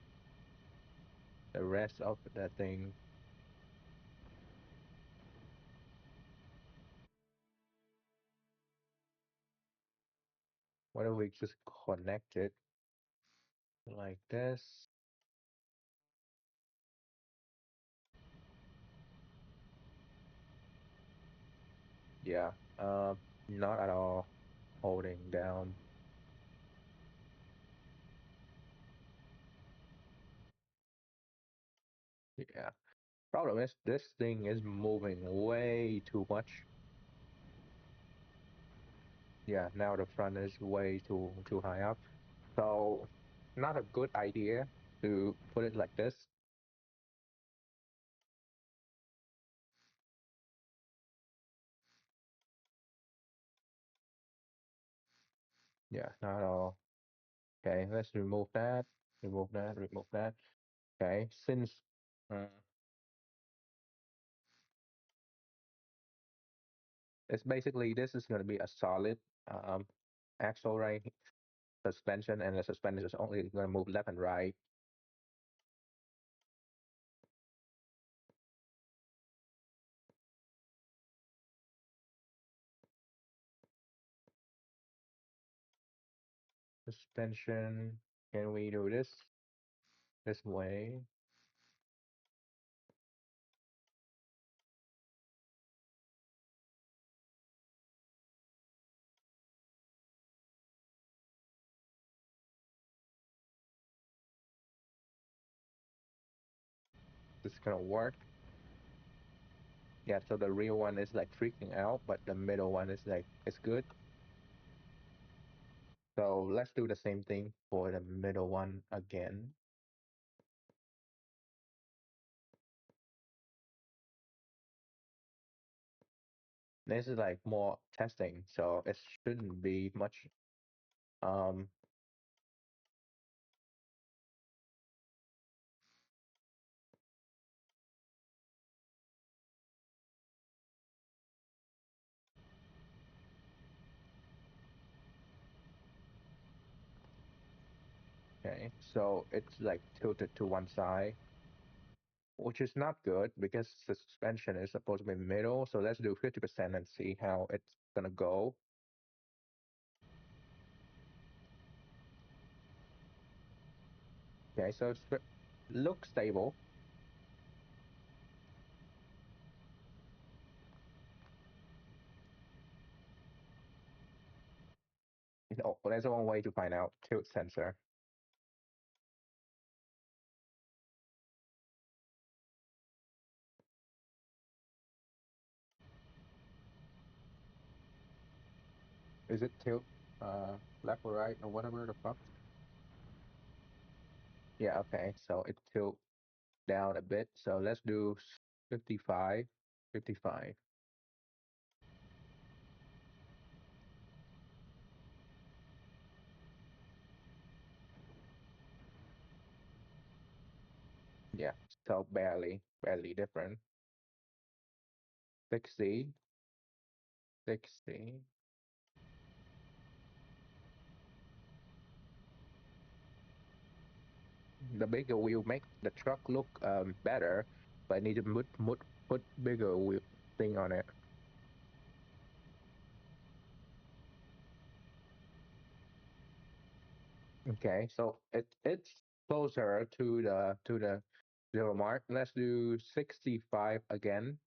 the rest of the thing. What if we just connect it like this? Yeah, not at all holding down. Yeah. Problem is this thing is moving way too much. Yeah, now the front is way too high up. So not a good idea to put it like this. Yeah, not at all. Okay, let's remove that. Remove that. Remove that. Okay, since uh, it's basically this is going to be a solid um, axle right suspension, and the suspension is only going to move left and right. Suspension. Can we do this way? This is gonna work. Yeah, so the real one is like freaking out, but the middle one is like it's good. So let's do the same thing for the middle one again. This is like more testing, so it shouldn't be much. Um, okay, so it's like tilted to one side, which is not good because the suspension is supposed to be in the middle. So let's do 50% and see how it's gonna go. Okay, so it's looks stable. Oh, there's one way to find out tilt sensor. Is it tilt left or right or whatever the fuck? Yeah, okay, so it tilt down a bit. So let's do 55, 55. Yeah, so barely different. 60, 60. The bigger wheel make the truck look better, but I need to put bigger wheel thing on it. Okay, so it's closer to the zero mark. Let's do 65 again.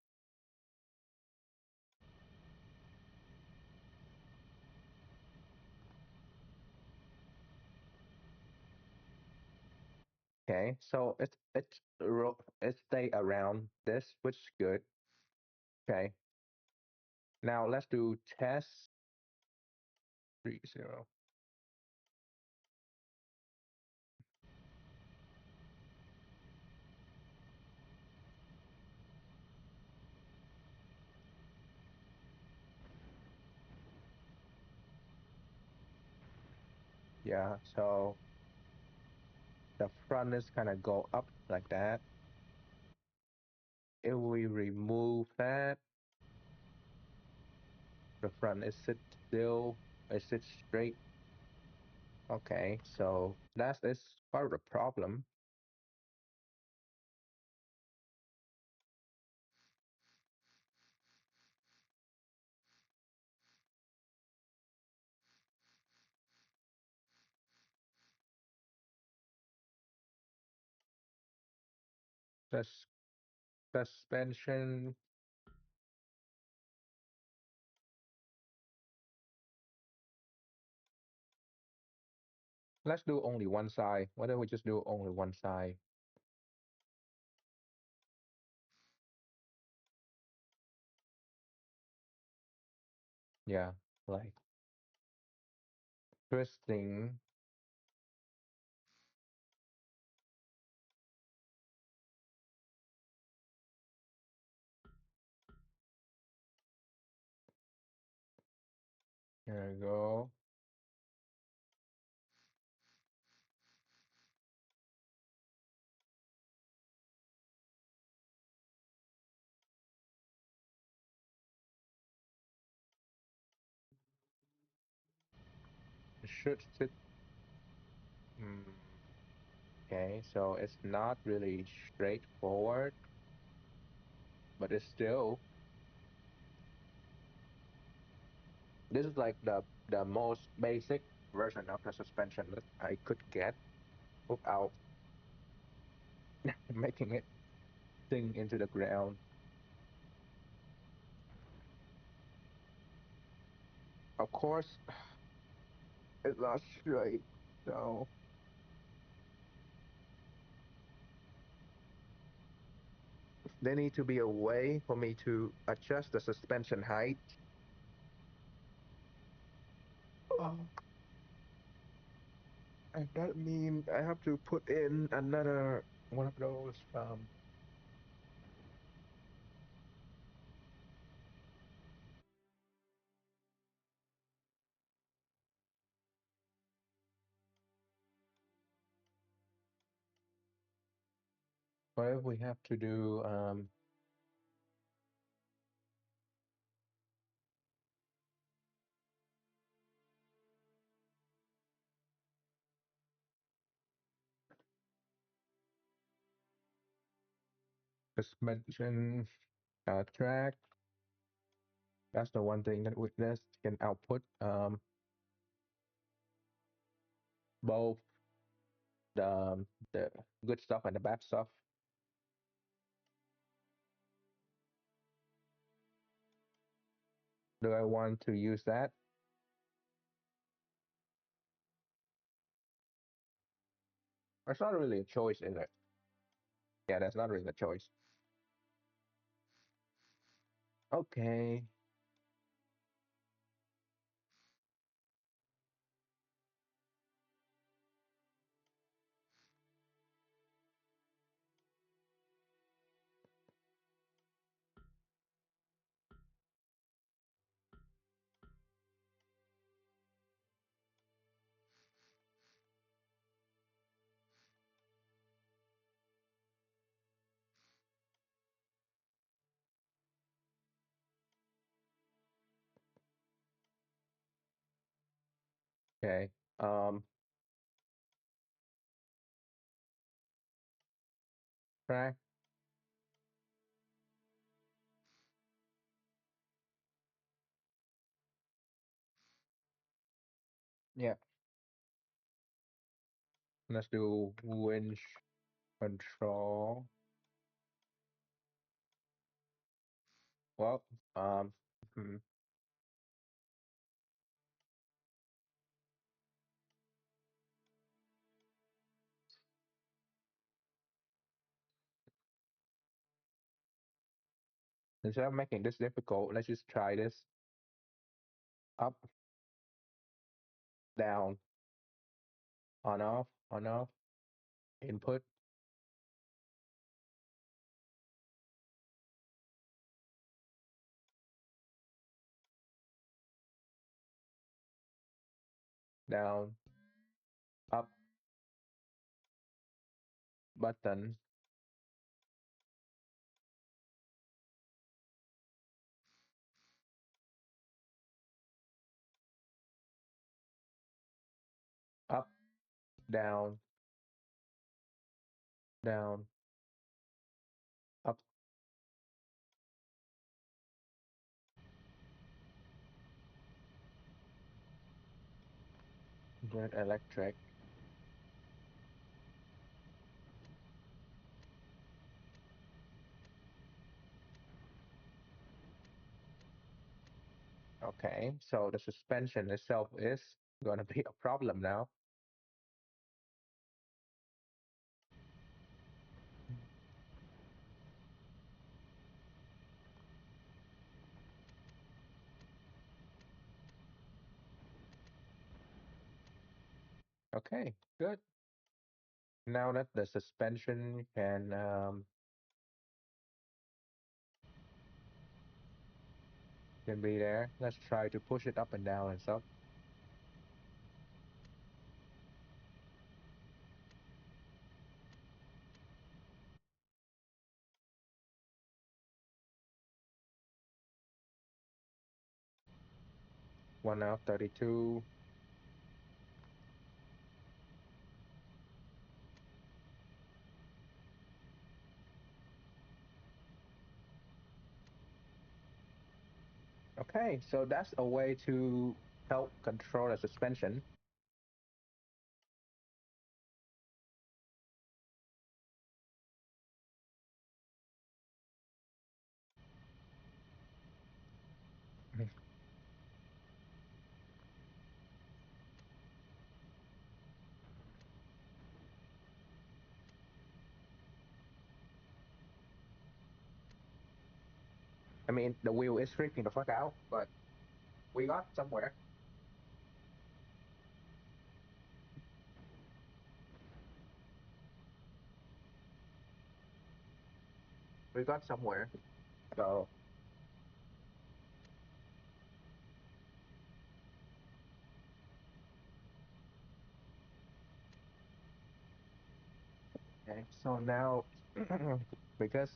Okay, so it stay around this, which is good. Okay, now let's do test 30. Yeah, so the front is kind of go up like that. If we remove that, the front is sit still, it sits straight. Okay, so that is part of the problem. The suspension, let's do only one side. Why don't we just do only one side? Yeah, like twisting. There we go. It should sit. Mm, okay, so it's not really straightforward, but it's still. This is like the most basic version of the suspension that I could get without making it sink into the ground. Of course, it's not straight, so there need to be a way for me to adjust the suspension height. Oh, and that means I have to put in another one of those What if we have to do suspension track? That's the one thing that witness can output both the good stuff and the bad stuff. Do I want to use that? That's not really a choice, is it? Yeah, that's not really a choice. Okay. Okay. Um, track. Yeah. Let's do winch control. Well, um, hmm, instead of making this difficult, let's just try this. Up, down, on off, input, down, up, button, up, down, down, up, then electric. Okay, so the suspension itself is going to be a problem now. Okay, good. Now that the suspension can be there, let's try to push it up and down and stuff. One out, 32. Okay, so that's a way to help control the suspension. I mean, the wheel is freaking the fuck out, but we got somewhere. We got somewhere. So, okay, so now because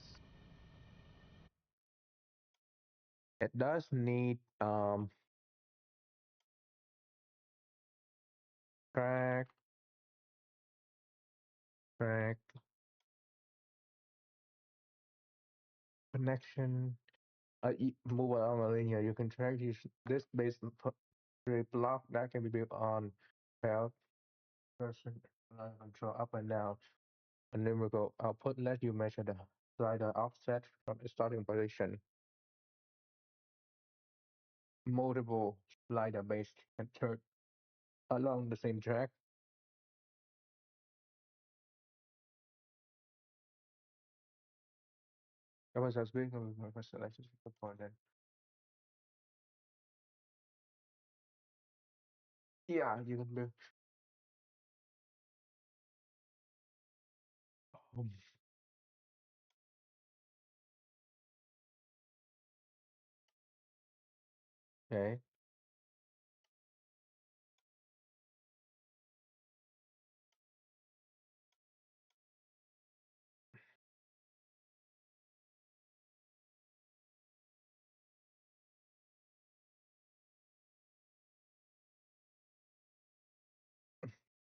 it does need track track connection. Move along a linear. You can track this based on block that can be built on failed person line control up and down. A numerical output let you measure the slider offset from the starting position. Multiple slider based and turn along the same track. That was as big as my first selection point then. Yeah, you can build. um, Okay.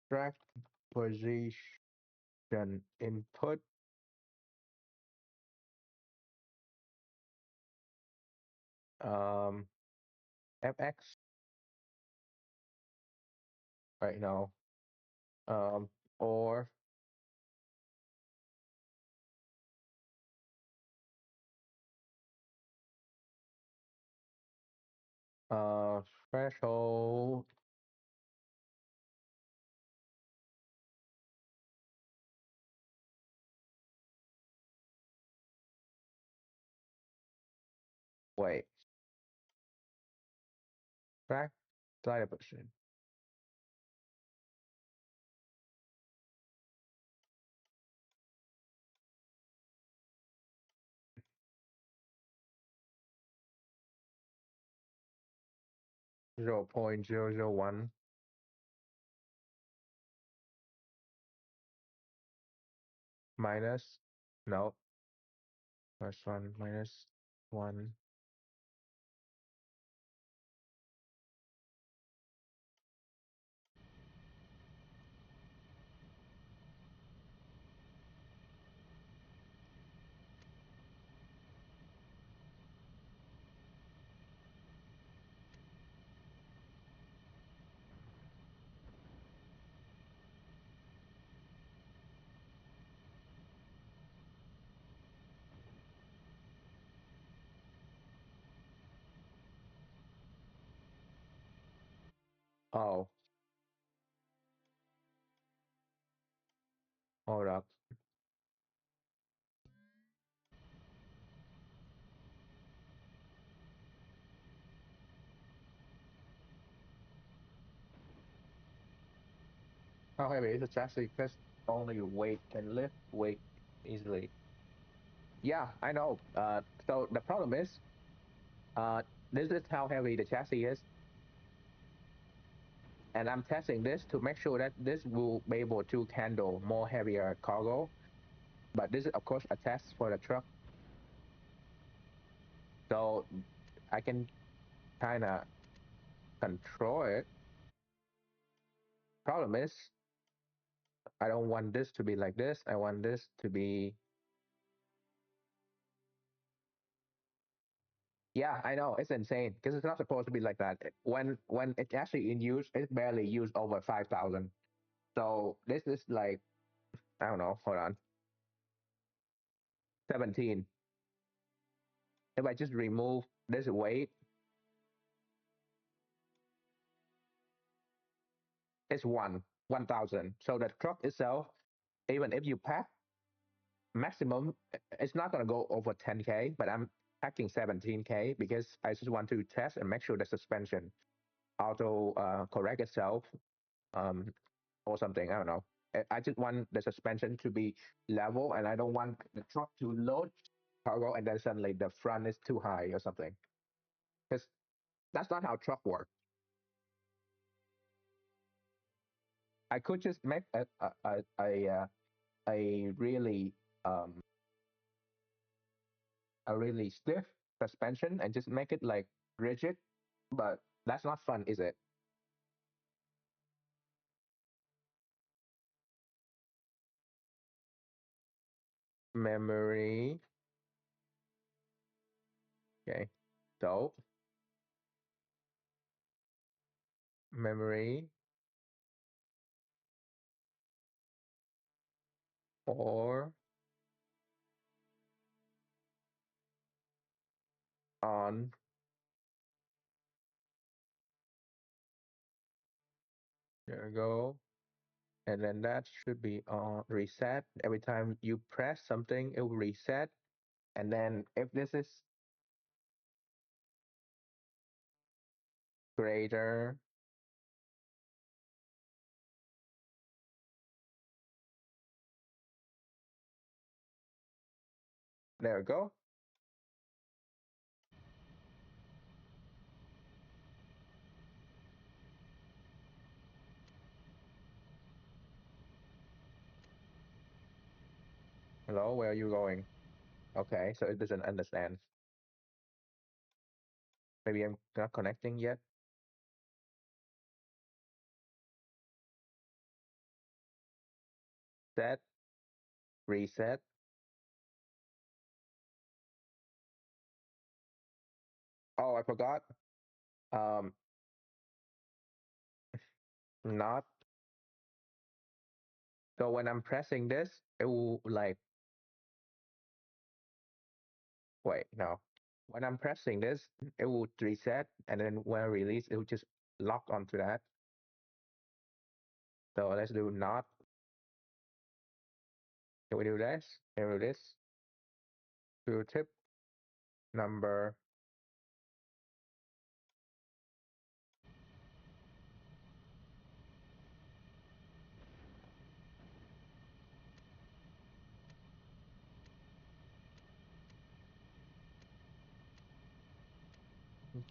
Track position input. Um, FX right now. Um, or uh threshold. Wait, track slider position. 0.001 minus no +1 minus 1. Oh, hold up. How heavy is the chassis? Because only weight can lift weight easily. Yeah, I know. So the problem is, uh, this is how heavy the chassis is, and I'm testing this to make sure that this will be able to handle more heavier cargo. But this is, of course, a test for the truck, so I can kind of control it. Problem is, I don't want this to be like this. I want this to be. Yeah, I know it's insane because it's not supposed to be like that. When it's actually in use, it's barely used over 5,000. So this is like, I don't know. Hold on, 17. If I just remove this weight, it's 1,000. So the truck itself, even if you pack maximum, it's not gonna go over 10K. But I'm packing 17K because I just want to test and make sure the suspension auto correct itself, um, or something. I don't know. I just want the suspension to be level, and I don't want the truck to load cargo and then suddenly the front is too high or something. Because that's not how truck works. I could just make a really um, a really stiff suspension and just make it like rigid, but that's not fun, is it? Memory. Okay. So memory or on. There we go. And then that should be on reset. Every time you press something, it will reset. And then if this is greater, there we go. Hello, where are you going? Okay, so it doesn't understand. Maybe I'm not connecting yet. Set, reset. Oh, I forgot. Um, not. So when I'm pressing this, it will like, wait, no. When I'm pressing this, it will reset. And then when I release, it will just lock onto that. So let's do not. Can we do this? Can we do this? To tip number.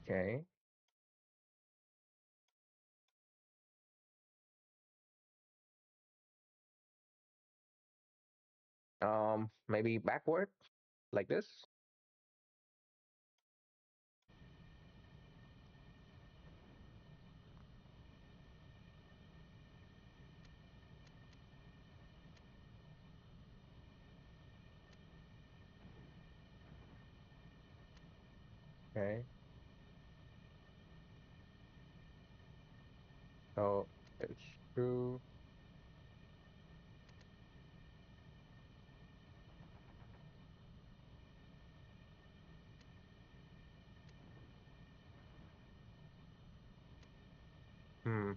Okay. Maybe backward, like this. Okay. So it's true. Hmm.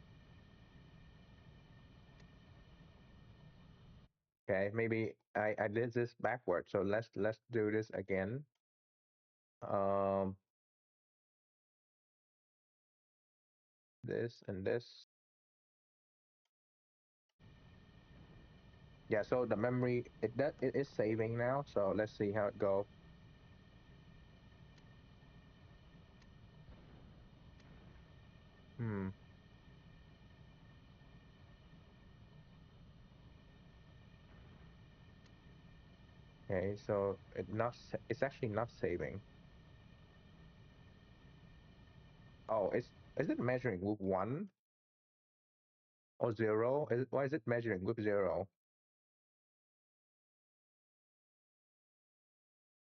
Okay. Maybe I did this backward. So let's do this again. Um, this and this. Yeah. So the memory it is saving now. So let's see how it go. Hmm. Okay. So it's actually not saving. Oh, is it measuring with one or zero? Why is it measuring with zero?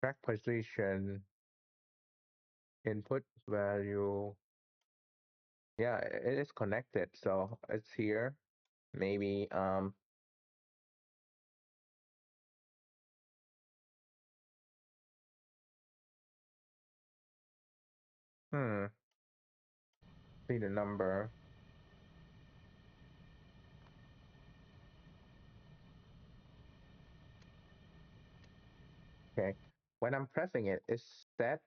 Track position, input value. Yeah, it is connected. So it's here. Maybe hmm, see the number. Okay. When I'm pressing it, it's set.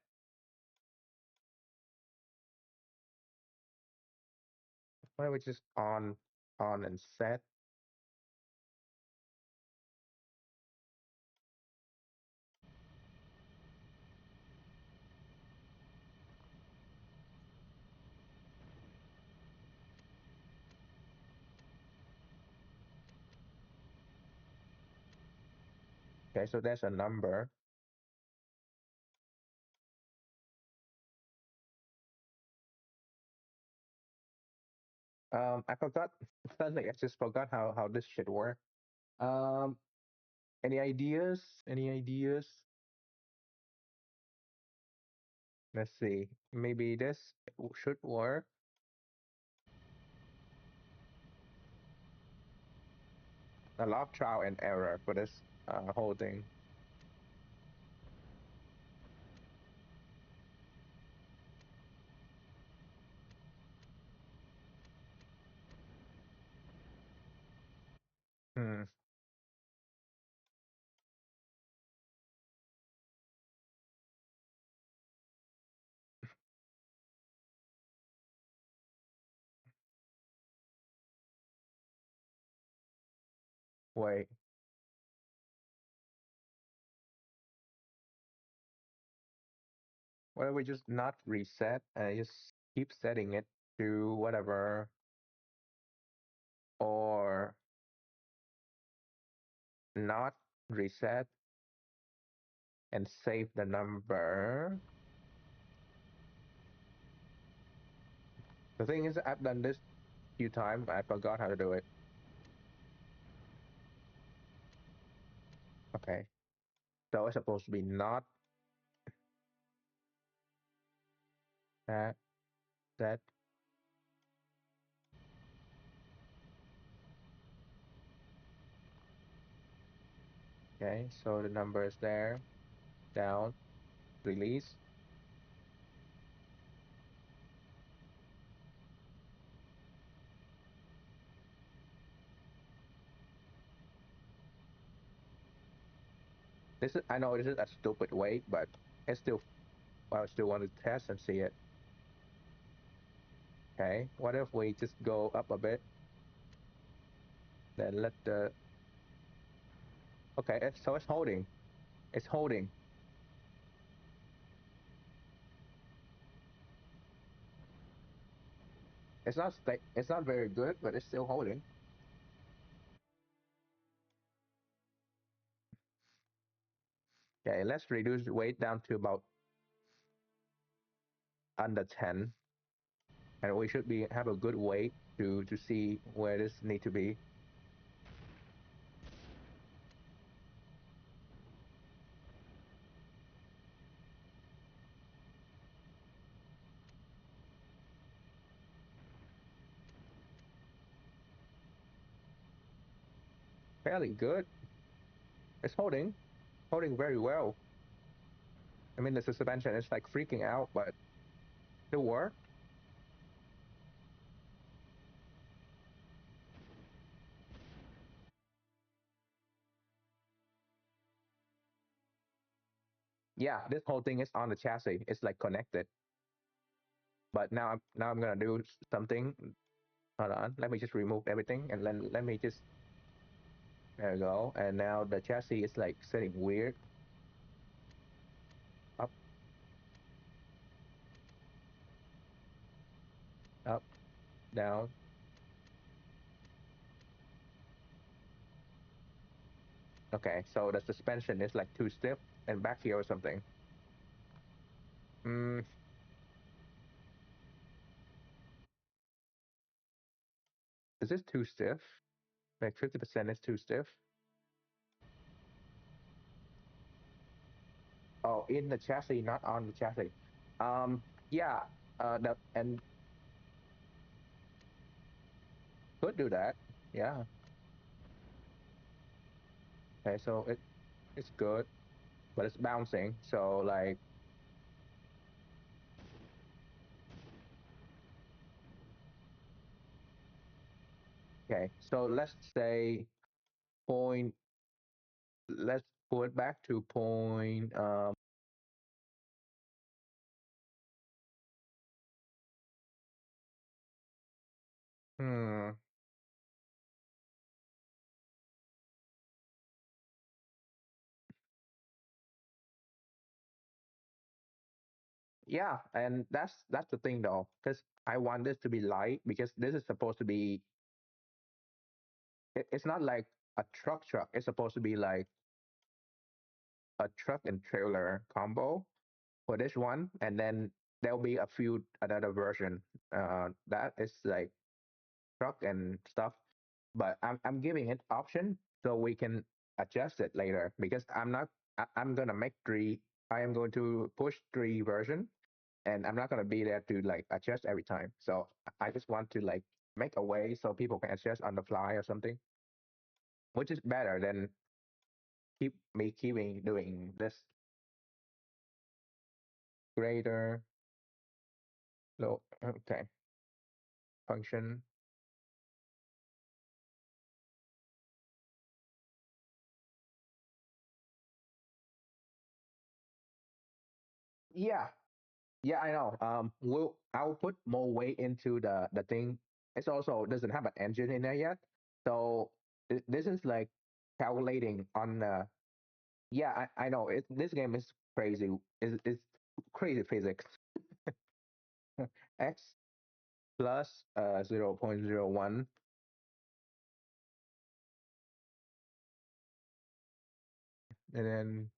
Why don't we just on and set? Okay, so there's a number. I forgot. Suddenly, I just forgot how this should work. Um, any ideas? Any ideas? Let's see. Maybe this should work. A lot of trial and error for this whole thing. Hmm. Wait. Why don't we just not reset and just keep setting it to whatever, or not reset and save the number. The thing is, I've done this few times. I forgot how to do it. Okay. So it's supposed to be not that, that. Okay. So the number is there, down, release. This is, I know this is a stupid way, but it's still, I still want to test and see it. Okay. What if we just go up a bit, then let the, okay. So it's holding. It's holding. It's not very good, but it's still holding. Okay, let's reduce the weight down to about under 10, and we should be have a good weight to see where this need to be. Fairly good. It's holding very well. I mean, the suspension is like freaking out, but it worked. Yeah, this whole thing is on the chassis. It's like connected. But now I'm gonna do something. Hold on. Let me just remove everything and then let me just, there we go. And now the chassis is like setting weird. Up, up, down. Okay, so the suspension is like too stiff and back here or something. Mm, is this too stiff? Like 50% is too stiff. Oh, in the chassis, not on the chassis. Yeah, and could do that. Yeah. Okay, so it's good, but it's bouncing. So like, okay, so let's say point. Let's pull it back to point. Hmm. Yeah, and that's the thing though, because I want this to be light because this is supposed to be. It's not like a truck. It's supposed to be like a truck and trailer combo for this one, and then there'll be a few another version that is like truck and stuff. But I'm giving it option so we can adjust it later because I'm gonna make three. I am going to push three version, and I'm not gonna be there to like adjust every time. So I just want to like make a way so people can adjust on the fly or something, which is better than keeping doing this greater low. Okay, function. Yeah, yeah, I know. I'll put more weight into the thing. It's also doesn't have an engine in there yet, so this is like calculating on. Yeah, I know. This game is crazy. It's crazy physics. X plus 0.01, and then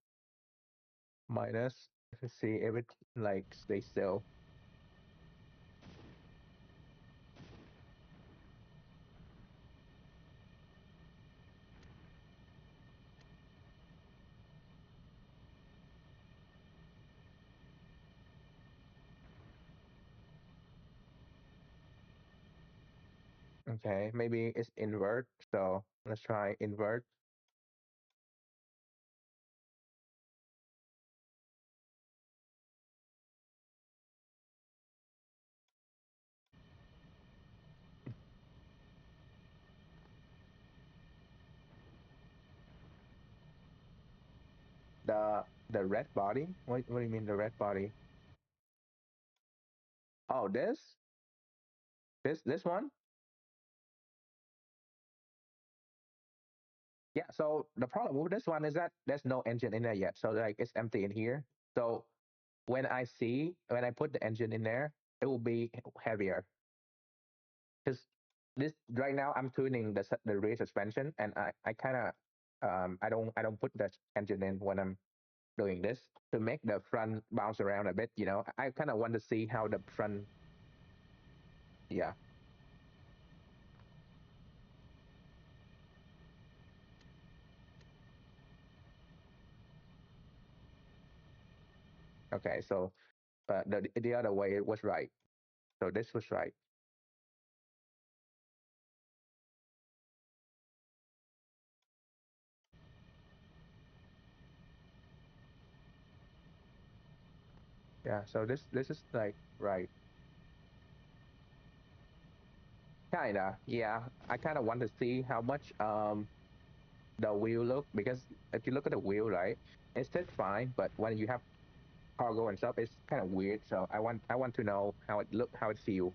minus. Let's see if it like stays still. Okay, maybe it's invert. So let's try invert. The red body. What do you mean the red body? Oh, this one. Yeah. So the problem with this one is that there's no engine in there yet. So like it's empty in here. So when I put the engine in there, it will be heavier. Because this right now I'm tuning the rear suspension, and I kind of I don't put the engine in when I'm doing this to make the front bounce around a bit. I kind of want to see how the front. Yeah. Okay. So the other way was right. So this was right. Yeah. So this is like right. Kinda. Yeah. I kind of want to see how much the wheel look, because if you look at the wheel, right, it sits fine, but when you have cargo and stuff, it's kind of weird. So I want to know how it look, how it feel.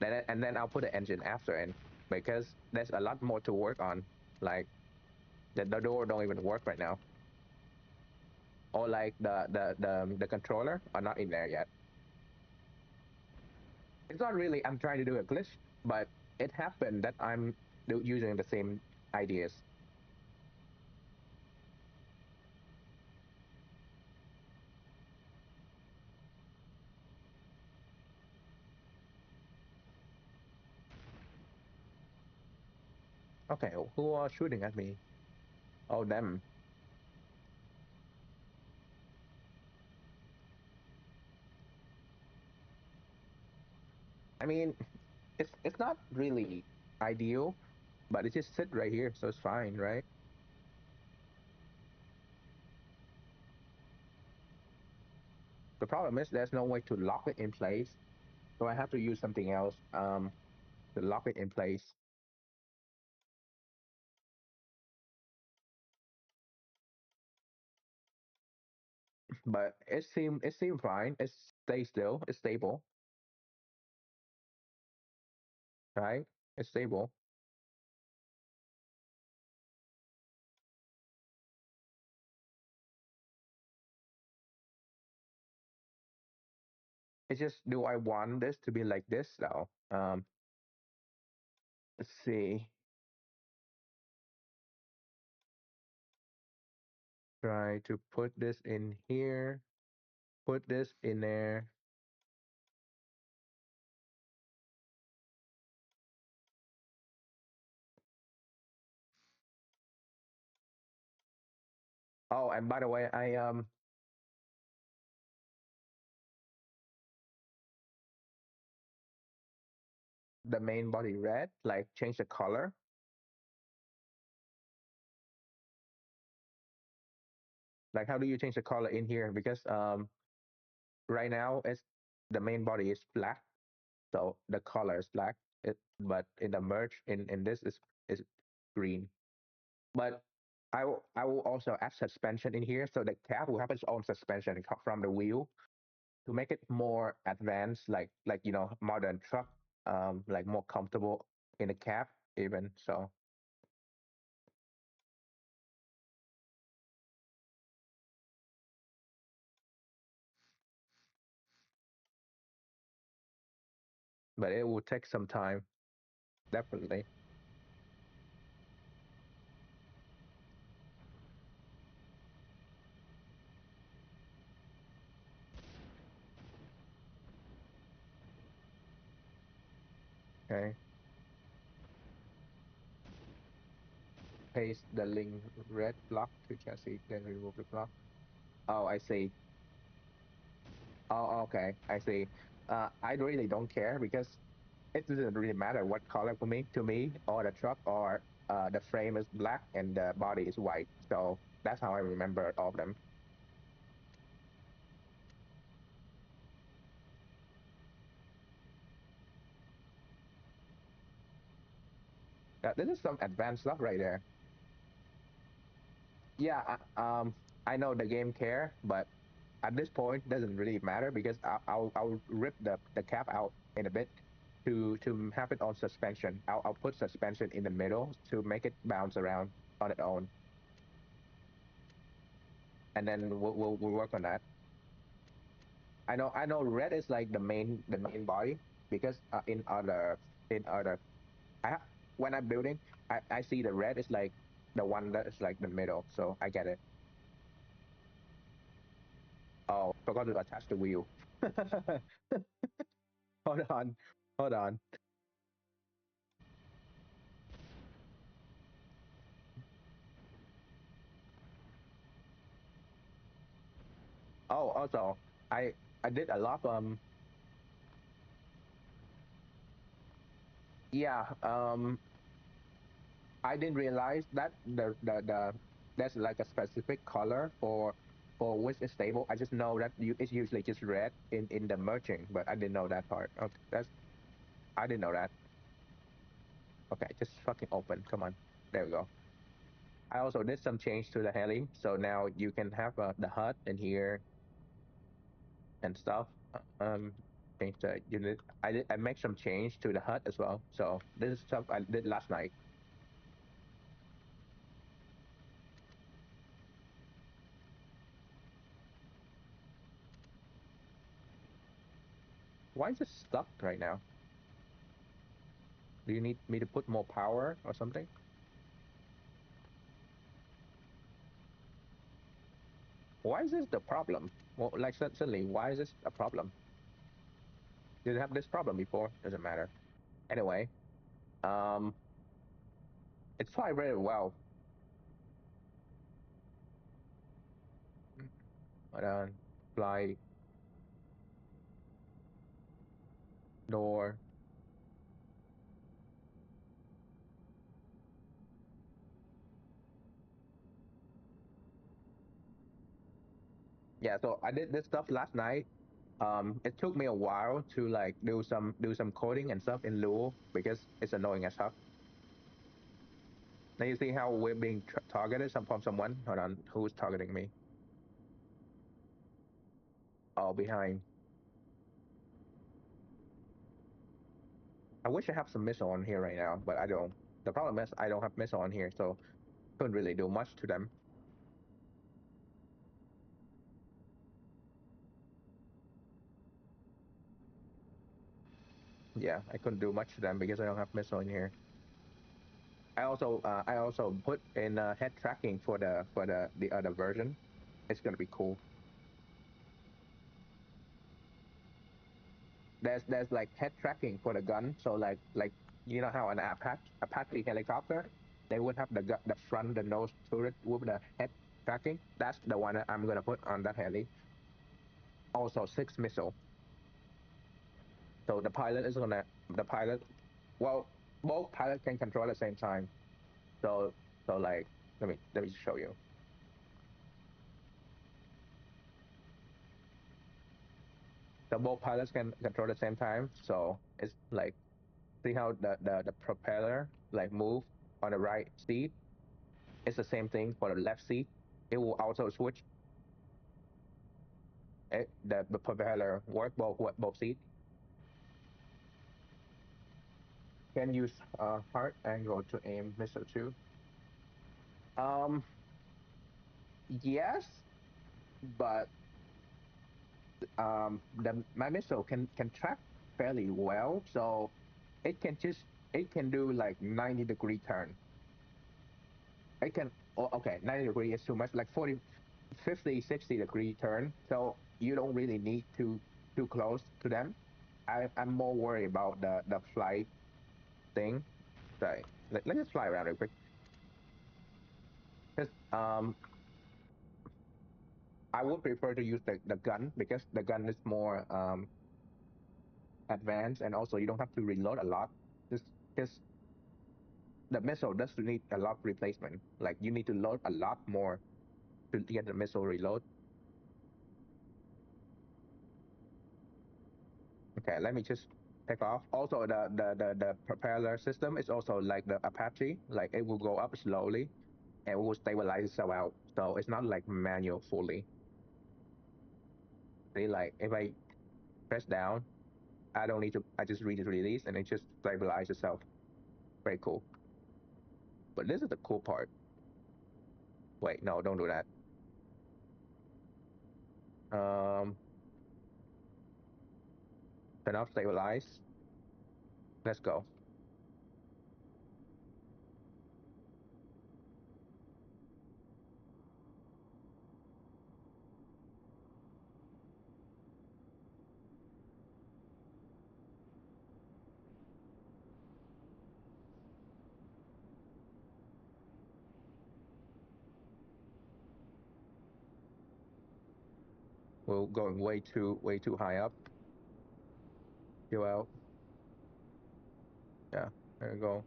And then I'll put the engine after in, because there's a lot more to work on. Like the door don't even work right now, or like the controller are not in there yet. It's not really I'm trying to do a glitch, but it happened that I'm using the same ideas. Okay, who are shooting at me? Oh, them. I mean, it's not really ideal, but it just sit right here, so it's fine, right? The problem is there's no way to lock it in place, so I have to use something else to lock it in place. But it seemed fine. It stays still. It's stable, right? It's stable. It's just, do I want this to be like this though? Let's see. try to put this in here, put this in there. Oh, and by the way, I the main body red, like change the color. Like how do you change the color in here? Because right now it's the main body is black, so the color is black. But in the merge in this is green. But I will also add suspension in here, so the cab will have its own suspension from the wheel to make it more advanced, like modern truck, like more comfortable in the cab even. So, but it will take some time, definitely. Okay, paste the link red block to chassis, then remove the block. Oh, I see. Oh, okay, I see. I really don't care because it doesn't really matter what color for me. To me, or the truck or the frame is black and the body is white. So that's how I remember all of them. This is some advanced stuff right there. Yeah, I know the game care, but at this point, doesn't really matter because I'll rip the cap out in a bit to have it on suspension. I'll put suspension in the middle to make it bounce around on its own, and then we'll work on that. I know red is like the main body because in other when I'm building I see the red is like the one that is like the middle, so I get it. Oh, forgot to attach the wheel. Hold on, hold on. Oh, also I did a lot. Yeah. I didn't realize that the there's like a specific color for which is stable. I just know that it's usually just red in the merging, but I didn't know that part. Okay, I didn't know that. Okay, just fucking open. Come on. There we go. I also did some change to the heli, so now you can have the HUD in here and stuff. Change the unit. I make some change to the HUD as well. So this is stuff I did last night. Why is it stuck right now? Do you need me to put more power or something? Why is this the problem? Well, like suddenly, why is this a problem? Did it have this problem before? Doesn't matter. Anyway, um, it's flying very well. Hold on, fly door. Yeah, so I did this stuff last night. It took me a while to like do some coding and stuff in Lua because it's annoying as fuck. Now you see how we're being targeted from someone. Hold on, who's targeting me? Oh, behind. I wish I have some missile on here right now, but I don't. The problem is I don't have missile on here, so couldn't really do much to them. Yeah, I couldn't do much to them because I don't have missile in here. I also put in head tracking for the other version. It's gonna be cool. There's like head tracking for the gun. So like you know how an Apache helicopter, they would have the front, the nose turret with the head tracking. That's the one that I'm gonna put on that heli. Also 6 missile. So the pilot, well, both pilot can control at the same time. So so like let me show you. So both pilots can control at the same time. So it's like, see how the propeller like move on the right seat. It's the same thing for the left seat. It will also switch the propeller work both seats. Can use hard angle to aim missile too. Um, yes, but my missile can track fairly well, so it can do like 90-degree turn. It can, oh, okay, 90 degree is too much, like 40, 50, 60 degree turn. So you don't really need too close to them. I'm more worried about the flight thing. Right. Let's just fly around real quick. 'Cause, I would prefer to use the gun because the gun is more advanced, and also you don't have to reload a lot. Just the missile does need a lot of replacement. Like you need to load a lot more to get the missile reload. Okay, let me just take off. Also, the propeller system is also like the Apache. Like it will go up slowly and it will stabilize itself out. So it's not like manual fully. See, like if I press down, I don't need to. I just read it release and it just stabilizes itself. Very cool. But this is the cool part. Wait, no, don't do that. Um, Turn off stabilize. Let's go. We're going way too high up. Go out. Yeah, there you go.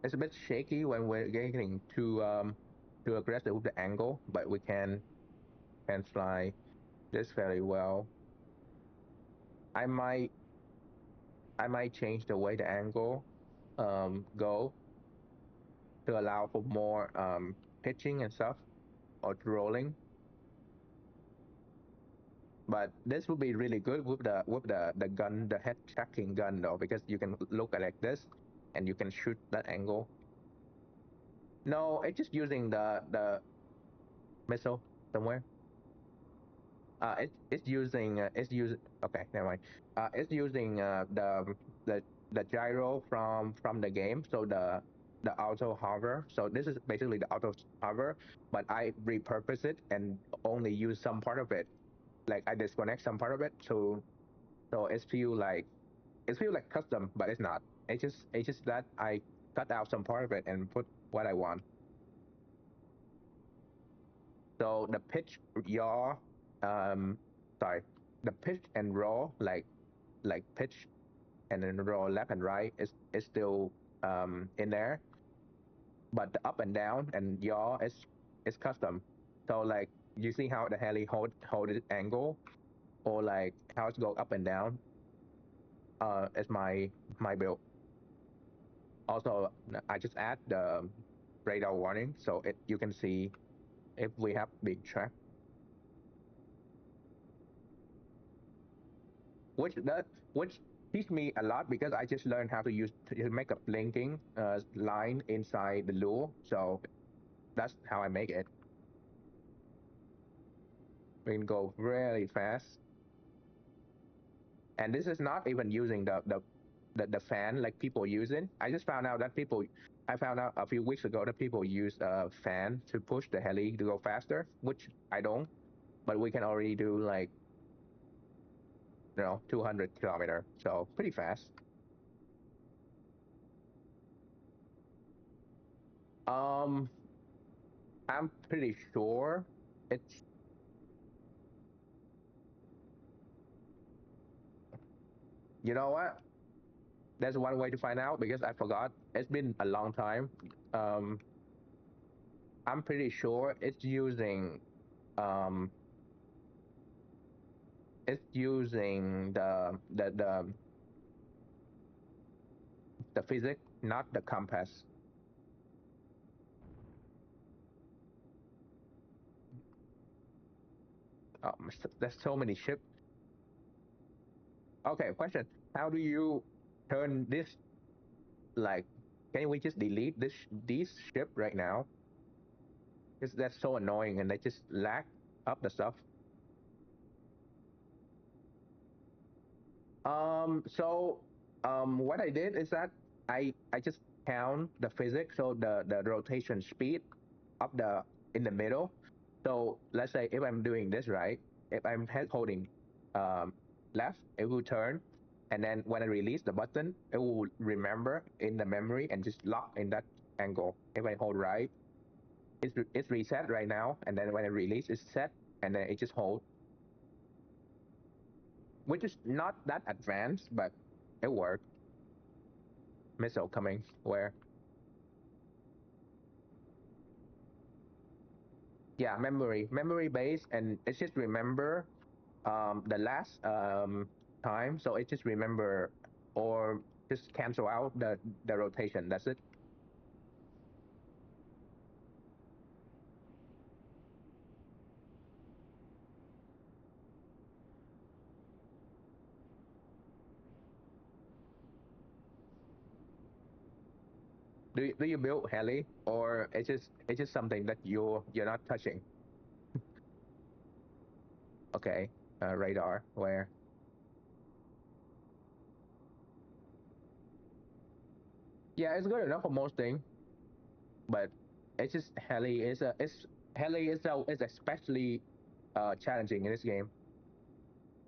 It's a bit shaky when we're getting too aggressive with the angle, but we can fly this very well. I might I might change the way the angle go to allow for more pitching and stuff or rolling. But this would be really good with the gun, the head tracking gun though, because you can look at like this and you can shoot that angle. No, it's just using the missile somewhere. It's using okay, never mind. It's using the gyro from the game, so the auto hover. So this is basically the auto hover, but I repurpose it and only use some part of it. Like I disconnect some part of it, so it feel like custom, but it's not. It's just that I cut out some part of it and put what I want. So the pitch, yaw, um, sorry, the pitch and roll, like pitch and then roll left and right is still in there, but the up and down and yaw is custom. So like you see how the heli hold it angle, or like how it go up and down. Is my build. Also, I just add the radar warning so you can see if we have big track, which teach me a lot because I just learned how to make a blinking line inside the lure. So that's how I make it. We can go really fast. And this is not even using the fan like people using. I found out a few weeks ago that people use a fan to push the heli to go faster, which I don't. But we can already do like 200 kilometer, so pretty fast. Um, I'm pretty sure it's. You know what? There's one way to find out because I forgot. It's been a long time. Um, I'm pretty sure um it's using the physics, not the compass. There's so many ships. Okay, question. How do you turn this, like, can we just delete this ship right now? Because that's so annoying and they just lag up the stuff. So what I did is that I just count the physics, so the rotation speed up the in the middle. So let's say if I'm doing this right, if I'm holding um, left, it will turn, and then when I release the button, it will remember in the memory and just lock in that angle. If I hold right, it's reset right now, and then when I release, it's set, and then it just hold, which is not that advanced, but it worked. Missile coming where? Yeah, memory based, and it's just remember the last time, so it just remember or just cancel out the rotation. That's it. Do you build heli, or it's just something that you're not touching? Okay, radar where? Yeah, it's good enough for most things, but it's just heli is especially challenging in this game.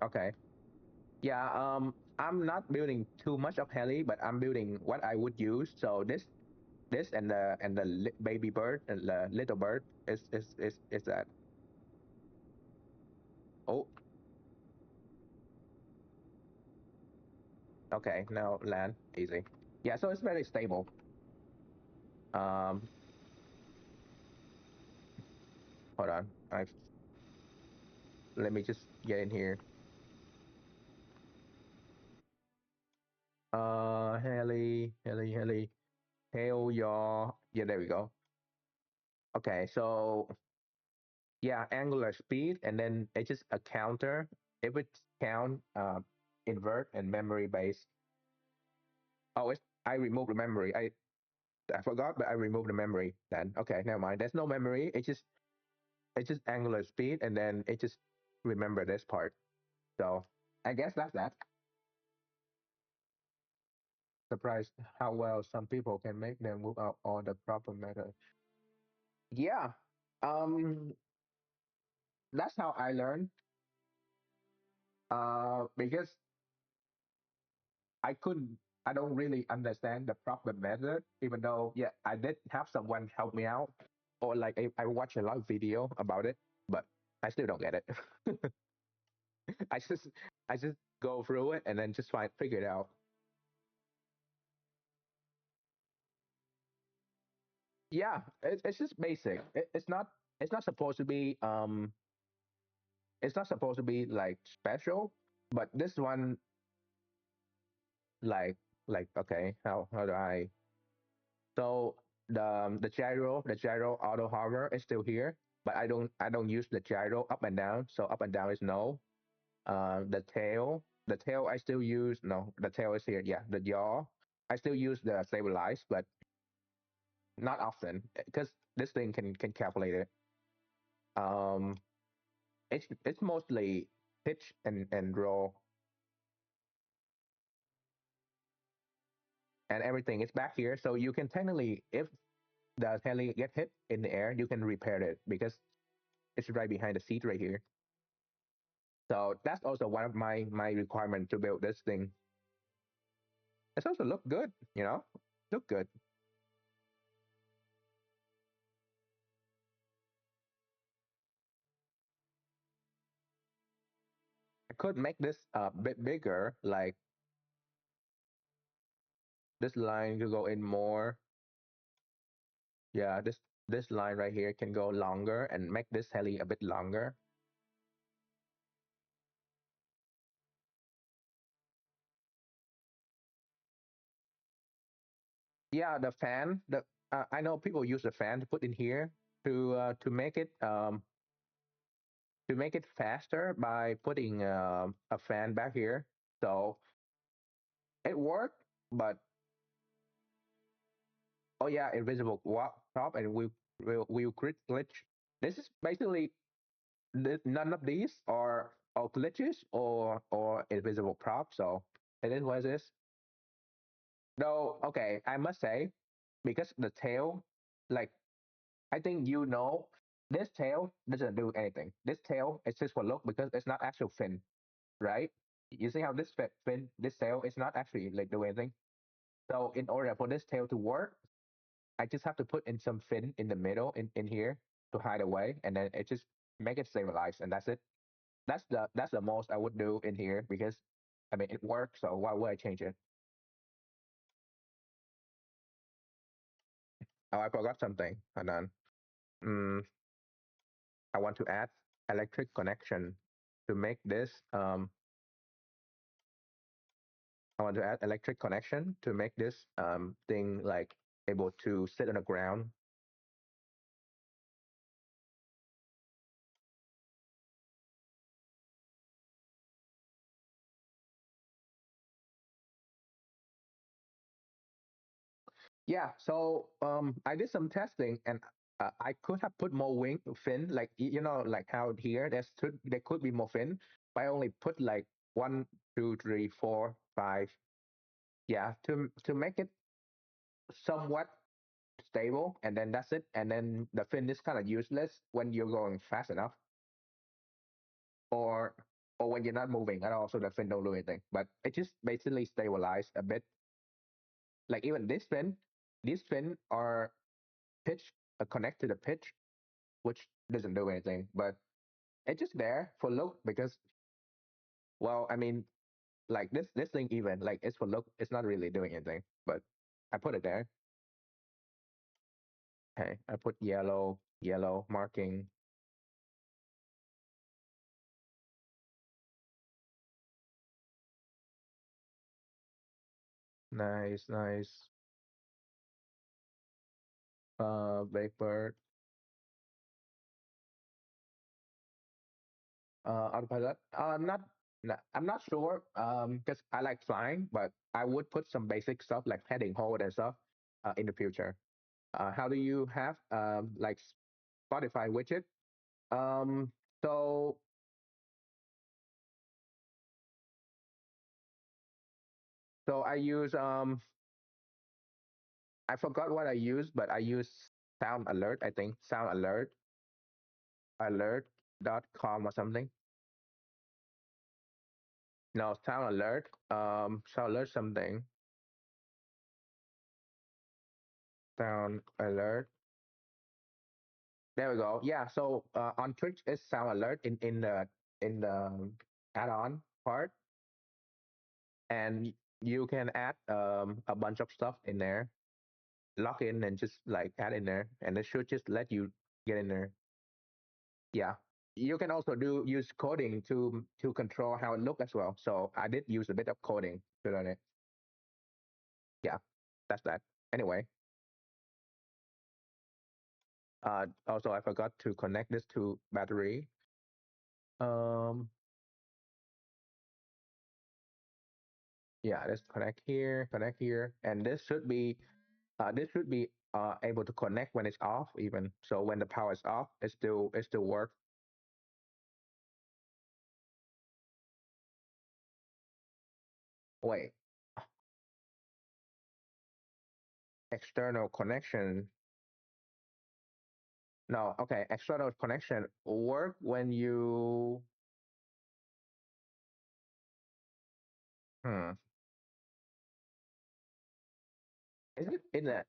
Okay. Yeah, I'm not building too much of heli, but I'm building what I would use. So this and the baby bird and the little bird is that. Oh, okay. Now land easy. Yeah, so it's very stable. Um, hold on. Let me just get in here. Heli. Hail your. Yeah, there we go. Okay, so yeah, angular speed, and then it's just a counter. If it's count, invert and memory base. Oh, I removed the memory. I forgot, but I removed the memory. Then okay, never mind. There's no memory. It's just angular speed, and then it just remember this part. So I guess that's that. Surprised how well some people can make them move out all the proper method. Yeah, um, that's how I learned. Because I couldn't, I don't really understand the proper method, even though, yeah, I did have someone help me out, or like I watched a lot of video about it, but I still don't get it. I just, I just go through it and then just figure it out. Yeah, it's just basic. It's not supposed to be, it's not supposed to be like special, but this one, like, okay, how do I? So the gyro auto hover is still here, but I don't use the gyro up and down. So up and down is no. The tail I still use. No, the tail is here. Yeah, the yaw. I still use the stabilize, but not often because this thing can calculate it. Um, it's mostly pitch and roll. and everything is back here. So you can technically, if the heli get hit in the air, you can repair it because it's right behind the seat right here. So that's also one of my requirements to build this thing. It's also look good, look good. I could make this a bit bigger, like this line could go in more. Yeah, this line right here can go longer and make this heli a bit longer. Yeah, the fan. The I know people use the fan to put in here to make it faster by putting a fan back here. So it worked, but oh yeah, invisible top and we glitch. This is basically none of these are glitches or invisible prop. So it is what it is. Though okay, I must say because the tail, like I think this tail doesn't do anything. This tail is just for look because it's not actual fin, right? You see how this tail is not actually like do anything. So in order for this tail to work, I just have to put in some fin in the middle in here to hide away, and then it just make it stabilized, and that's it. That's the most I would do in here because I mean it works. So why would I change it? Oh, I forgot something. Hold on. Mm, I want to add electric connection to make this. I want to add electric connection to make this thing like able to sit on the ground. Yeah, so I did some testing and I could have put more wing fin, like like how here there could be more fin, but I only put like one, two, three, four, five. Yeah, to make it somewhat stable, and then that's it. And then the fin is kind of useless when you're going fast enough, or or when you're not moving at all. So the fin don't do anything, but it just basically stabilize a bit. Like even these fin are pitch connect to the pitch, which doesn't do anything, but it's just there for look because, well, I mean, like this thing even like it's for look, it's not really doing anything, but I put it there. Okay, I put yellow marking. Nice, nice. Vapor. Autopilot. I'm not sure. Because I like flying, but I would put some basic stuff like heading hold and stuff in the future. How do you have like Spotify widget? Um, so so I use I forgot what I use, but I use Sound Alert. I think Sound Alert.com or something. No, Sound Alert something. Sound Alert. There we go. Yeah. So on Twitch is Sound Alert in the add-on part, and you can add a bunch of stuff in there, log in and just like add in there, and it should just let you get in there. Yeah. You can also do use coding to control how it look as well. So I did use a bit of coding to learn it. Yeah, that's that. Anyway, also I forgot to connect this to battery. Um, yeah, let's connect here, and this should be able to connect when it's off even. So when the power is off, it still work. Wait, external connection. No, okay, external connection work when you hmm. Is it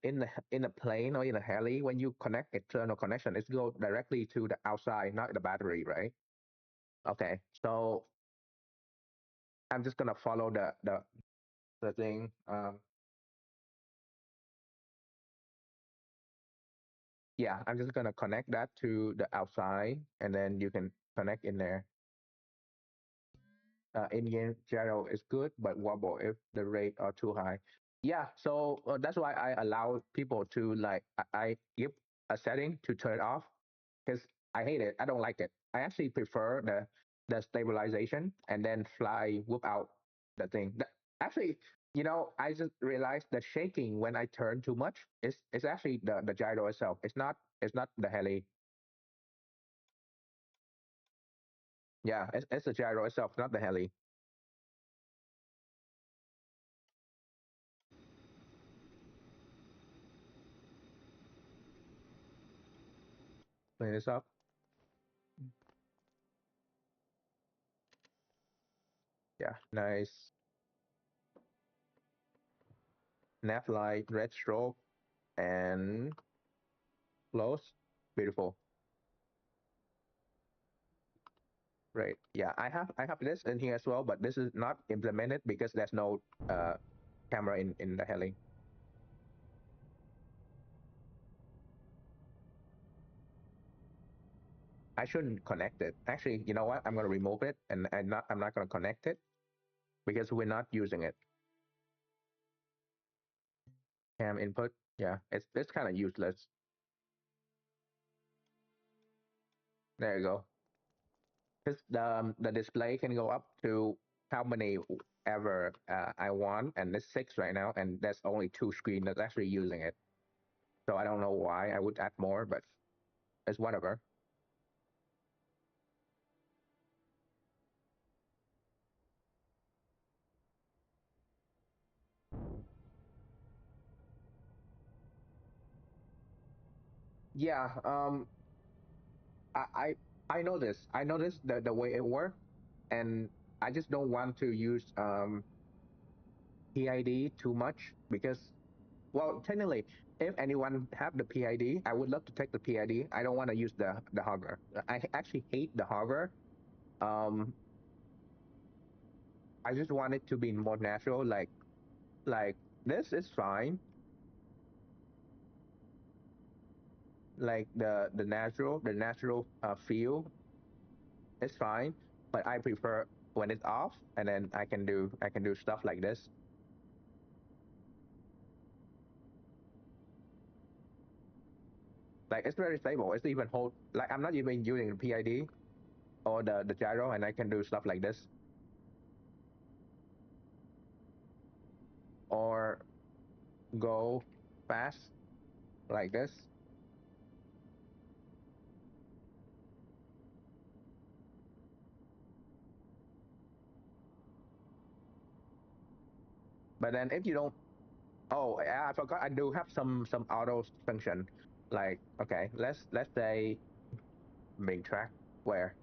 in a plane or in a heli when you connect external connection, it go directly to the outside, not the battery, right? Okay, so I'm just gonna follow the thing. Yeah, I'm just gonna connect that to the outside, and then you can connect in there. In-game gyro is good, but wobble if the rate are too high. Yeah, so that's why I allow people to like I give a setting to turn it off because I hate it. I don't like it. I actually prefer the stabilization and then fly whoop out the thing. Actually, I just realized the shaking when I turn too much is actually the gyro itself. It's not the heli. Yeah, it's the gyro itself, not the heli. Clean this up. Yeah, nice. Nav light, red stroke, and close. Beautiful. Great. Yeah, I have this in here as well, but this is not implemented because there's no uh, camera in the heli. I shouldn't connect it. Actually, you know what? I'm gonna remove it, and I'm not gonna connect it because we're not using it. Cam input. Yeah, it's kind of useless. There you go. Because the display can go up to how many ever I want, and it's 6 right now, and there's only 2 screens that's actually using it. So I don't know why I would add more, but it's whatever. Yeah, I I, I know this. I know this the way it works, and I just don't want to use PID too much because, well, technically, if anyone have the PID, I would love to take the PID. I don't want to use the hover. I actually hate the hover. Um, I just want it to be more natural. Like this is fine. Like the natural feel is fine, but I prefer when it's off, and then I can do stuff like this. Like it's very stable. It's even hold. Like I'm not even using the PID or the gyro, and I can do stuff like this, or go fast like this. But then if you don't, oh, yeah, I forgot. I do have some auto function. Like okay, let's say main track where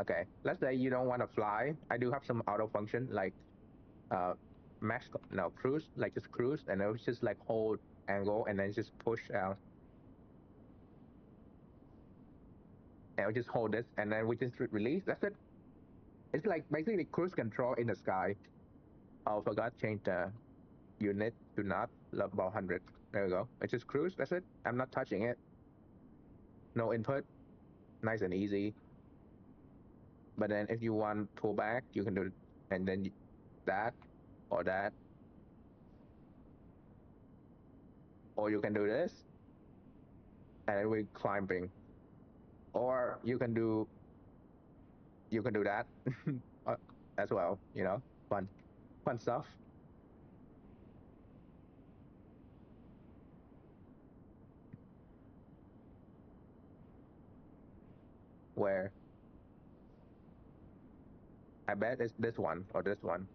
okay, let's say you don't want to fly. I do have some auto function like uh max no cruise, like just cruise, and it was just like hold angle and then just push out, and we just hold this and then we just release. That's it. It's like basically cruise control in the sky. Oh, forgot change the unit to not about 100. There we go. It's just cruise. That's it. I'm not touching it. No input. Nice and easy. But then if you want pull back, you can do it, and then that or that, or you can do this, and then we climbing, or you can do that uh, as well. Fun, fun stuff. Where I bet it's this one or this one.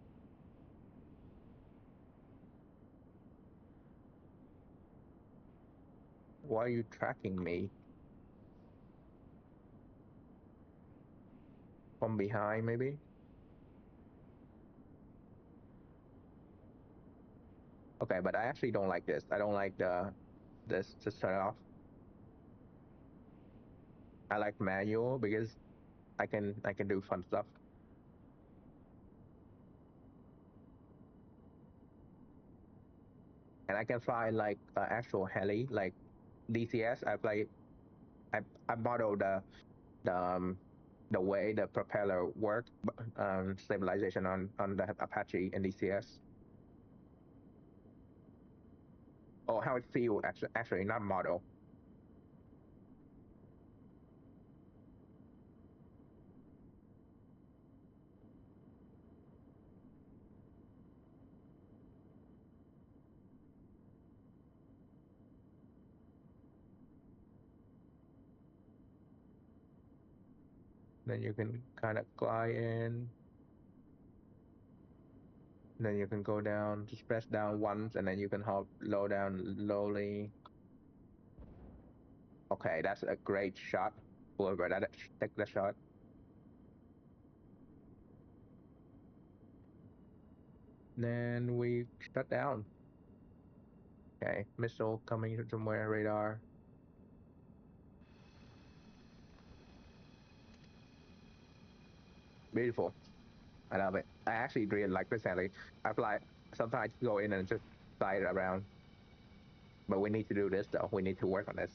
Why are you tracking me? From behind, maybe? Okay, but I actually don't like this. I don't like this to start off. I like manual because I can do fun stuff. And I can fly like actual heli, like DCS. I modeled the um, the way the propeller worked, stabilization on the Apache and DCS. Or how it feels actually not model. Then you can kind of glide in. Then you can go down, just press down once, and then you can hop low down slowly. Okay, that's a great shot. Whoever that take the shot. Then we shut down. Okay, missile coming from somewhere, radar. Beautiful. I love it. I actually really like this heli. I fly sometimes go in and just fly it around. But we need to do this though. We need to work on this.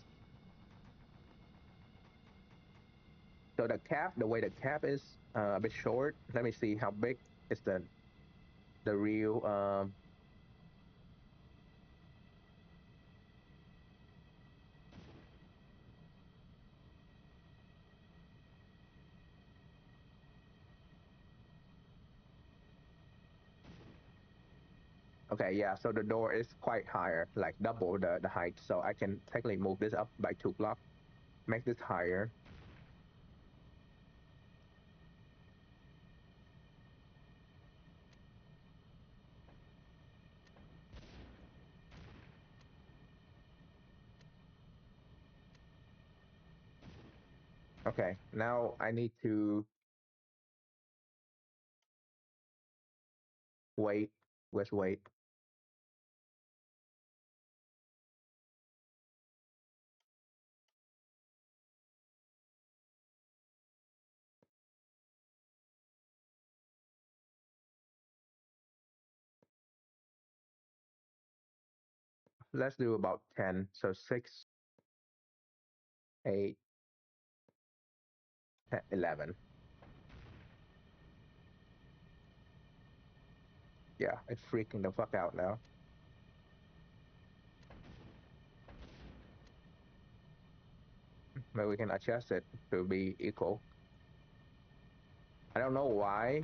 So the cap, the way the cap is a bit short. Let me see how big is the real Okay, yeah, so the door is quite higher, like double the height. So I can technically move this up by 2 blocks, make this higher. Okay, now I need to wait. Let's wait. Let's do about 10. So 6, 8, 10, 11. Yeah, it's freaking the fuck out now. But we can adjust it to be equal. I don't know why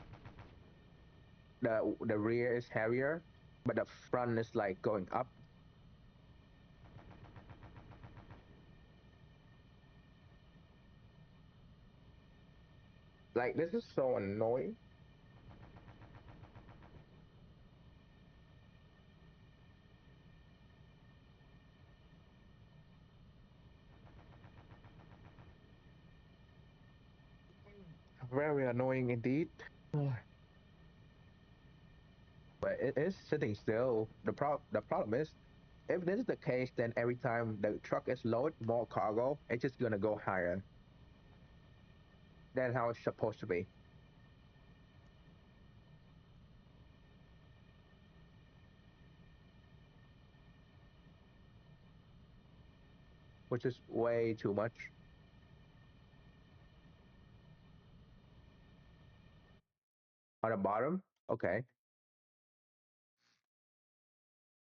the rear is heavier, but the front is like going up. Like this is so annoying. Very annoying indeed. But it is sitting still. The problem is, if this is the case, then every time the truck is loaded, more cargo, it's just gonna go higher. That's how it's supposed to be, which is way too much. On the bottom, okay.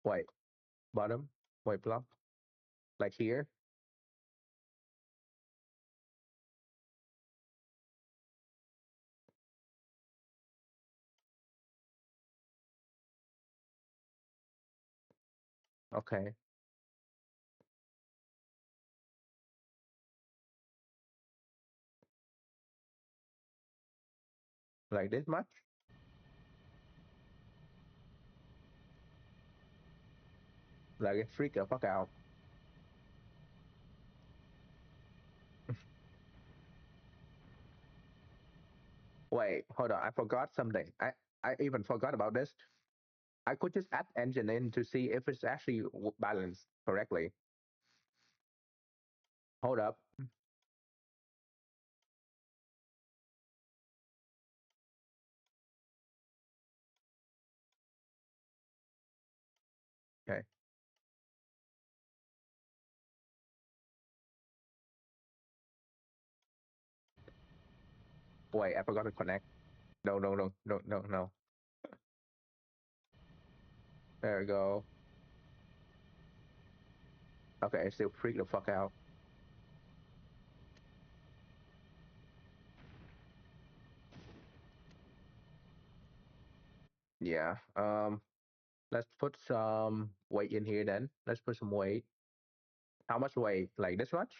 Wait, bottom. Wait, plump. Like here. Okay, like this much. Like it freak the fuck out. Wait, hold on. I forgot something. I even forgot about this. I could just add engine in to see if it's actually balanced correctly. Hold up. Okay. Wait, I forgot to connect. No, no, no, no, no, no. There we go. Okay, it still freak the fuck out. Yeah. Let's put some weight in here then. Let's put some weight. How much weight? Like this much?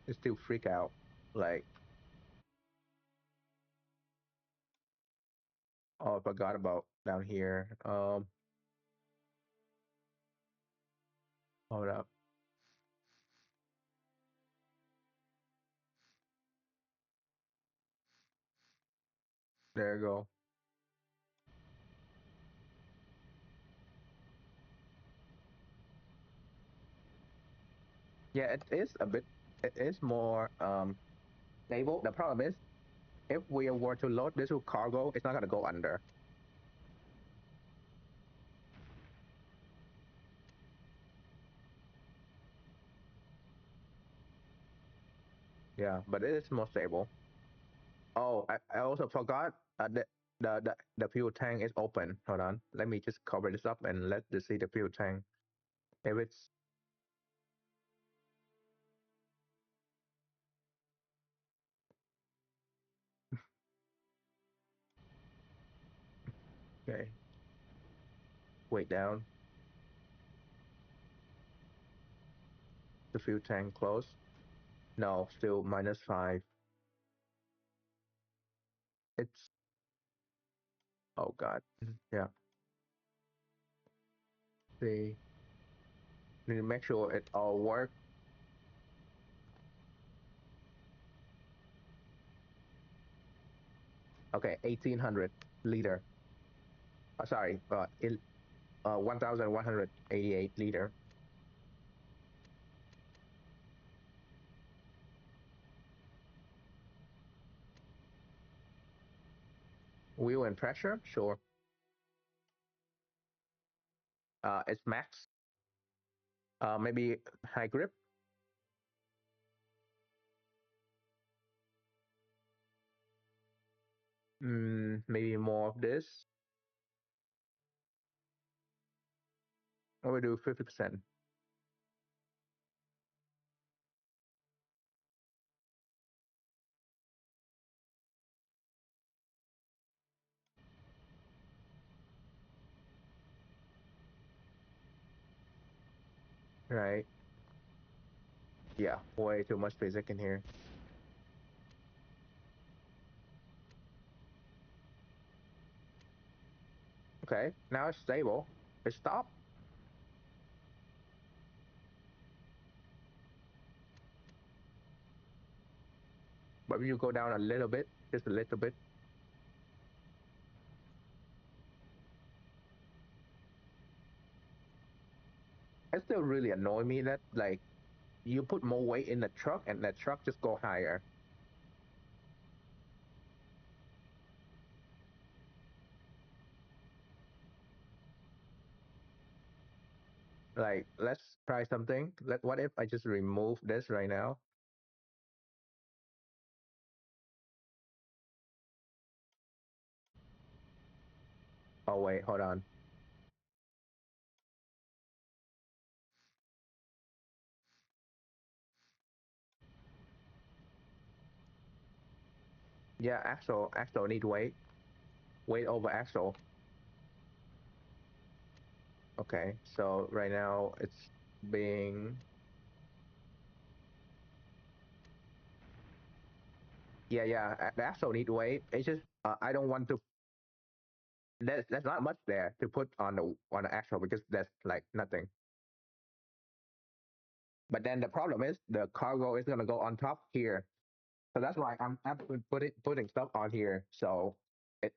It still freak out. Like, oh, I forgot about down here. Hold up. There you go. Yeah, it is a bit. It is more stable. The problem is, if we were to load this with cargo, it's not gonna go under. Yeah, but it is more stable. Oh, I also forgot the fuel tank is open. Hold on. Let me just cover this up and let us see the fuel tank. If it's okay, weight down. The fuel tank close. No, still -5. It's oh god. Yeah. See, need to make sure it all work. Okay, 1800 liter. Sorry, 1188 liter. Wheel and pressure, sure. It's max. Maybe high grip. Maybe more of this. Or we do 50%. Right. Yeah, way too much physics in here. Okay, now it's stable. It stopped. But if you go down a little bit, just a little bit, it still really annoy me that like you put more weight in the truck and the truck just go higher. Like, let's try something. What if I just remove this right now? Oh wait, hold on. Yeah, axle need weight. Weight over axle. Okay, so right now it's being yeah, the axle need weight. It's just I don't want to. There's not much there to put on the axle because there's like nothing. But then the problem is the cargo is gonna go on top here, so that's why I'm putting stuff on here. So it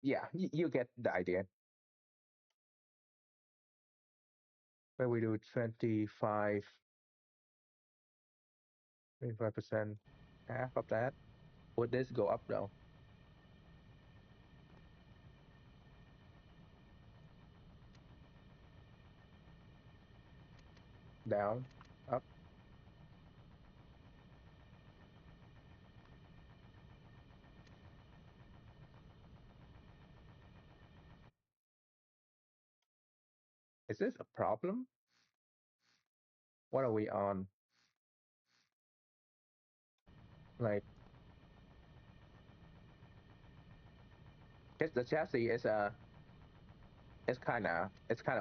yeah, you get the idea. When we do 25%, half of that. Would this go up though? Down, up. Is this a problem? What are we on? Like, the chassis is it's kind of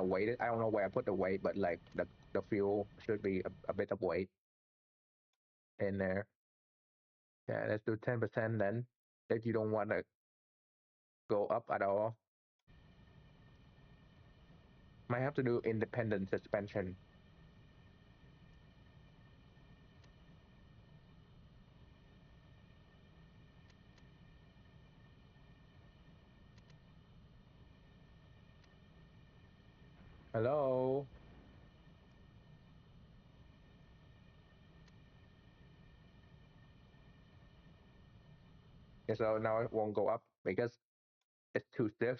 weighted. I don't know where I put the weight, but like the fuel should be a bit of weight in there. Yeah, let's do 10% then. If you don't want to go up at all, might have to do independent suspension. Hello. Yeah, so now it won't go up because it's too stiff.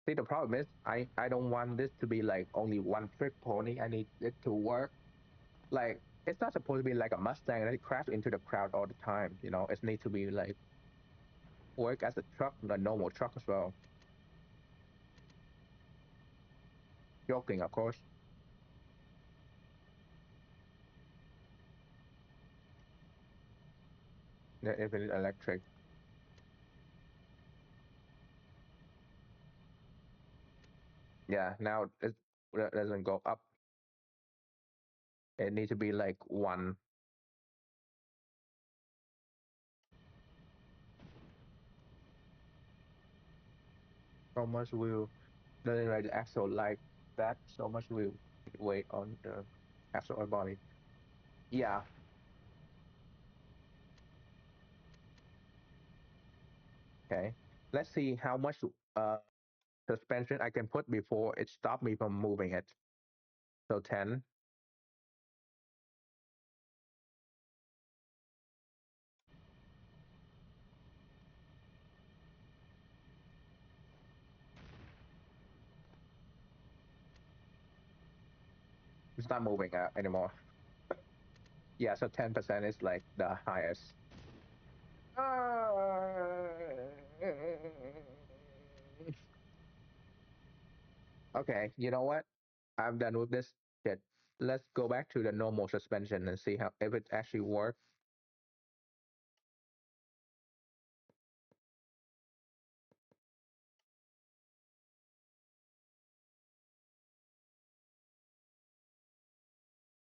See, the problem is I don't want this to be like only one trick pony. I need it to work. Like it's not supposed to be like a Mustang that crash into the crowd all the time. It needs to be like work as a truck, a normal truck as well. Joking, of course. Yeah, if it's electric. Yeah, now it doesn't go up. It needs to be like one. So much will doesn't ride the axle like that. So much will weight on the axle or body. Yeah. Okay. Let's see how much suspension I can put before it stopped me from moving it. So 10. It's not moving anymore. Yeah, so 10% is like the highest. Okay, you know what? I'm done with this shit. Let's go back to the normal suspension and see how if it actually works.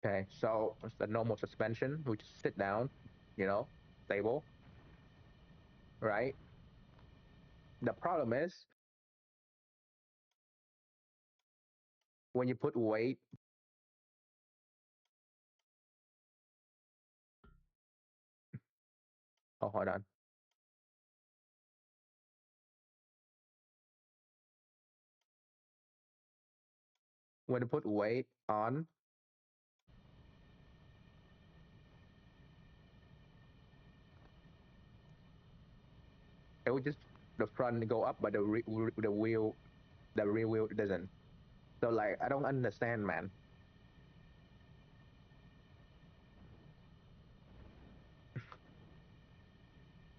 Okay, so it's the normal suspension. We just sit down, stable, right? The problem is when you put weight. Oh, hold on. When you put weight on, it would just the front go up, but the rear wheel doesn't. So like, I don't understand, man.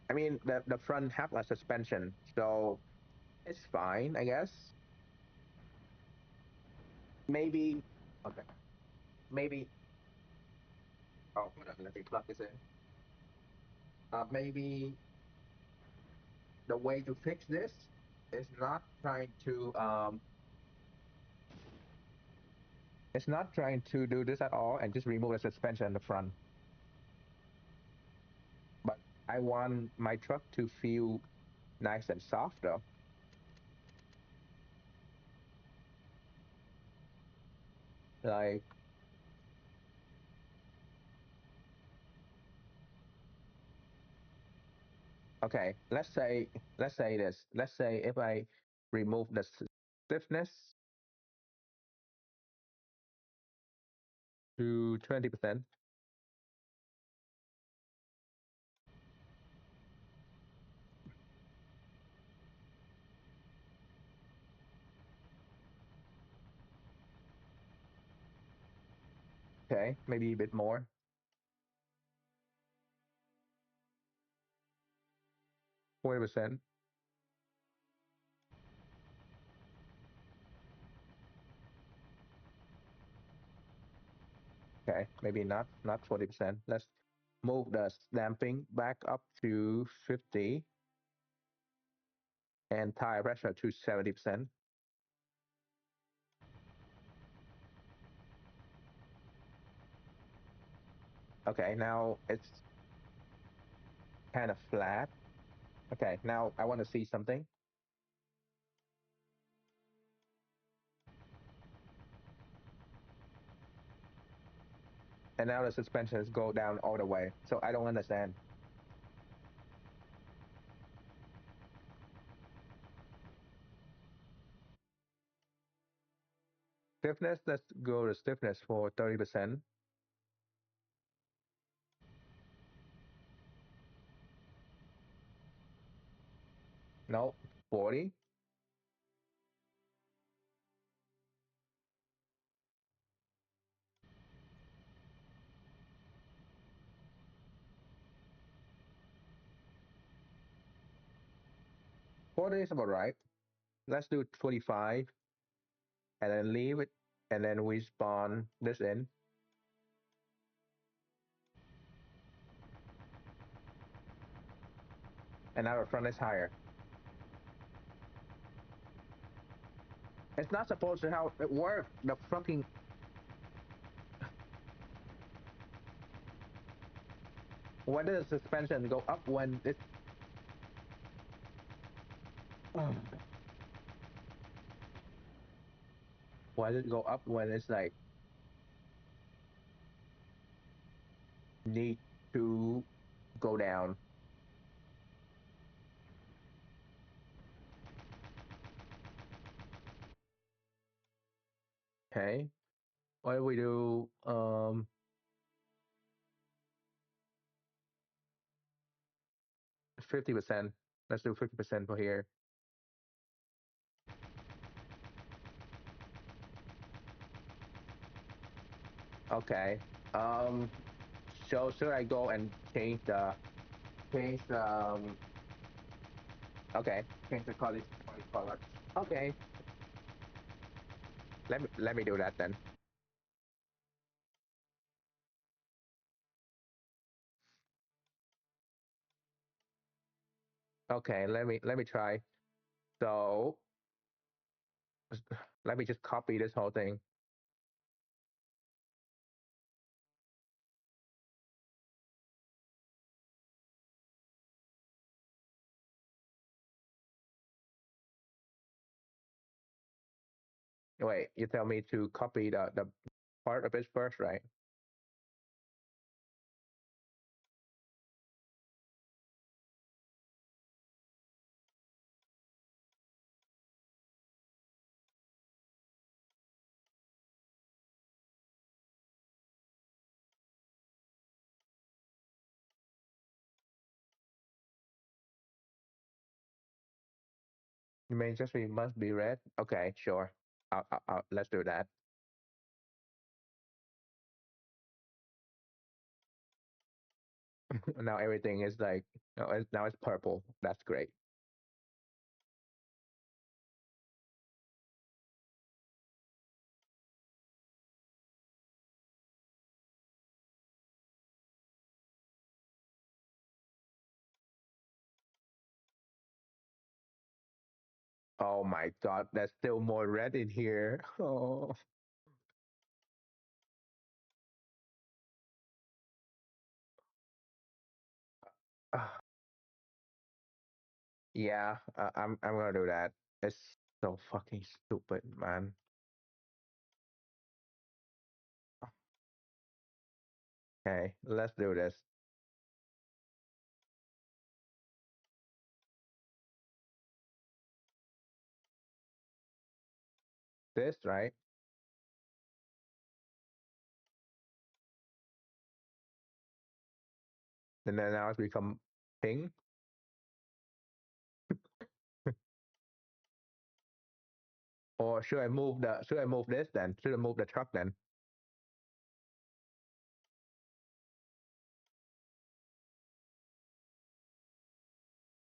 I mean, the front have a suspension, so it's fine, I guess. Maybe okay. Maybe oh, hold on, let me plug this in. Maybe the way to fix this is not trying to it's not trying to do this at all and just remove the suspension in the front. But I want my truck to feel nice and soft though. Like, okay, let's say this. Let's say if I remove the stiffness to 20%. Okay, maybe a bit more. 40%. Okay, maybe not 40%. Let's move the damping back up to 50 and tire pressure to 70%. Okay, now it's kind of flat. Okay, now I want to see something. And now the suspensions go down all the way. So I don't understand. Stiffness, let's go to stiffness for 30%. No, 40. 40 is about right. Let's do 45 and then leave it. And then we spawn this in. And now the front is higher. It's not supposed to how it work. The fucking why does the suspension go up when it's why does it go up when it's like need to go down? Okay. What do we do? 50%. Let's do 50% for here. Okay. Um, so should I go and change the okay, change the color. Okay. Let me do that then. Okay, let me try. So let me just copy this whole thing. Wait, you tell me to copy the part of it first, right? You mean just we must be red? Okay, sure. Let's do that. Now everything is like now it's purple. That's great. Oh my god, there's still more red in here. Oh. Yeah, I'm gonna do that. It's so fucking stupid, man. Okay, let's do this. This, right? And then now it's become pink. Or should I move this then? Should I move the truck then?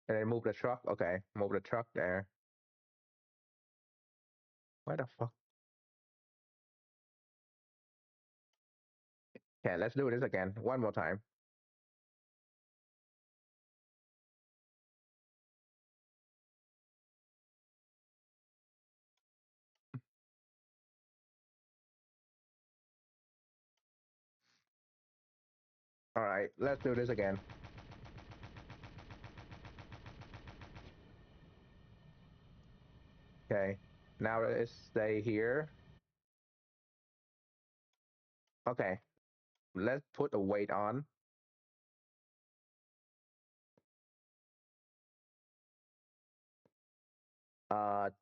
And then move the truck? Okay, move the truck there. Why the fuck? Okay, let's do this again. One more time. Alright, let's do this again. Okay. Now let's stay here. Okay. Let's put the weight on.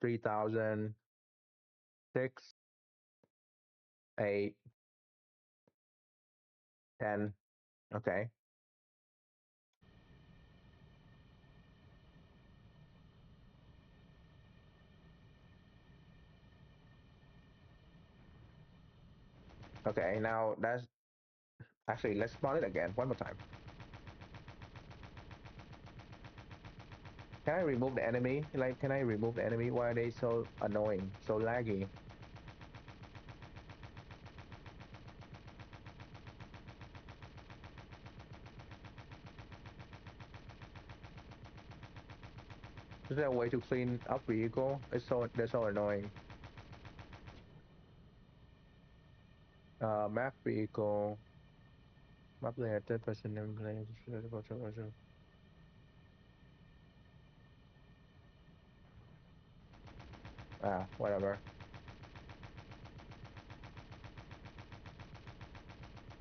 3006, 8, 10. Okay. Okay, now that's actually let's spawn it again. One more time. Can I remove the enemy? Like, can I remove the enemy? Why are they so annoying? So laggy? Is there a way to clean up vehicle? They're so annoying. Map vehicle. Map layer, third person nameplate. Whatever.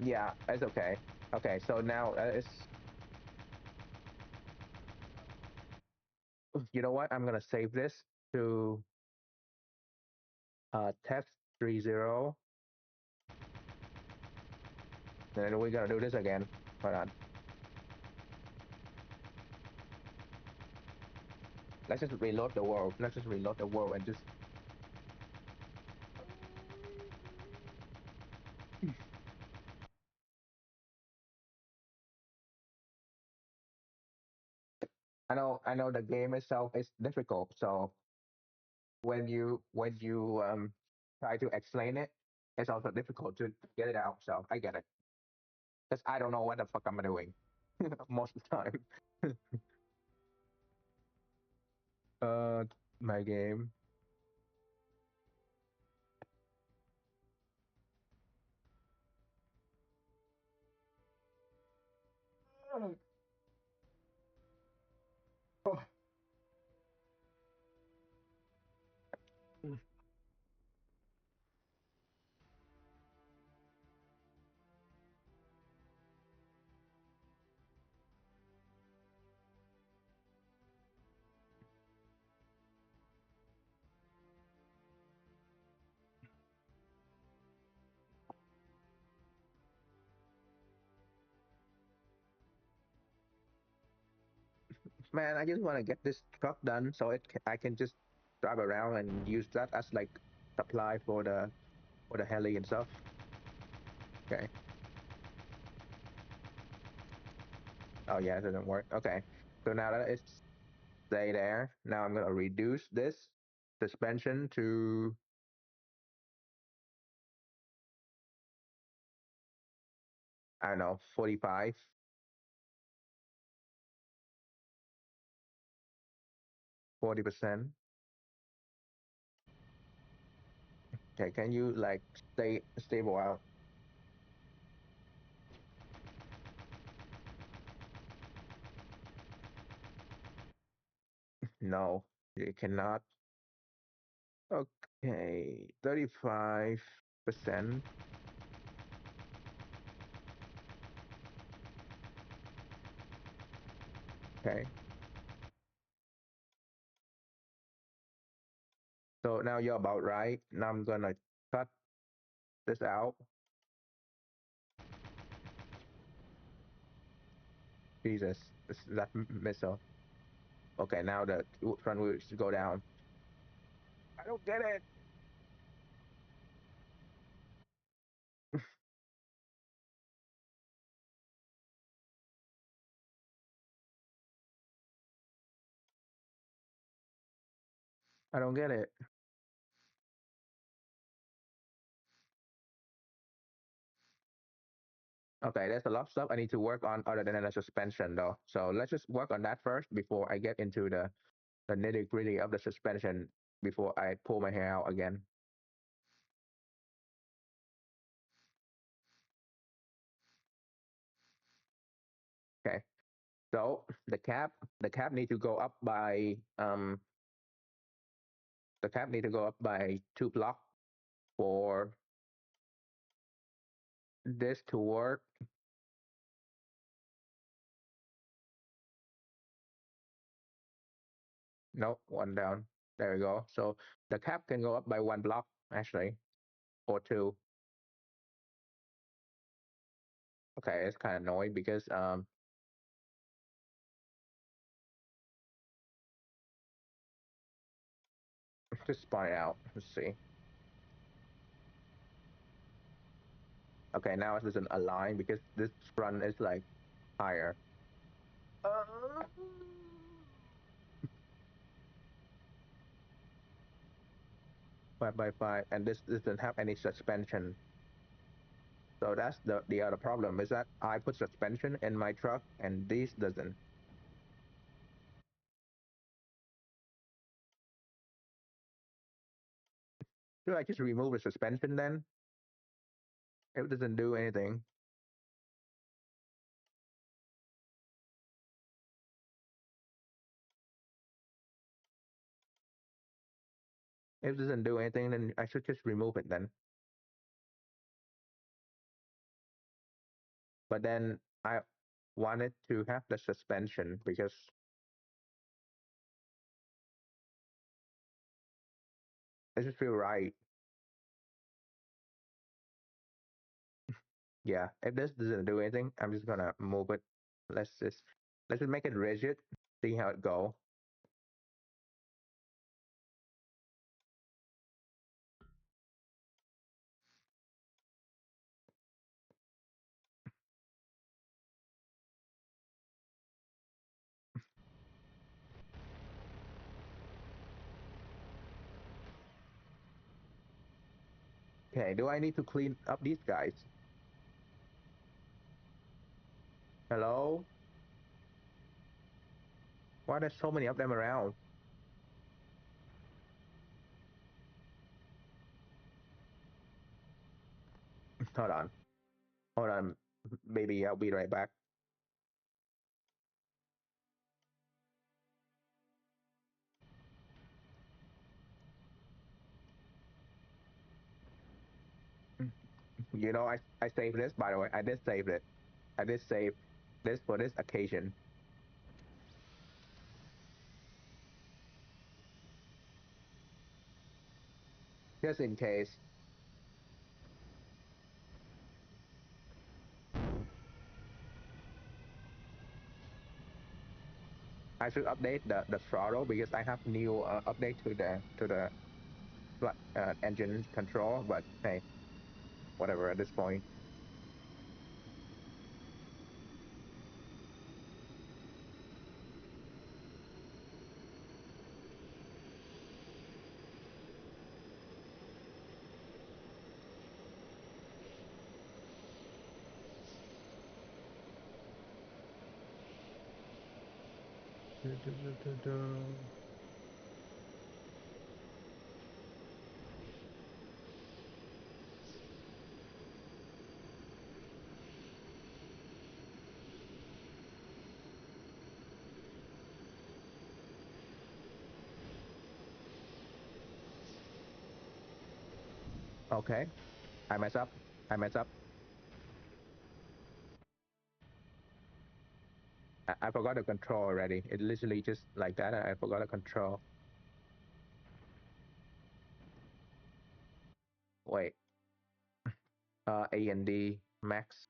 Yeah, it's okay. Okay, so now it's. You know what? I'm gonna save this to test 30. And then we're gonna do this again. Hold on. Let's just reload the world. Let's just reload the world and just. I know the game itself is difficult. So when you try to explain it, it's also difficult to get it out. So I get it. Because I don't know what the fuck I'm doing most of the time. uh, my game. Man, I just want to get this truck done so I can just drive around and use that as like supply for the heli and stuff. Okay. Oh yeah, it doesn't work. Okay. So now that it's stay there, now I'm gonna reduce this suspension to I don't know 45, 40%. Okay, can you like stay stable out? No, you cannot. Okay, 35%. Okay. So now you're about right. Now I'm gonna cut this out. Jesus, that missile. Okay, now the front wheel should go down. I don't get it. I don't get it. Okay, there's a lot of stuff I need to work on other than the suspension though. So let's just work on that first before I get into the nitty gritty of the suspension before I pull my hair out again. Okay. So the cap need to go up by the cap need to go up by 2 blocks for this to work. Nope, one down. There we go. So the cap can go up by 1 block actually, or two. Okay, it's kind of annoying because just spot it out. Let's see. Okay, now it doesn't align because this front is like higher. 5 by 5, and this doesn't have any suspension. So that's the other problem is that I put suspension in my truck and this doesn't. Should I just remove the suspension then? It doesn't do anything. If it doesn't do anything, then I should just remove it then. But then I wanted to have the suspension because it just feel right. Yeah, if this doesn't do anything, I'm just gonna move it. Let's just make it rigid, see how it go. Okay, do I need to clean up these guys? Hello? Why there's so many of them around? Hold on. Hold on, baby, I'll be right back. You know, I saved this, by the way. I did save it. I did save this for this occasion. Just in case. I should update the throttle because I have new update to the engine control, but hey, whatever at this point. Okay, I mess up. I mess up. I forgot the control already. It literally just like that. I forgot the control. Wait. A and D max.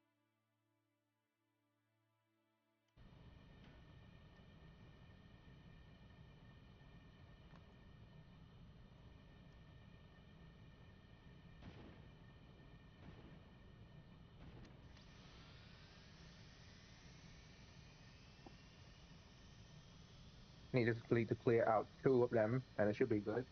Need to clear out two of them, and it should be good.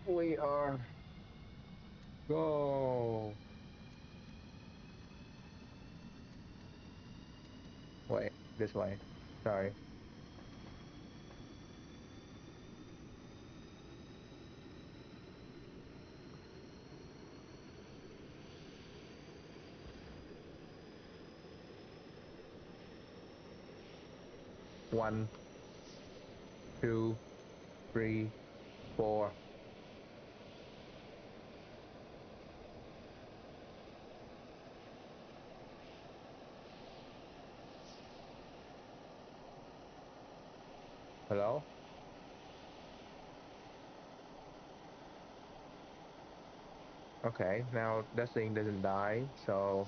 We are go. Wait, this way. Sorry. One, two, three, four. Hello? Okay, now that thing doesn't die, so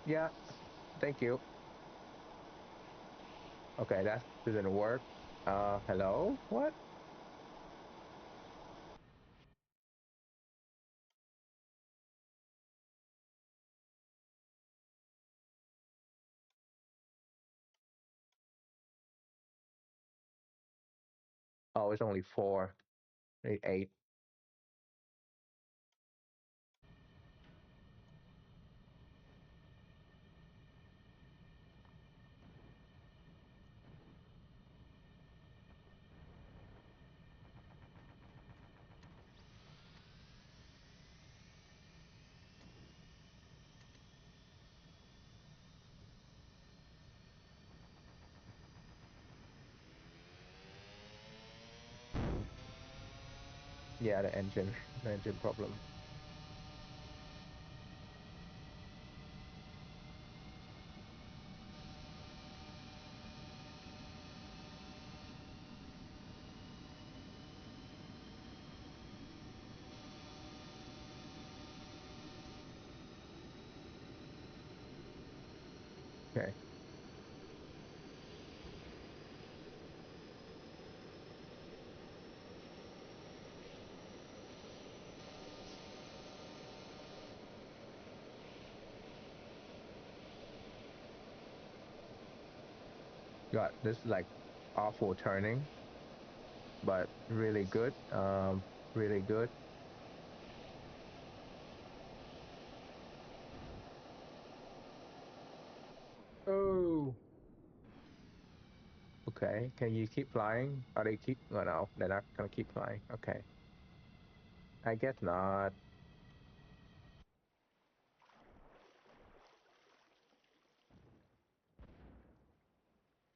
yeah, thank you. Okay, that didn't work. Hello? What? Oh, it's only four. Need eight. Yeah, the engine problem. Okay. Got this like awful turning, but really good. Really good. Oh. Okay. Can you keep flying? Are they keep? Oh, no, they're not gonna keep flying. Okay. I guess not.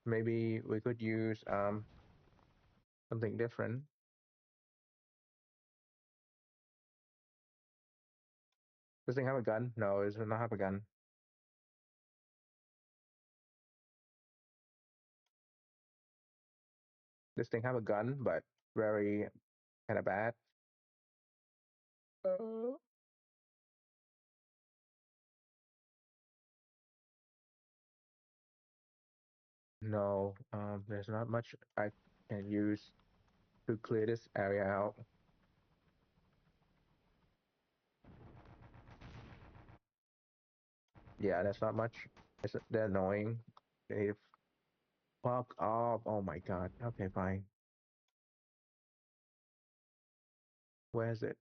Maybe we could use something different. Does thing have a gun? No, it does not have a gun. This thing have a gun, but very kind of bad. Uh, no, there's not much I can use to clear this area out. Yeah, that's not much. They're annoying. They fuck off. Oh my god. Okay, fine. Where is it?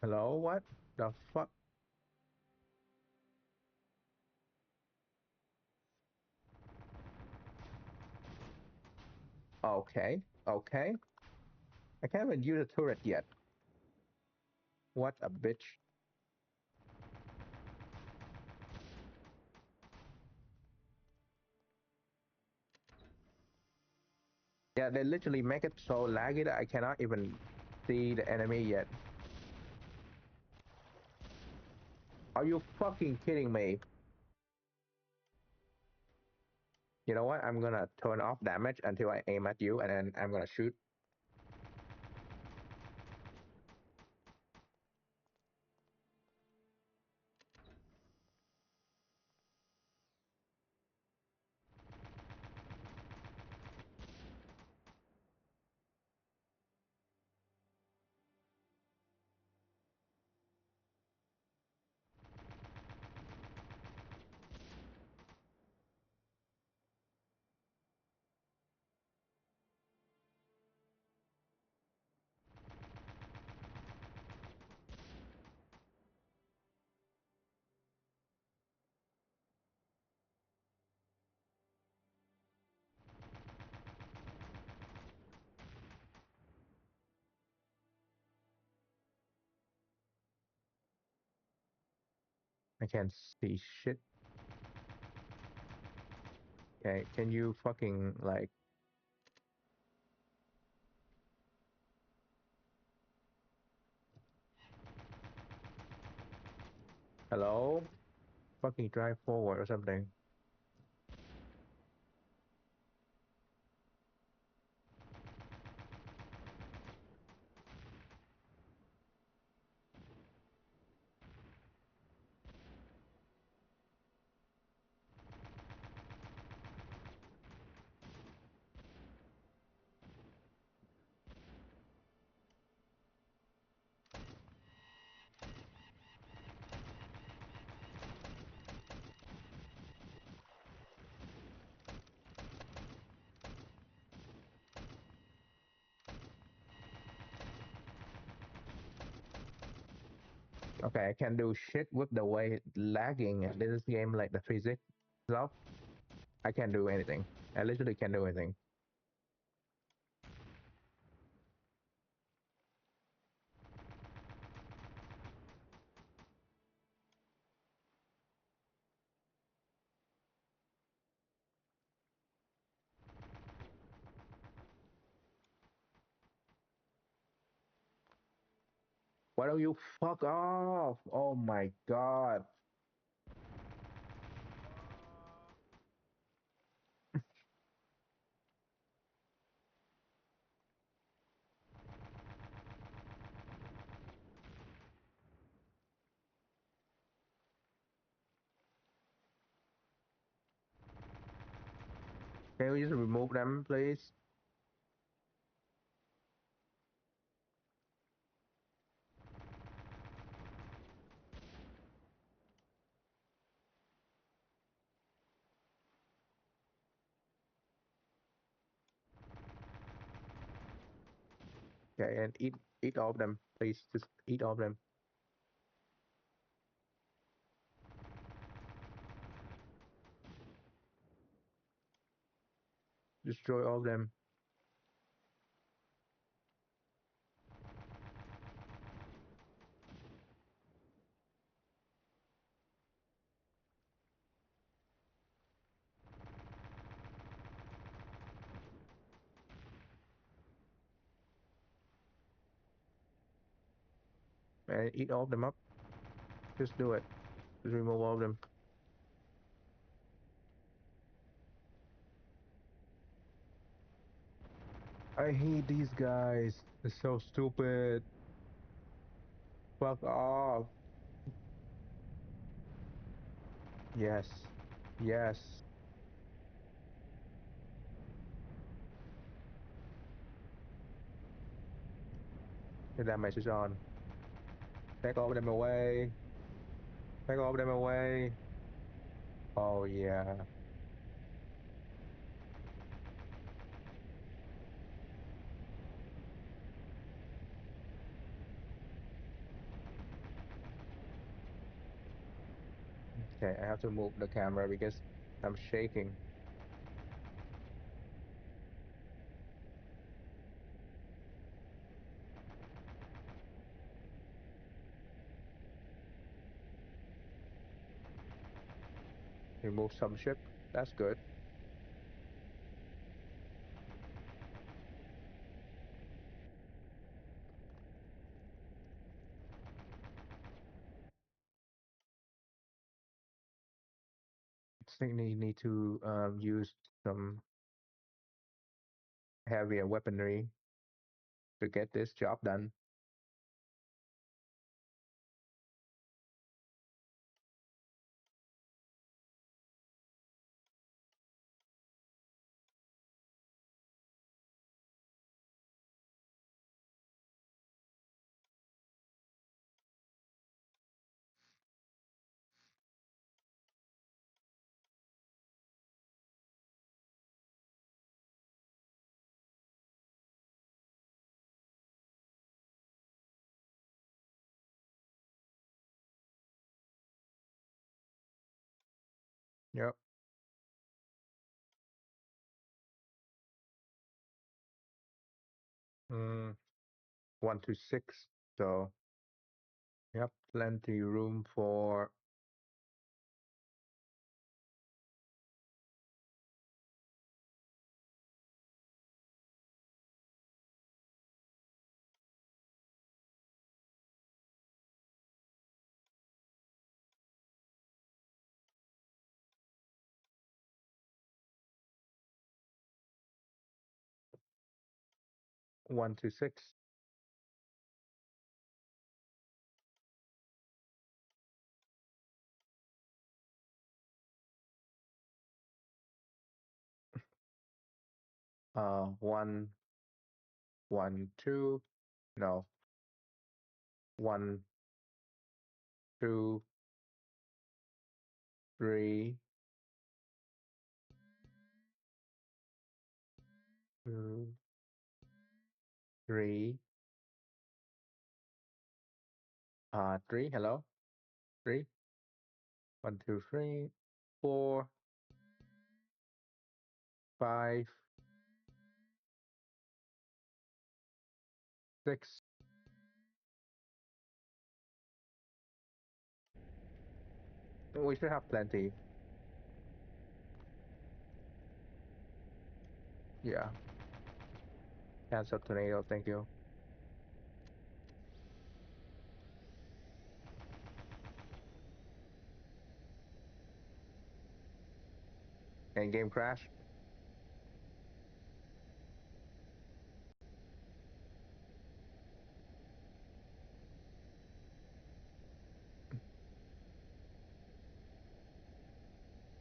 Hello, what the fuck? Okay, okay. I can't even use a turret yet. What a bitch. Yeah, they literally make it so laggy that I cannot even see the enemy yet. Are you fucking kidding me? You know what? I'm gonna turn off damage until I aim at you and then I'm gonna shoot. I can't see shit. Okay, can you fucking like... Hello? Fucking drive forward or something. Okay, I can do shit with the way it's lagging in this game, like the physics stuff. I can't do anything. I literally can't do anything. Why don't you fuck off? Oh my god. Can we just remove them, please? Okay, and eat all of them, please. Just eat all of them. Destroy all of them. And eat all of them up. Just do it. Just remove all of them. I hate these guys. They're so stupid. Fuck off. Yes. Yes. The damage is on. Take all of them away. Take all of them away. Oh yeah. Okay, I have to move the camera because I'm shaking. Remove some ship. That's good. I think they need to use some heavier weaponry to get this job done. Yep. Mm, 1 to 6. So, yep, plenty room for 1 to 6. One, 1, 2. No, 1, 2, 3, 2, 3. 3. Hello, 3. 1, 2, 3, 4, 5, 6. We should have plenty. Yeah. Cancel tornado. Thank you. And game crash.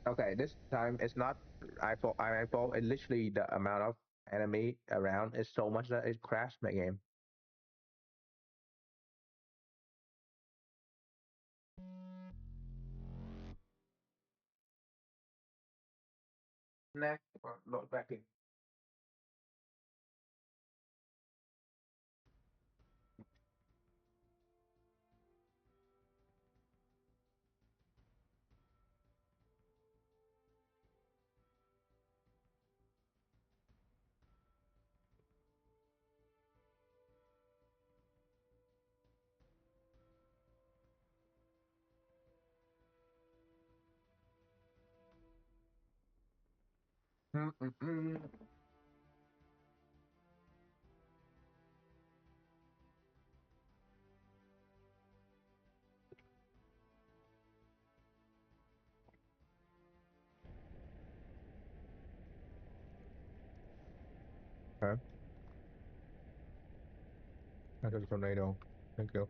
Okay, this time it's not I thought it literally the amount of enemy around is so much that it crashed my game. Next, load back in. Mm-mm-mm. Okay, I got a tornado. Thank you.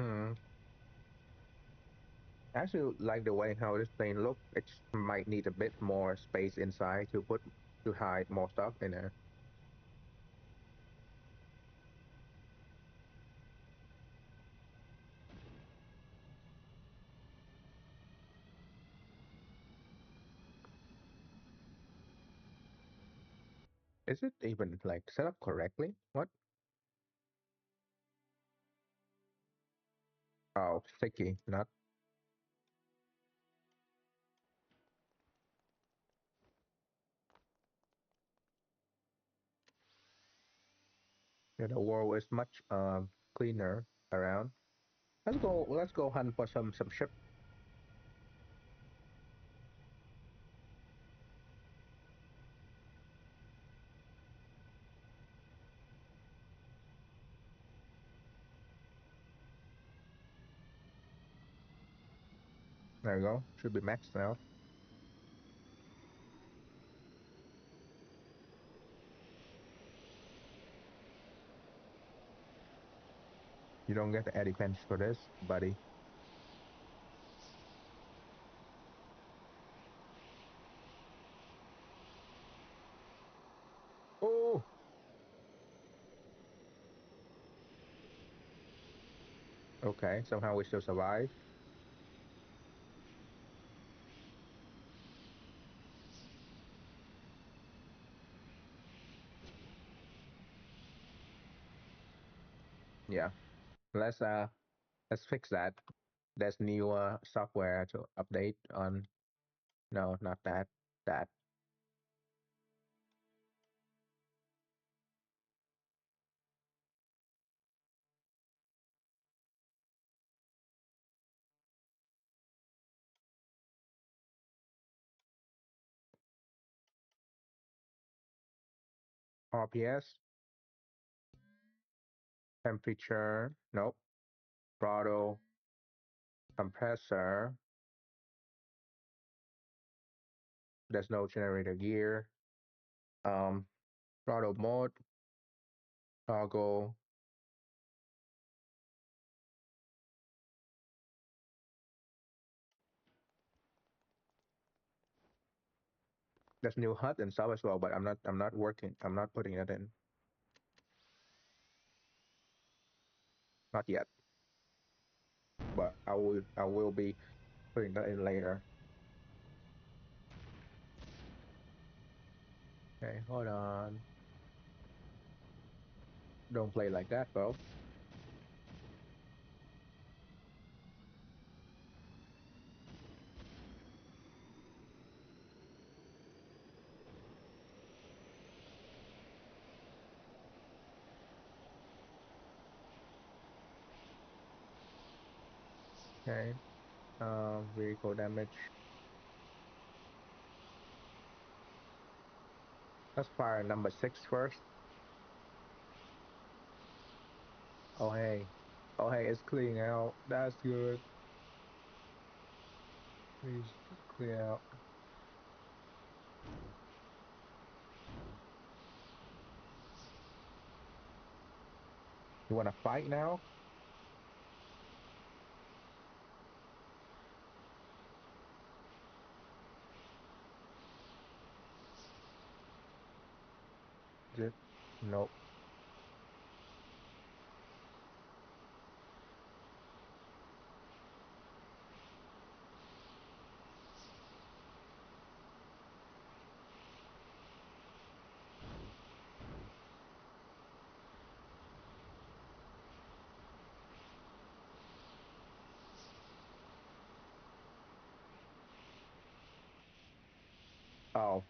Hmm. I actually like the way how this plane look. It might need a bit more space inside to hide more stuff in there. Is it even like set up correctly? What? Oh, sticky, not. Yeah, the world is much cleaner around. Let's go hunt for some ship. There you go. Should be maxed now. You don't get any pens for this, buddy. Oh, okay. Somehow we still survive. Yeah. Let's uh let's fix that. There's new software to update on. No, not that. That. RPS, temperature. Nope. Throttle, compressor. There's no generator gear. Um, throttle mode, toggle. There's new HUD and stuff as well, but I'm not working. I'm not putting it in. Not yet. But I will be putting that in later. Okay, hold on. Don't play like that, bro. Okay. Vehicle damage. Let's fire number 6 first. Oh hey. Oh hey, it's clearing out. That's good. Please clear out. You wanna fight now? Is it? Nope. Oh,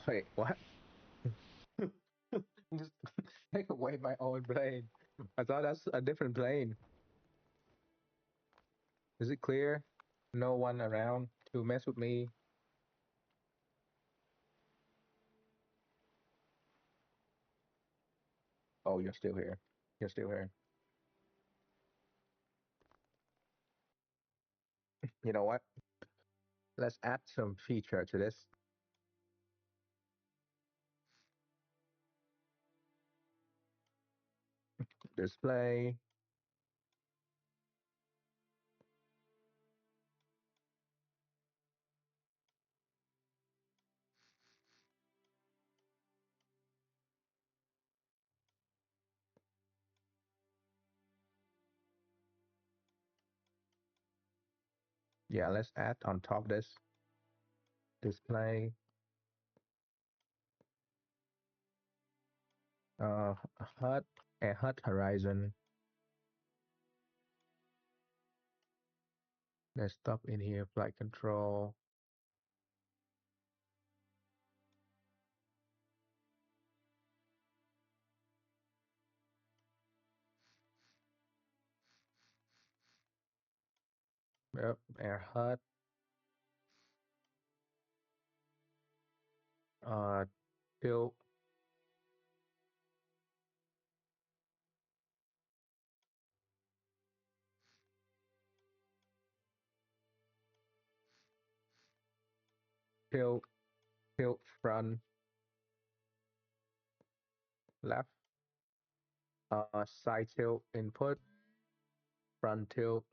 wait, what? Just take away my own plane. I thought that's a different plane. Is it clear? No one around to mess with me. Oh, you're still here. You're still here. You know what? Let's add some feature to this. display. Yeah, let's add on top this display. Uh, HUD and HUD horizon. Let's stop in here, flight control. Yep, air HUD. Uh, tilt. Tilt, tilt front, left. Side tilt input, front tilt,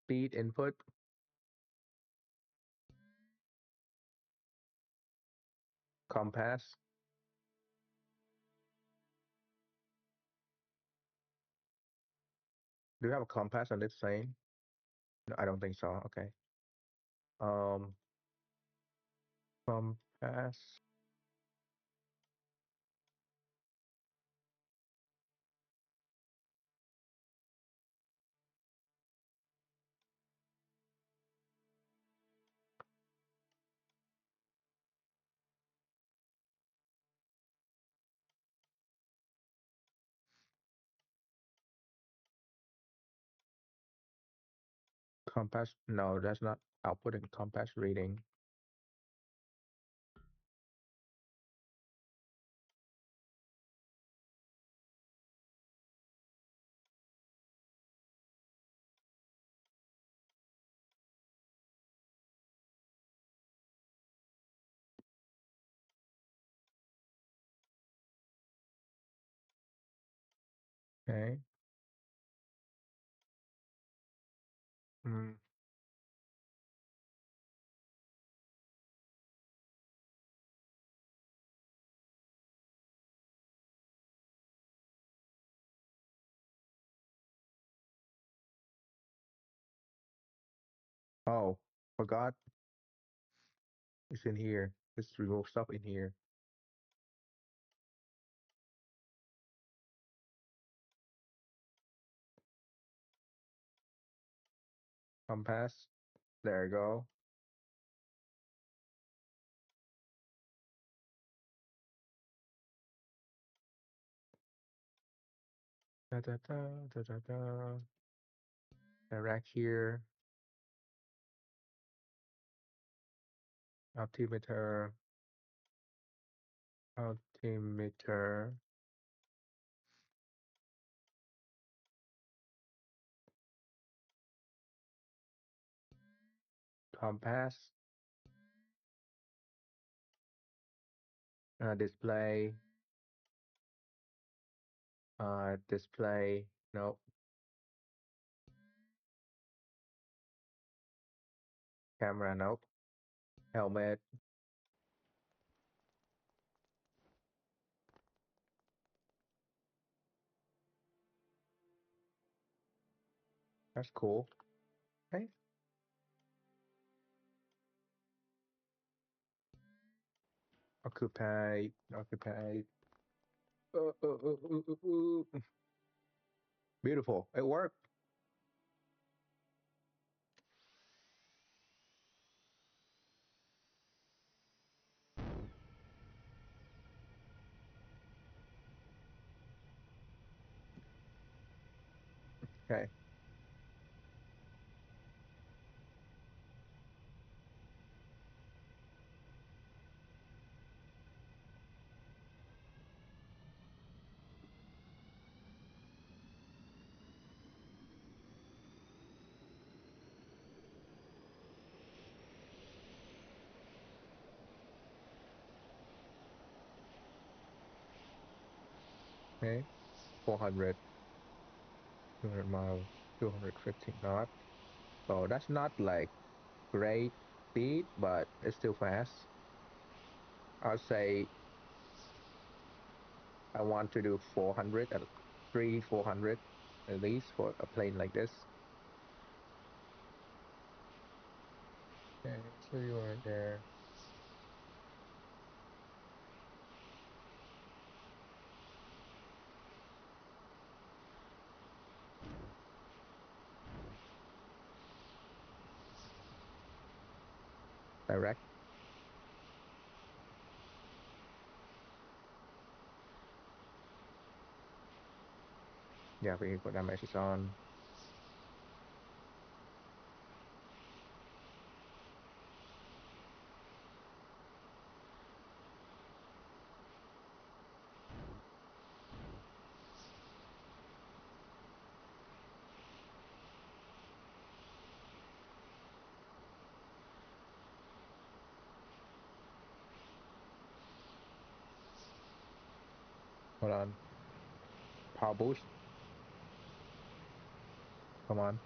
speed input, compass. Do you have a compass on this thing? No, I don't think so. Okay. Um, compass. Compass. No, that's not output in compass reading. Okay. Mm. Oh, forgot. It's in here. Let's remove stuff in here. Compass. There you go. Da, da, da, da, da, da. Direct here. Altimeter. Altimeter. Compass. Display. Display. Nope. Camera. Nope. Helmet. That's cool. Okay. Occupied. Occupied. Uh, uh, uh, Beautiful. It worked. Okay. Okay. 400, 200 miles, 215 knots. So that's not like great speed, but it's still fast. I'll say I want to do 400 at 400 at least for a plane like this. Okay, so you are there. Direct. Yeah, vehicle damage is on. Hold on. Power boost. Come on.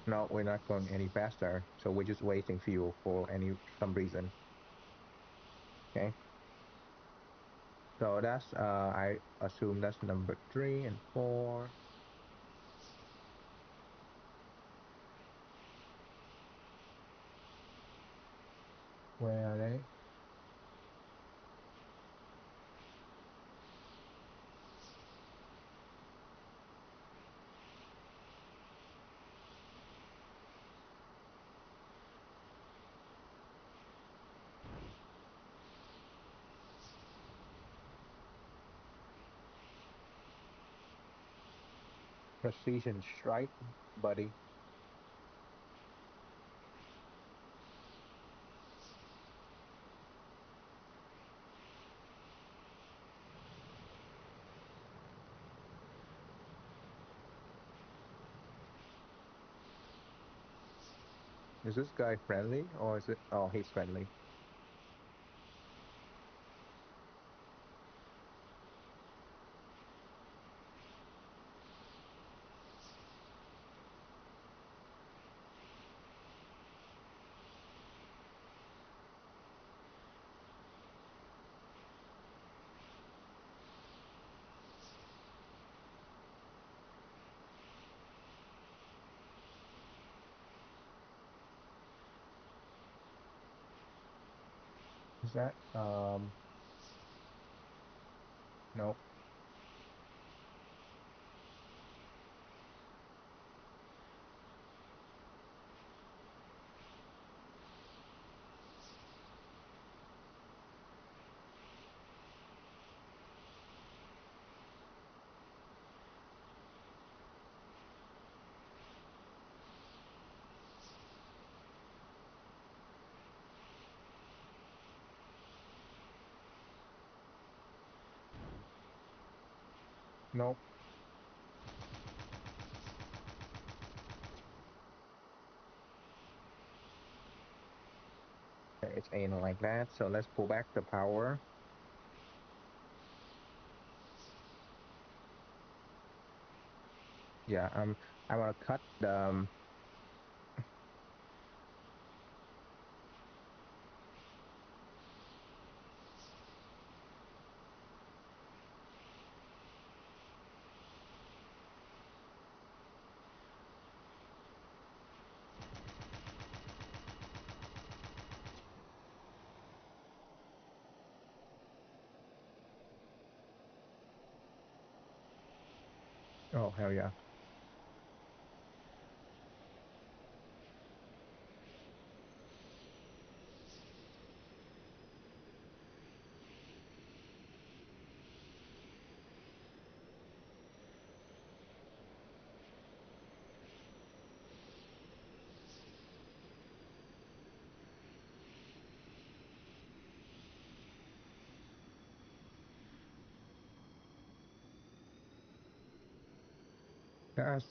No, we're not going any faster. So we're just wasting fuel for some reason. Okay. So that's I assume that's number 3 and 4. Where are they? Precision strike, buddy. Is this guy friendly or is it? Oh, he's friendly. Is that no. Nope. Okay, it's anal like that. So let's pull back the power. Yeah, I want to cut the oh hell yeah. That's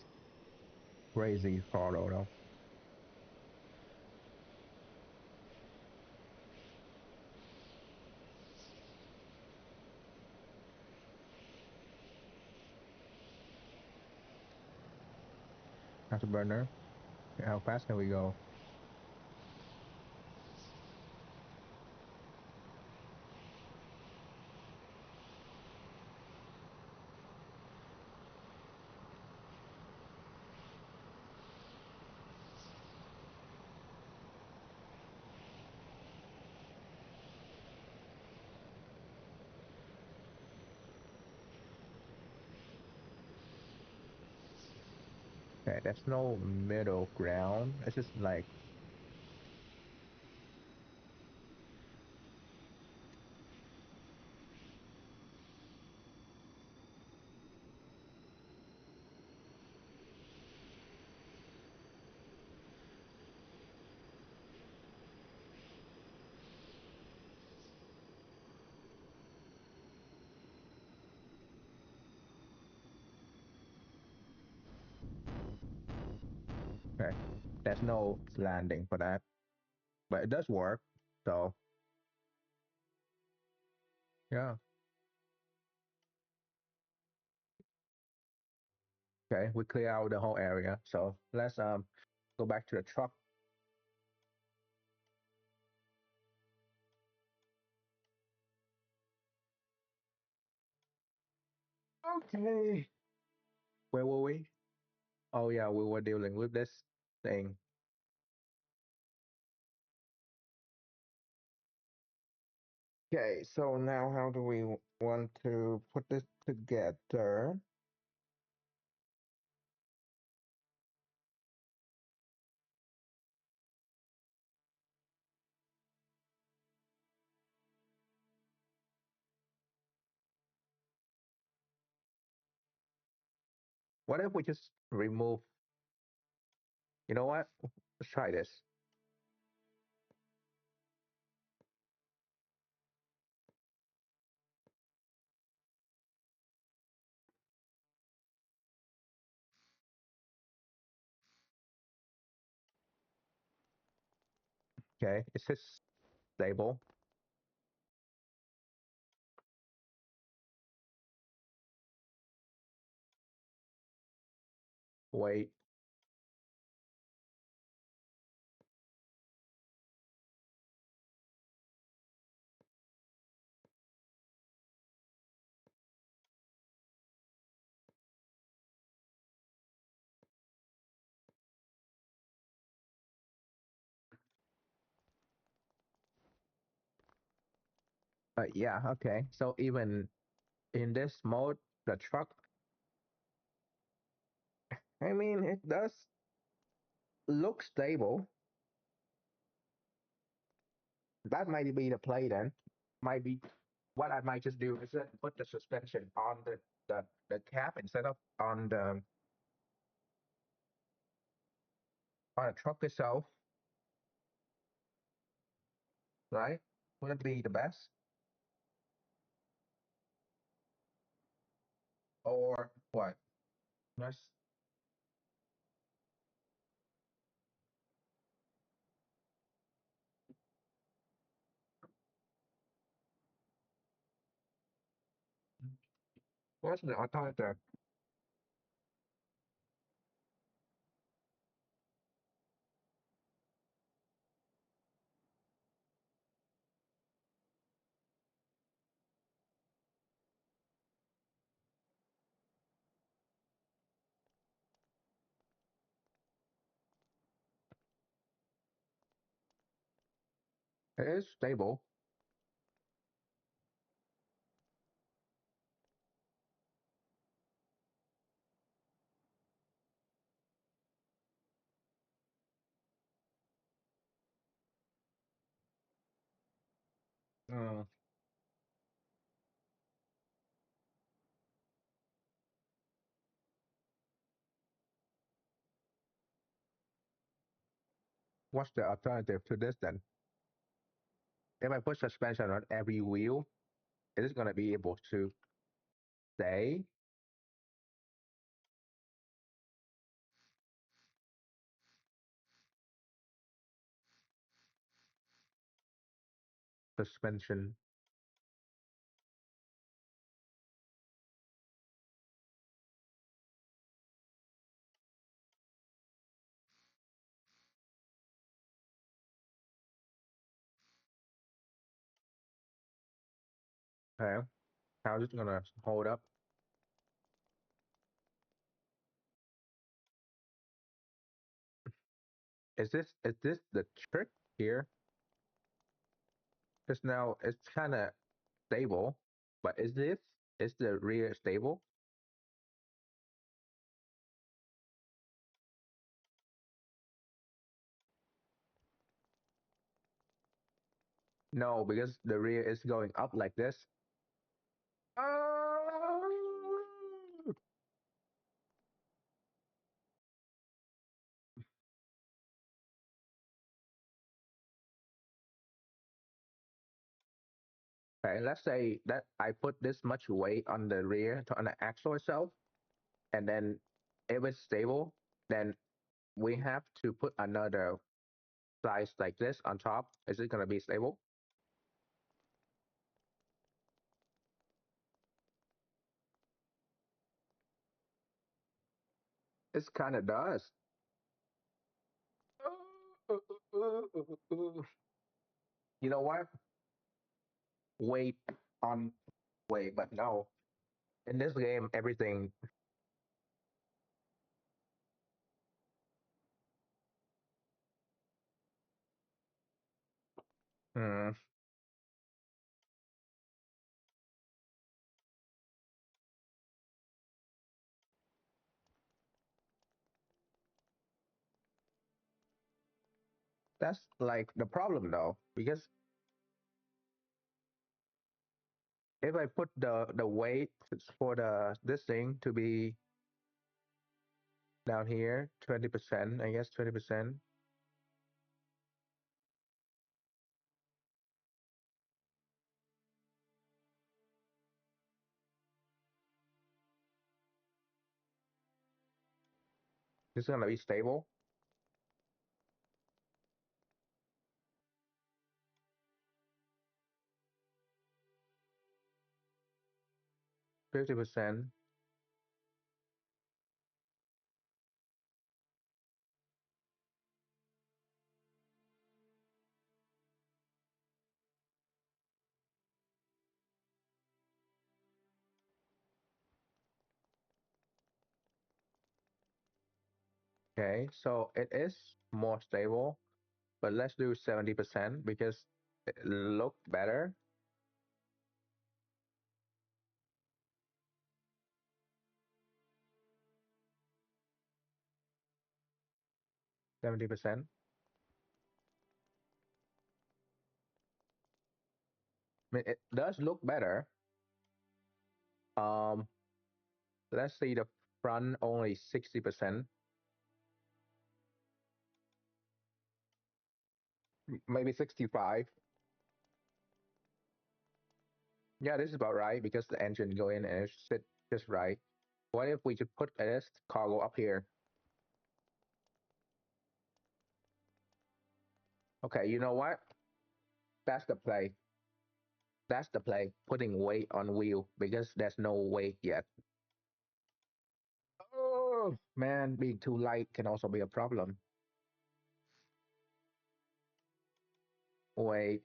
crazy throttle though. afterburner. How fast can we go? Okay, there's no middle ground. It's just like okay, there's no landing for that, but it does work. So yeah, okay, we clear out the whole area. So let's go back to the truck. Okay, where were we? Oh yeah, we were dealing with this thing. Okay, so now how do we want to put this together? What if we just remove, you know what? Let's try this. Okay, it's just stable. Wait, yeah, okay. So even in this mode, the truck, I mean, it does look stable. That might be the play then. Might be what I might just do is put the suspension on the cap instead of on the truck itself, right? Would it be the best? Or what? Let's, what's the alternative? It is stable. Uh, what's the alternative to this then? If I put suspension on every wheel, it is gonna be able to stay. Suspension. Okay. How's it gonna hold up? Is this the trick here? Because now it's kind of stable, but is the rear stable? No, because the rear is going up like this. Oh! Okay, let's say that I put this much weight on the rear on the axle itself, and then if it's stable, then we have to put another size like this on top. Is it gonna be stable? It kind of does. You know what? Wait on wait, but no. In this game, everything. Hmm, that's like the problem though, because if I put the weight for the this thing to be down here, 20%, I guess 20%. This is gonna be stable. 50%. Okay, so it is more stable, but let's do 70% because it look better. 70%. I mean, it does look better. Um, let's see the front only 60%, maybe 65. Yeah, this is about right because the engine go in and it sit just right. What if we could put this cargo up here? Okay, you know what? That's the play. That's the play. Putting weight on wheel because there's no weight yet. Oh man, being too light can also be a problem. Wait,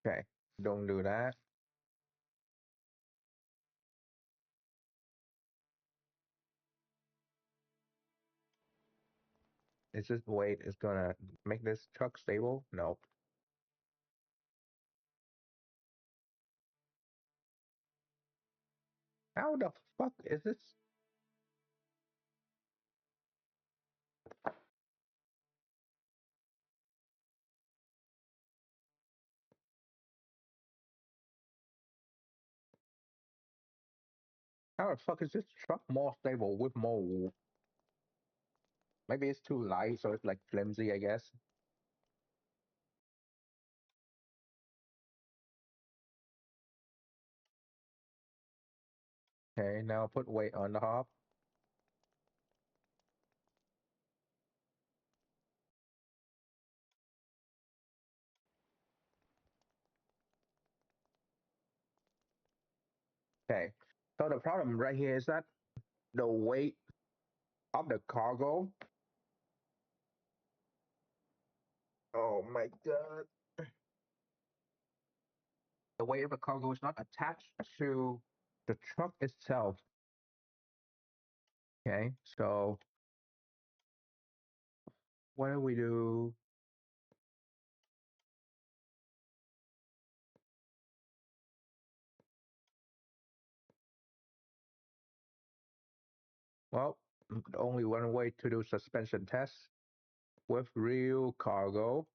okay, don't do that. Is this weight is gonna make this truck stable? No. How the fuck is this? How the fuck is this truck more stable with more? Maybe it's too light, so it's like flimsy, I guess. Okay, now put weight on the top. Okay, so the problem right here is that the weight of the cargo. Oh my God. The weight of the cargo is not attached to the truck itself. Okay, so what do we do? Well, only one way to do suspension tests with real cargo.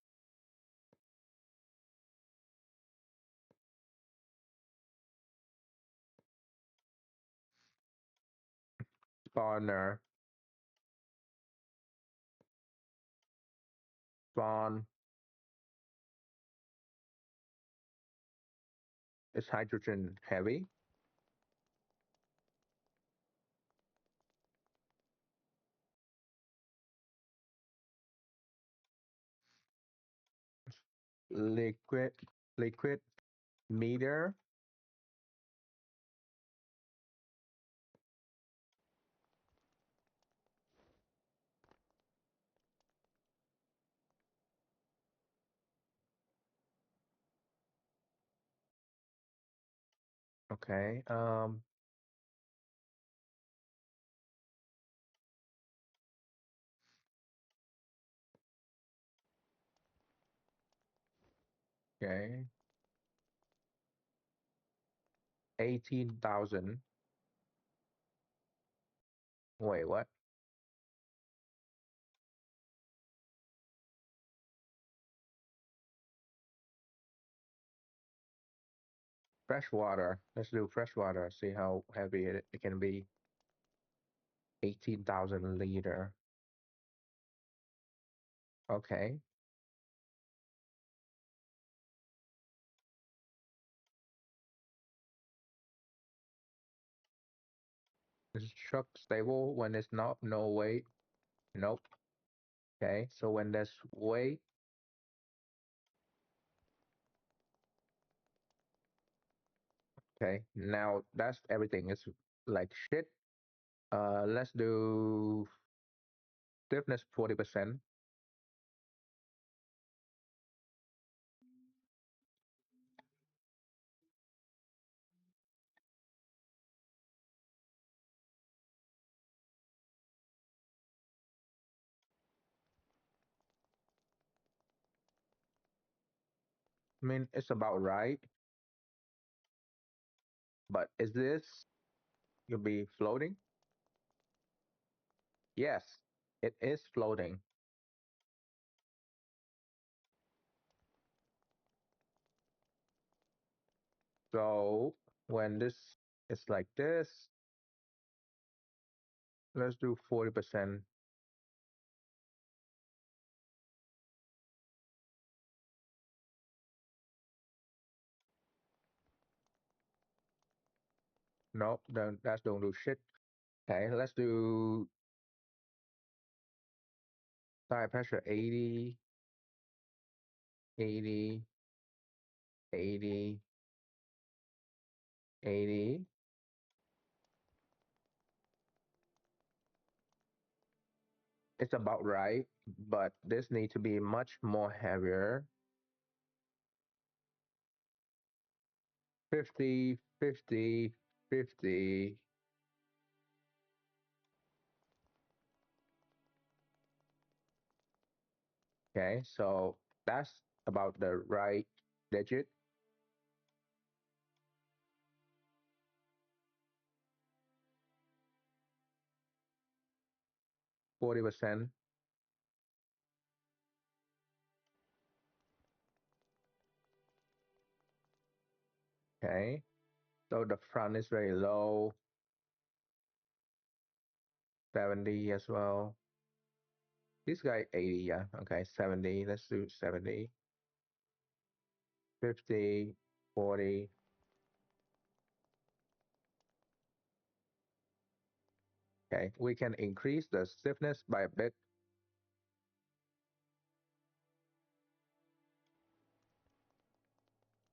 Spawner, spawn is hydrogen heavy. Liquid, liquid meter. Okay, okay, 18,000. Wait, what? Fresh water. Let's do fresh water. See how heavy it can be. 18,000 liter. Okay. Is truck stable when it's not no weight? Nope. Okay, so when there's weight, okay, now that's everything. It's like shit. Let's do stiffness 40%. I mean, it's about right, but is this you'll be floating? Yes, it is floating. So when this is like this, let's do 40%. Nope, that's don't do shit. Okay, let's do tire pressure 80, 80, 80, 80. It's about right, but this need to be much more heavier. 50, 50, 50. Okay, so that's about the right digit. 40%. Okay, so the front is very low. 70 as well. This guy 80, yeah. Okay, 70. Let's do 70. 50, 40. Okay, we can increase the stiffness by a bit.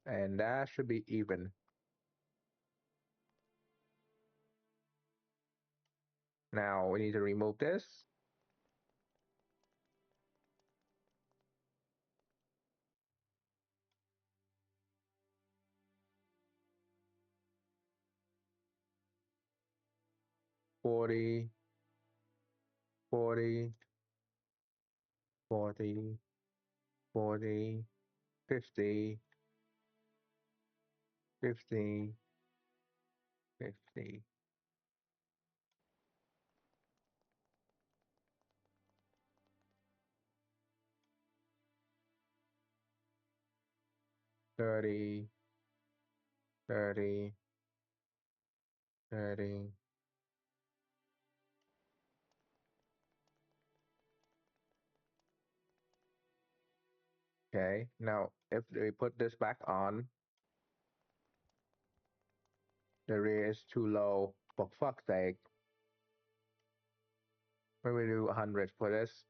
And that should be even. Now we need to remove this. Forty, 40, 40, 40, 50, 50, 50. Thirty, 30, 30. Okay, now if we put this back on, the rear is too low. For fuck's sake. Maybe do 100 for this.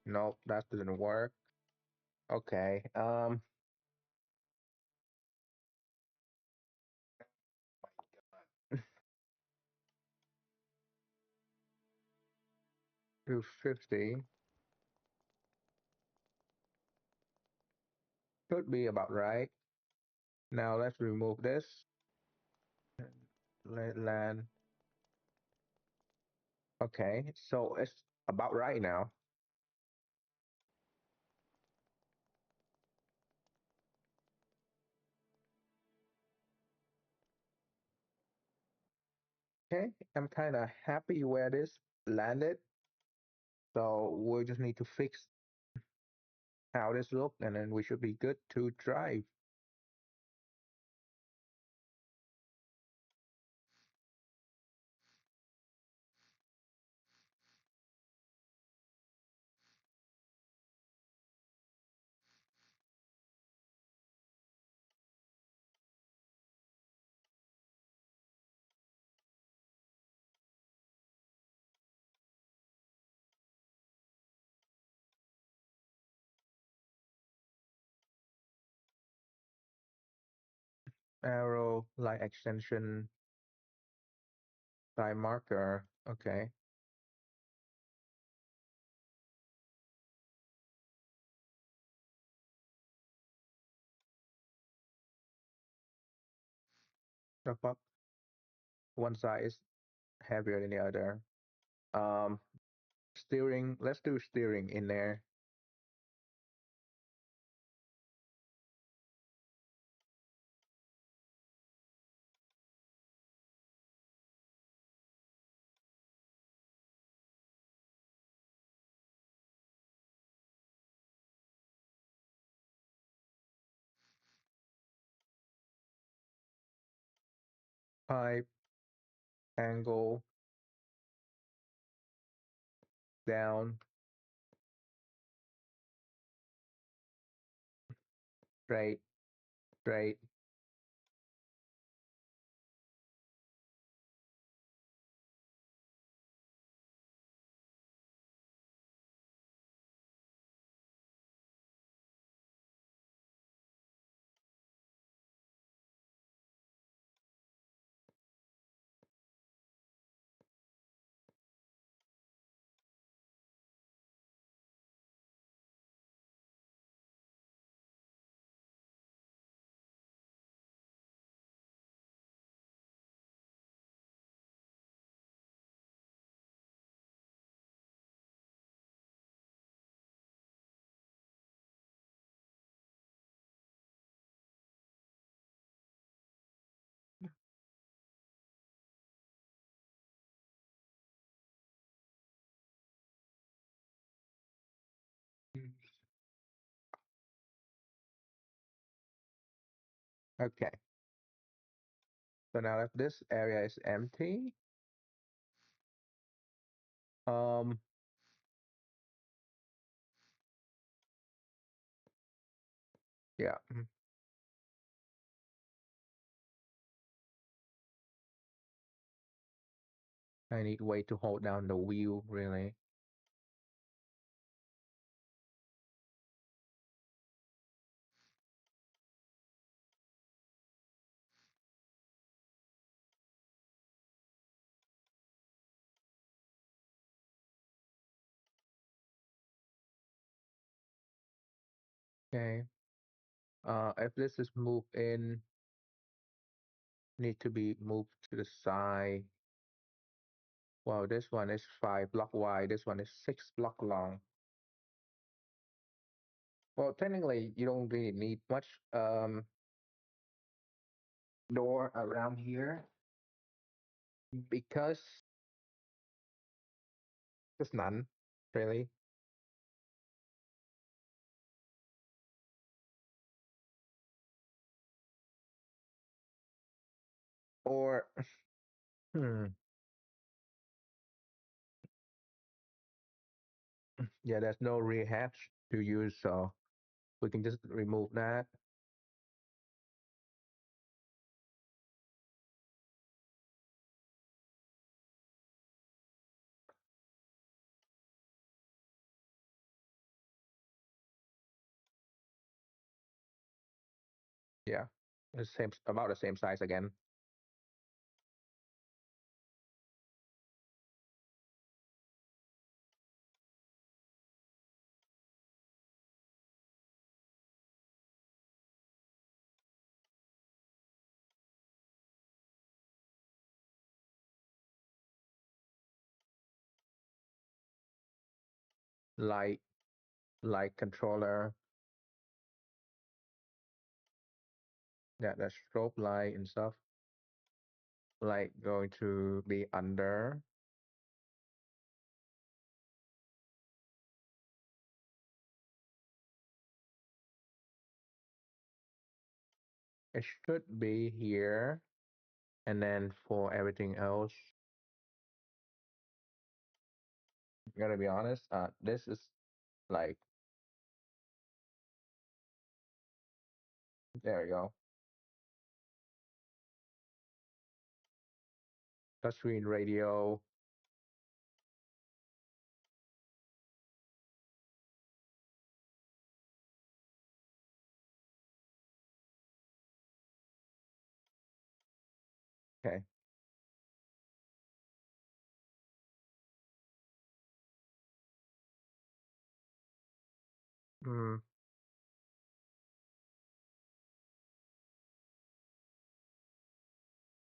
Nope, that doesn't work. Okay, do 50. Should be about right. Now let's remove this. Let land. Okay, so it's about right now. Okay, I'm kind of happy where this landed. So we just need to fix how this look, and then we should be good to drive. Arrow, light extension, time marker. Okay. The fuck? One side is heavier than the other. Um, Steering. Let's do steering in there. Pipe, angle, down, straight, straight. Okay. So now if this area is empty, um, yeah. I need way to hold down the wheel, really. Okay. If this is moved in, need to be moved to the side. Wow, this one is 5 block wide. This one is 6 block long. Well, technically, you don't really need much door around here because there's none really. Or hmm, yeah, there's no rear hatch to use, so we can just remove that. Yeah, the same, about the same size again. Light, light controller. Yeah, the strobe light and stuff. Light going to be under. It should be here. And then for everything else, gotta be honest, this is like, there we go. Touchscreen radio. Okay. Mm,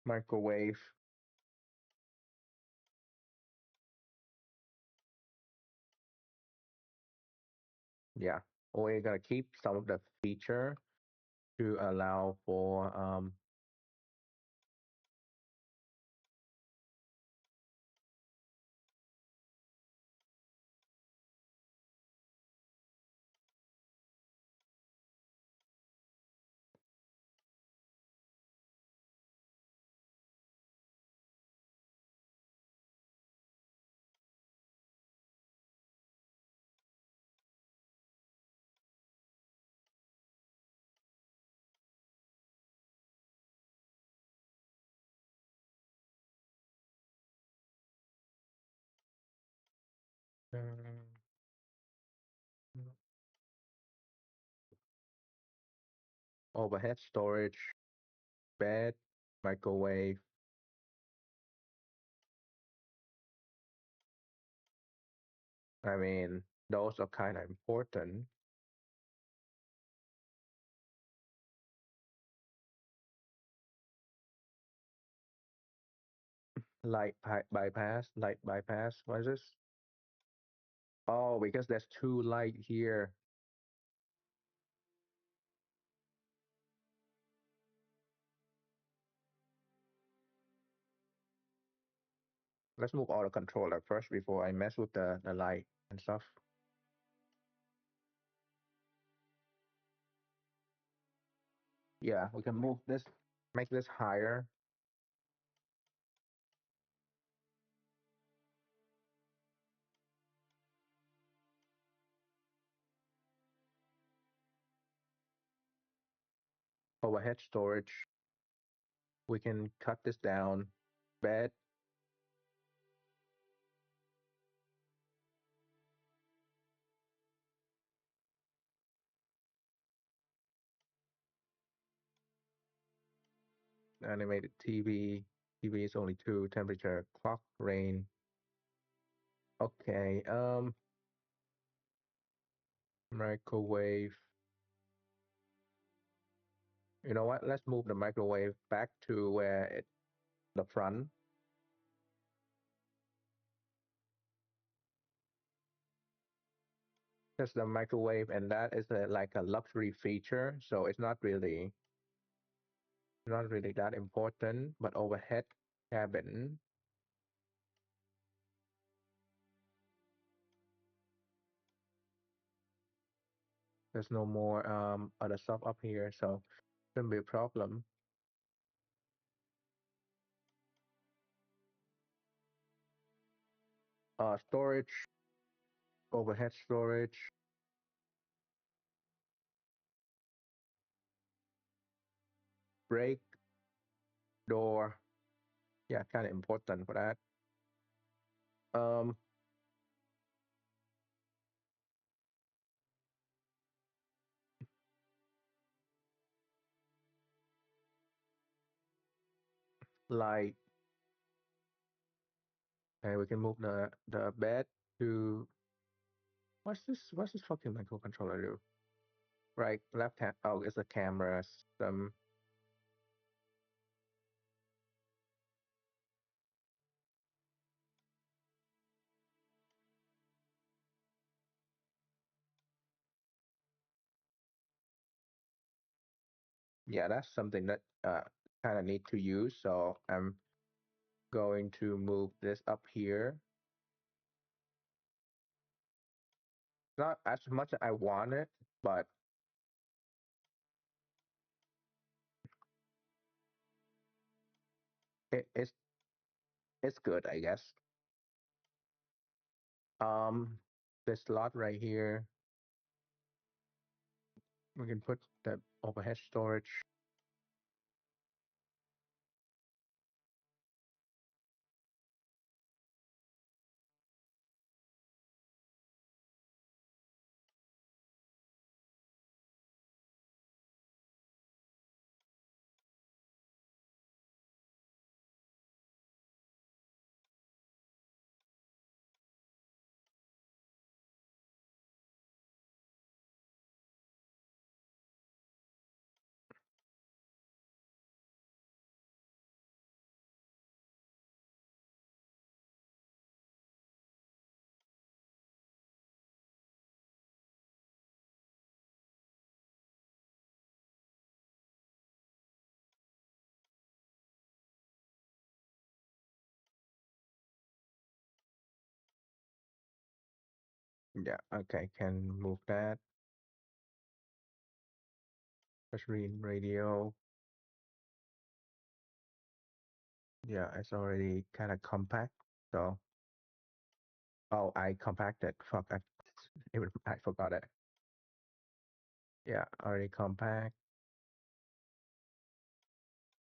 microwave. Yeah. We're gonna keep some of the feature to allow for um, overhead storage, bed, microwave. I mean, those are kind of important. Bypass, light bypass. What is this? Oh, because there's two light here. Let's move all the controller first before I mess with the light and stuff. Yeah, we can move this, make this higher. Overhead storage. We can cut this down. Bed. animated TV. TV is only two. Temperature, clock, rain. Okay. Microwave. You know what? Let's move the microwave back to where the front. Because the microwave and that is like a luxury feature, so it's not really that important. But overhead cabin, there's no more other stuff up here, so shouldn't be a problem. Storage, overhead storage, break, door. Yeah, kind of important for that. Um, like, okay, we can move the bed to what's this? What's this fucking microcontroller do? Right, left hand. Oh, it's a camera system. Yeah, that's something that kind of need to use. So I'm going to move this up here. Not as much as I want it, but it's good, I guess. This slot right here, we can put the overhead storage. Yeah, okay, can move that. Especially in radio. Yeah, it's already kind of compact. So, oh, I compacted. Fuck, I forgot it. Yeah, already compact.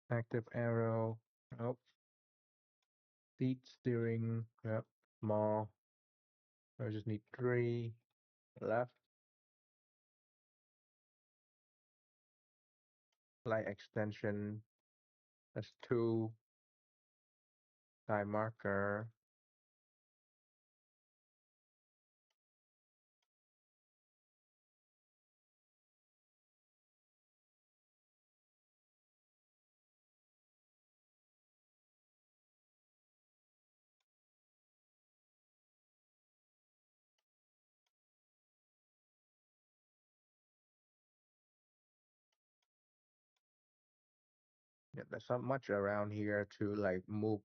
Active arrow. Oh, seat steering. Yep, small. I just need three. Left, light extension. That's two. Time marker. Yeah, there's not much around here to like move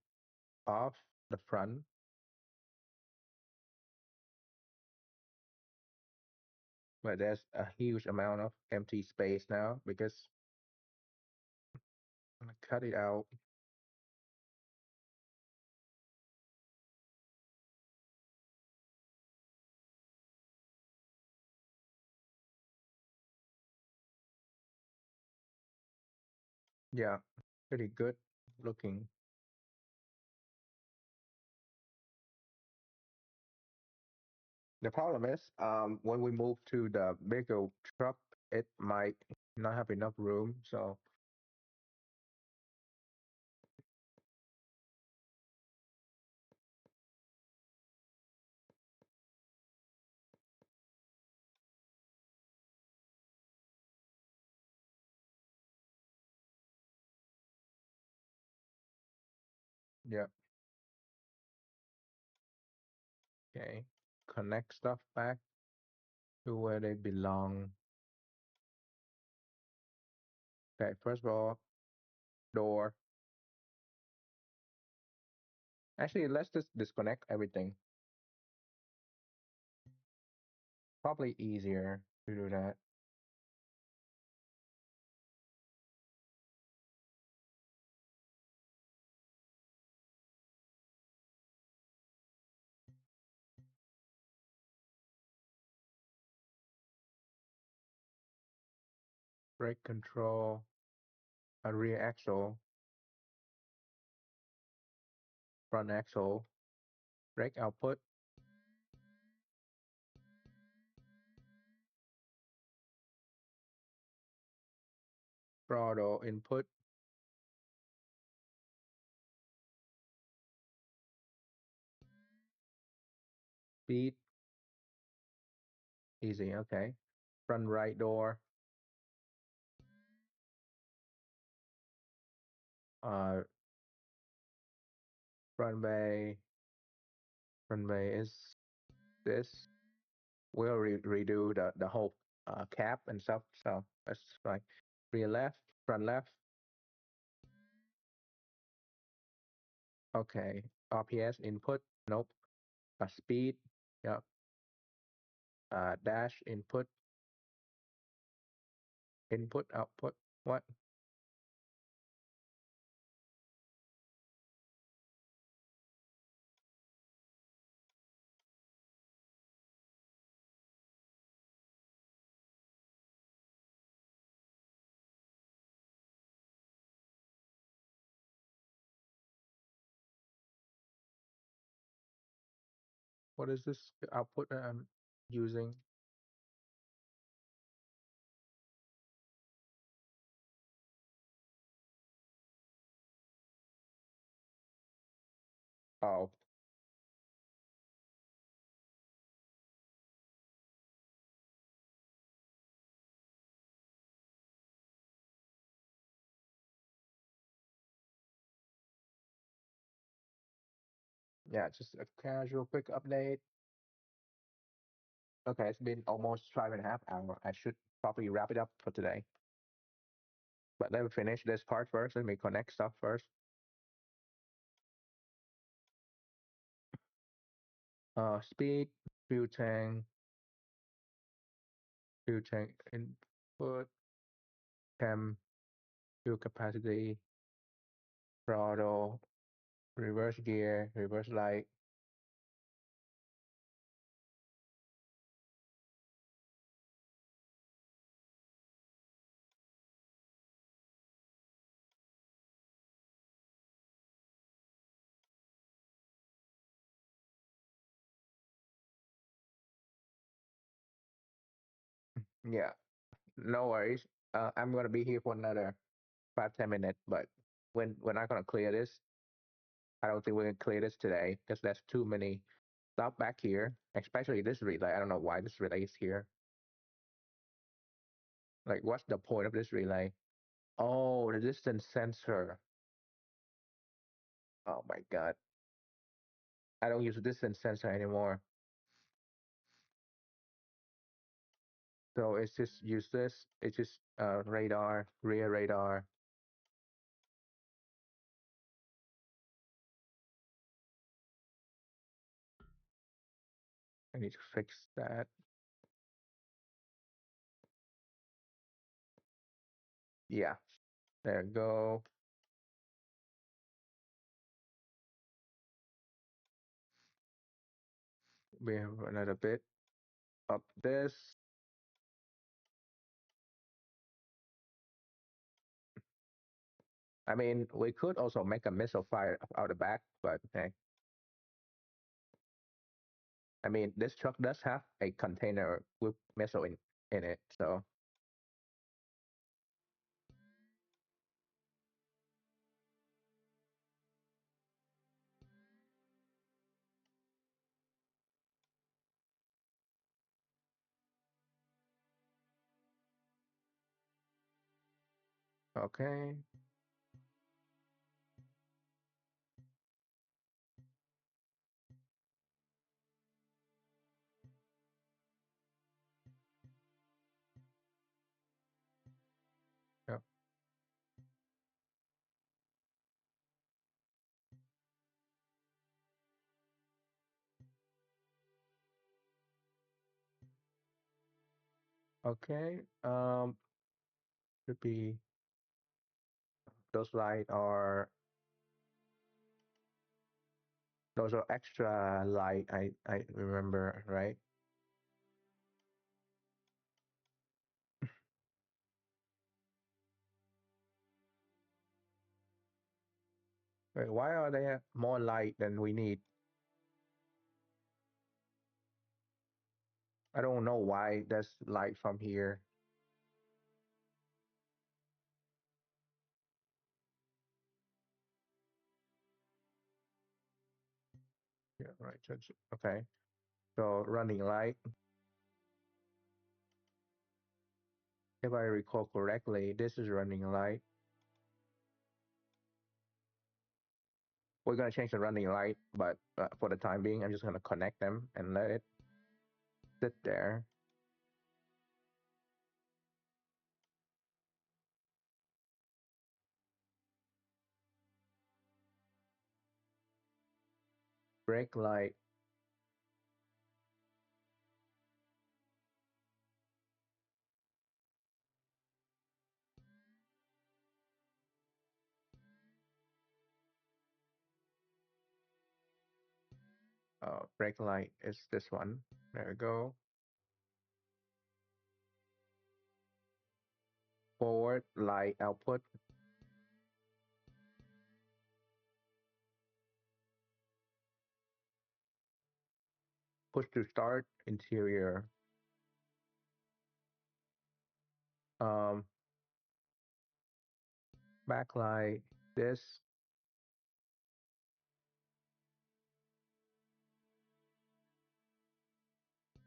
off the front. But there's a huge amount of empty space now because I'm gonna cut it out. Yeah, pretty good looking. The problem is, when we move to the bigger truck, it might not have enough room. So Yep. Okay. Connect stuff back to where they belong. Okay, first of all, door. Actually, let's just disconnect everything. Probably easier to do that. Brake control, a rear axle, front axle, brake output, throttle input, speed, easy, okay. Front right door, uh, front bay, front bay is this. We'll redo the whole cap and stuff. So that's like rear left, front left. Okay. RPS input. Nope. Speed. Yep. Dash input. Input output. What? What is this output that I'm using? Oh, yeah, just a casual quick update. Okay, it's been almost 5.5 hours. I should probably wrap it up for today. But let me finish this part first. Let me connect stuff first. Speed, fuel tank input, temp, fuel capacity, throttle, reverse gear, reverse light. Yeah, no worries. I'm gonna be here for another 5-10 minutes, but we're not gonna clear this. I don't think we're gonna clear this today because there's too many stuff back here, especially this relay. I don't know why this relay is here. Like, what's the point of this relay? Oh, the distance sensor. Oh my God. I don't use the distance sensor anymore. So it's just use this. It's just radar, rear radar. I need to fix that. Yeah, there we go. We have another bit of this. I mean, we could also make a missile fire out the back, but hey. I mean, this truck does have a container with missile in it, so okay. Okay. Should be those light are those are extra light. I remember, right? Wait, why are there more light than we need? I don't know why there's light from here. Yeah, right. Okay. So running light. If I recall correctly, this is running light. We're gonna change the running light, but for the time being, I'm just gonna connect them and let it sit there. Brake light. Brake light is this one. There we go. Forward light output. Push to start interior. Um, backlight. This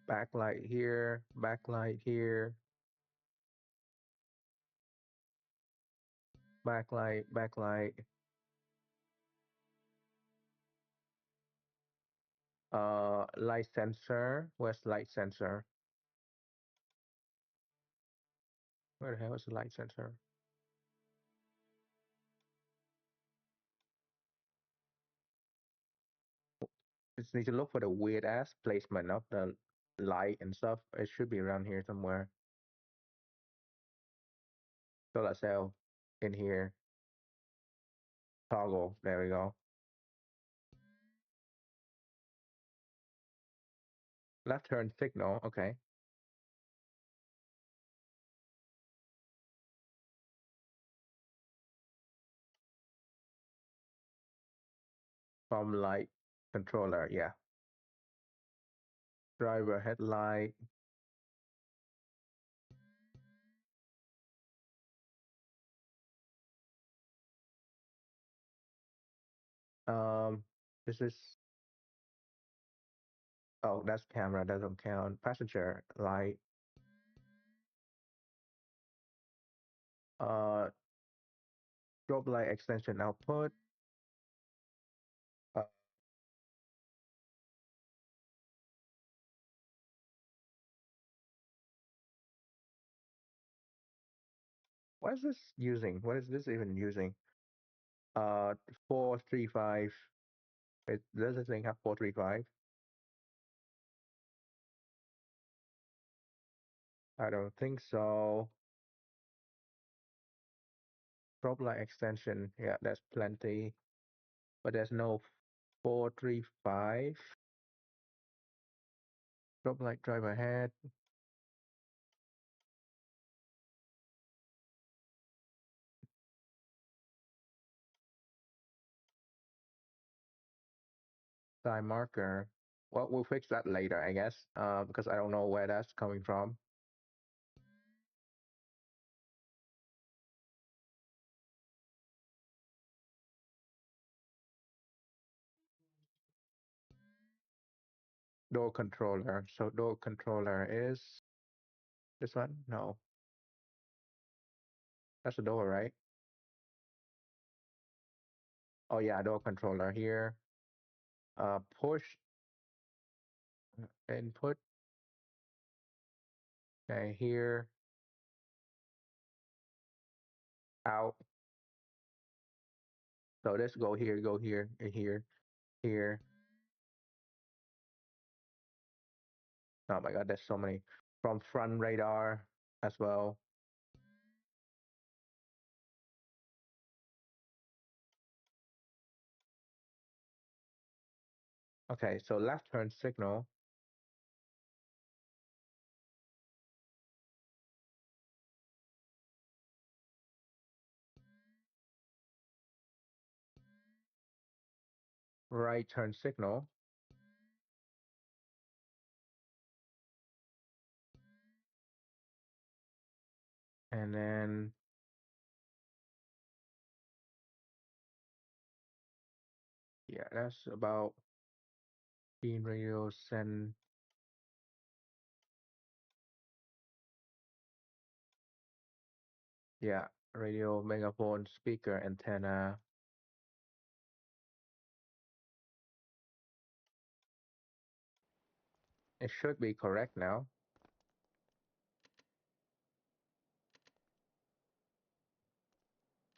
backlight here. Backlight here. Backlight. Backlight. Light sensor. Where's light sensor? Where the hell is the light sensor? Just need to look for the weird ass placement of the light and stuff. It should be around here somewhere. Solar cell in here. Toggle. There we go. Left turn signal. Okay. From light controller. Yeah. Driver headlight. This is oh, that's camera. Doesn't count. Passenger light. Uh, strobe light extension output. Uh, what is this using? What is this even using? 435. Does this thing have 435? I don't think so. Strobe light extension. Yeah, there's plenty, but there's no 435. Strobe light driver head. Side marker. Well, we'll fix that later, I guess, because I don't know where that's coming from. Door controller. So door controller is this one? No, that's the door, right? Oh yeah, door controller here. Push input. Okay, here. Out. So let's go here, and here, here. Oh my God, there's so many. from front radar as well. Okay, so left turn signal. Right turn signal. And then yeah, that's about beam radio send. Yeah, radio megaphone speaker antenna. It should be correct now.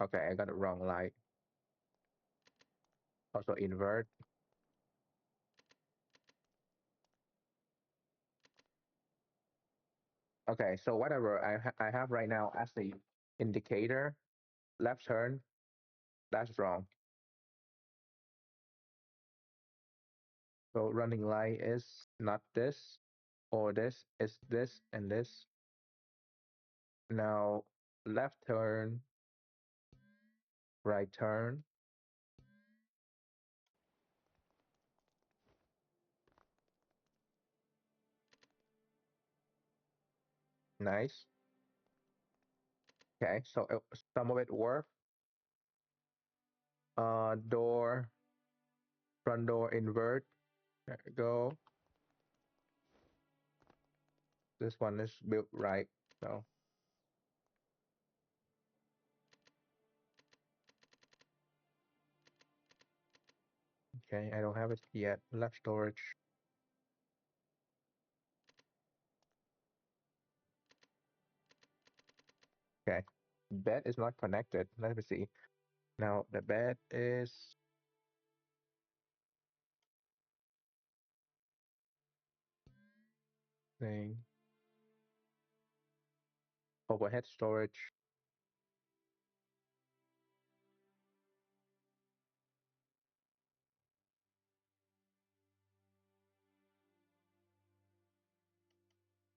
Okay, I got it wrong light. Also invert. Okay, so whatever I have right now as the indicator, left turn, that's wrong. So running light is not this or this, it's this and this. Now left turn, right turn. Nice. Okay, so some of it work. Door, front door invert. There we go. This one is built right. So okay, I don't have it yet. Left storage. Okay. Bed is not connected. Let me see. Now the bed is thing overhead storage.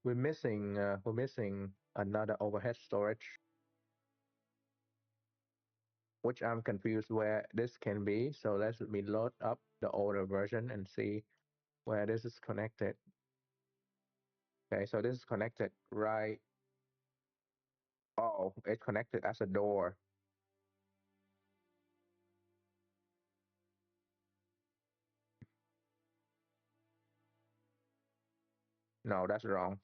We're missing another overhead storage, which I'm confused where this can be. So let me load up the older version and see where this is connected. Okay, so this is connected right. Oh, it's connected as a door. No, that's wrong.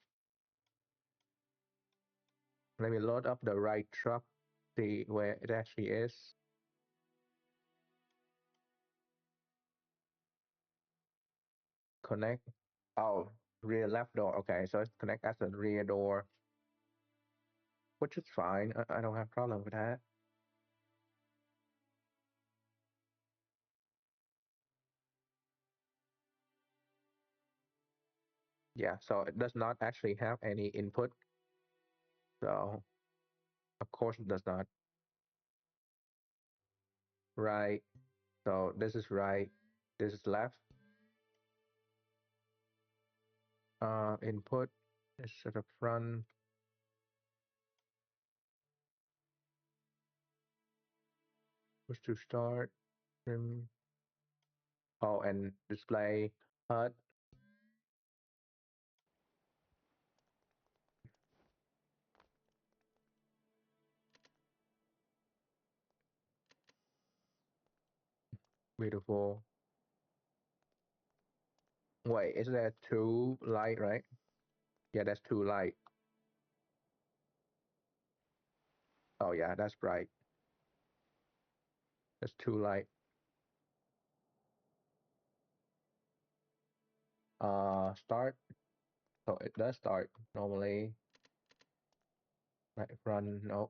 Let me load up the right truck, see where it actually is. Connect. Oh, rear left door. Okay, so it's connect as a rear door, which is fine. I don't have problem with that. Yeah, so it does not actually have any input. So of course it does not. Right. So this is right. This is left. Input is at the front. Push to start. Trim. Oh, and display HUD. Beautiful. Wait, is there two light, right? Yeah, that's two light. Oh yeah, that's bright. That's two light. Start. So it does start normally. Right, run. No,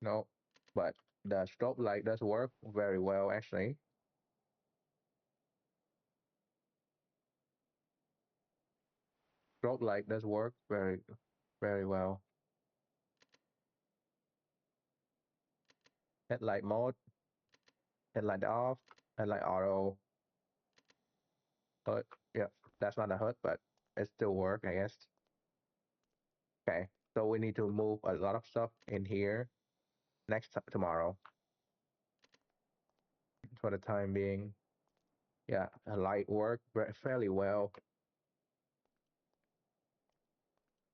no. But the strobe light does work very well actually. strobe light does work very well. Headlight mode, headlight off, headlight auto. HUD. Yeah, that's not a HUD, but it still work, I guess. Okay, so we need to move a lot of stuff in here tomorrow. For the time being, yeah, a light work fairly well.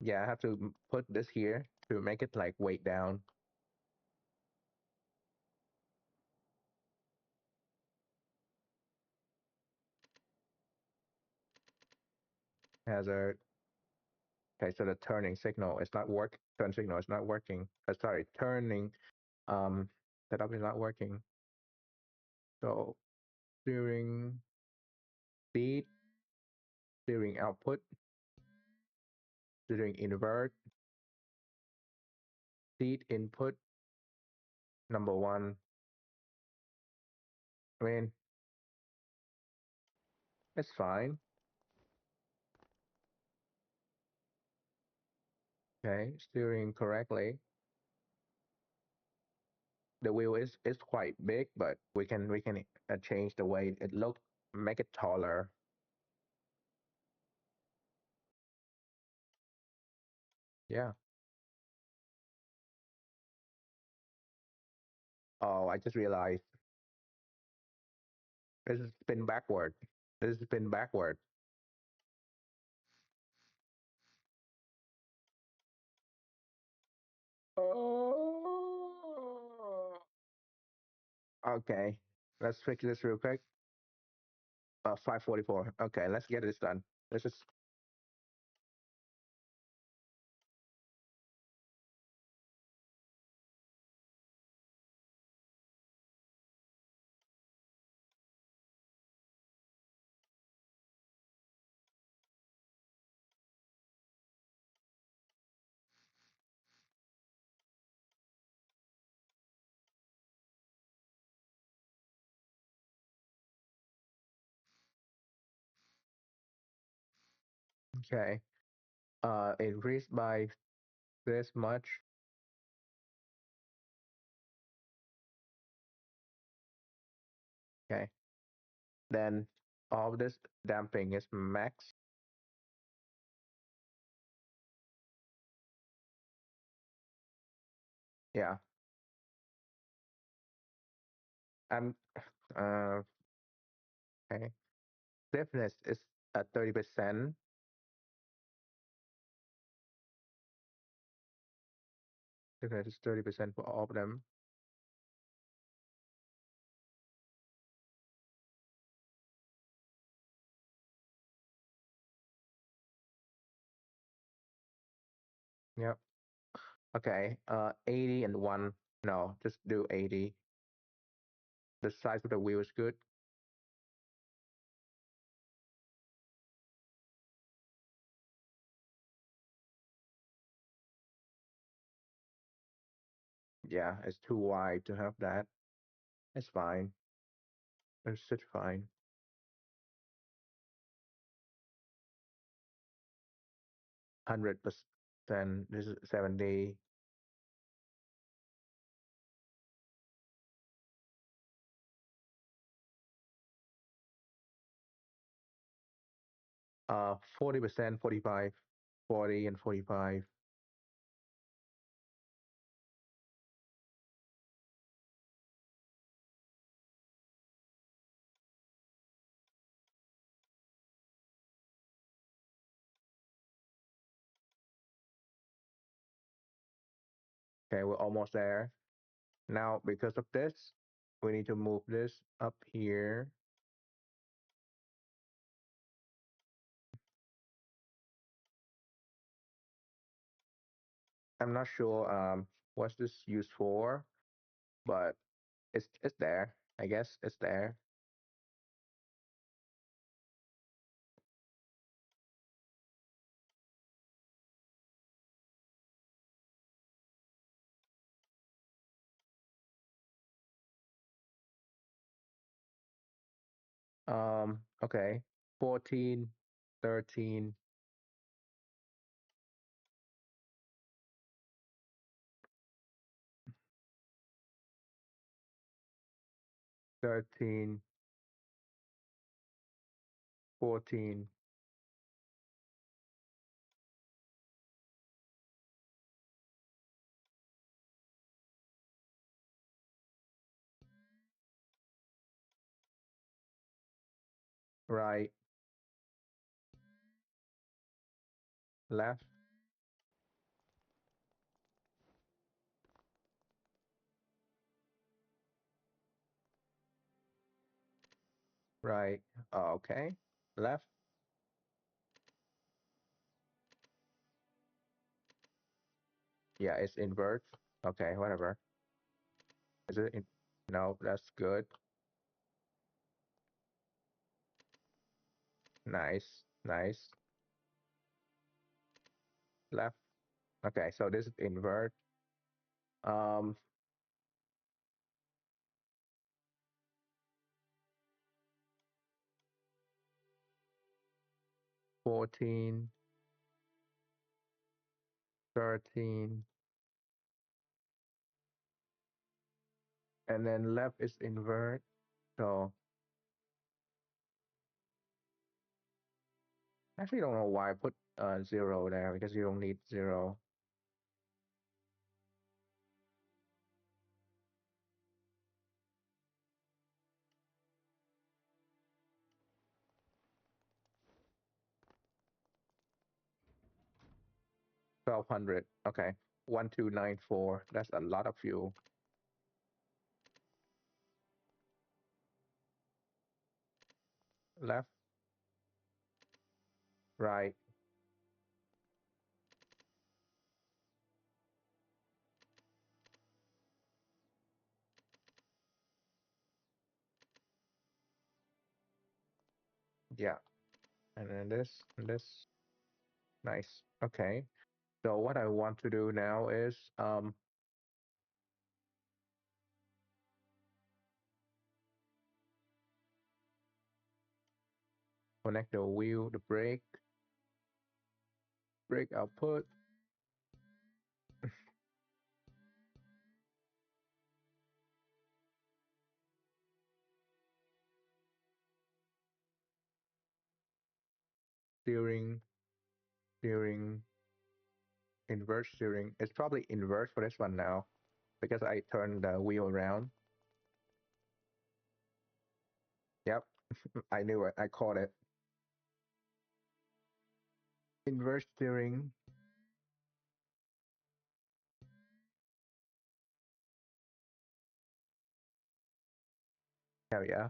Yeah, I have to put this here to make it like weight down. Hazard. Okay, so the turning signal is not work. Turn signal is not working. Sorry, turning setup is not working. So steering speed, steering output, steering invert, seat input. Number one. I mean, it's fine. Okay, steering correctly. The wheel is quite big, but we can change the way it looks, make it taller. Yeah. Oh, I just realized this is spin backward. This is spin backward. Oh. Okay, let's fix this real quick. 544. Okay, let's get this done. Let's just. Okay. Increase by this much. Okay. Then all this damping is max. Yeah. I'm uh okay. Stiffness is at 30%. Stiffness is 30% for all of them. Yep. Okay. 80 and 1. No, just do 80. The size of the wheel is good. Yeah, it's too wide to have that. It's fine. It's fine. 100%. This is 70. 40%, 45, 40 and 45. Okay, we're almost there. Now, because of this, we need to move this up here. I'm not sure what's this used for, but it's there. I guess it's there. Okay. 14, 13. 13, 14. Right, left, right. Okay. Left. Yeah, it's invert. Okay, whatever. Is it in? No, that's good. Nice, nice. Left. Okay, so this is invert. Um, 14, 13, and then left is invert. So actually don't know why I put zero there because you don't need zero. 1200. Okay. 1294. That's a lot of fuel. Left, right. Yeah. And then this, and this. Nice. Okay. So what I want to do now is connect the wheel, the brake output. Steering, steering, invert steering. It's probably invert for this one now because I turned the wheel around. Yep, I knew it. I caught it. Invert steering. Hell yeah.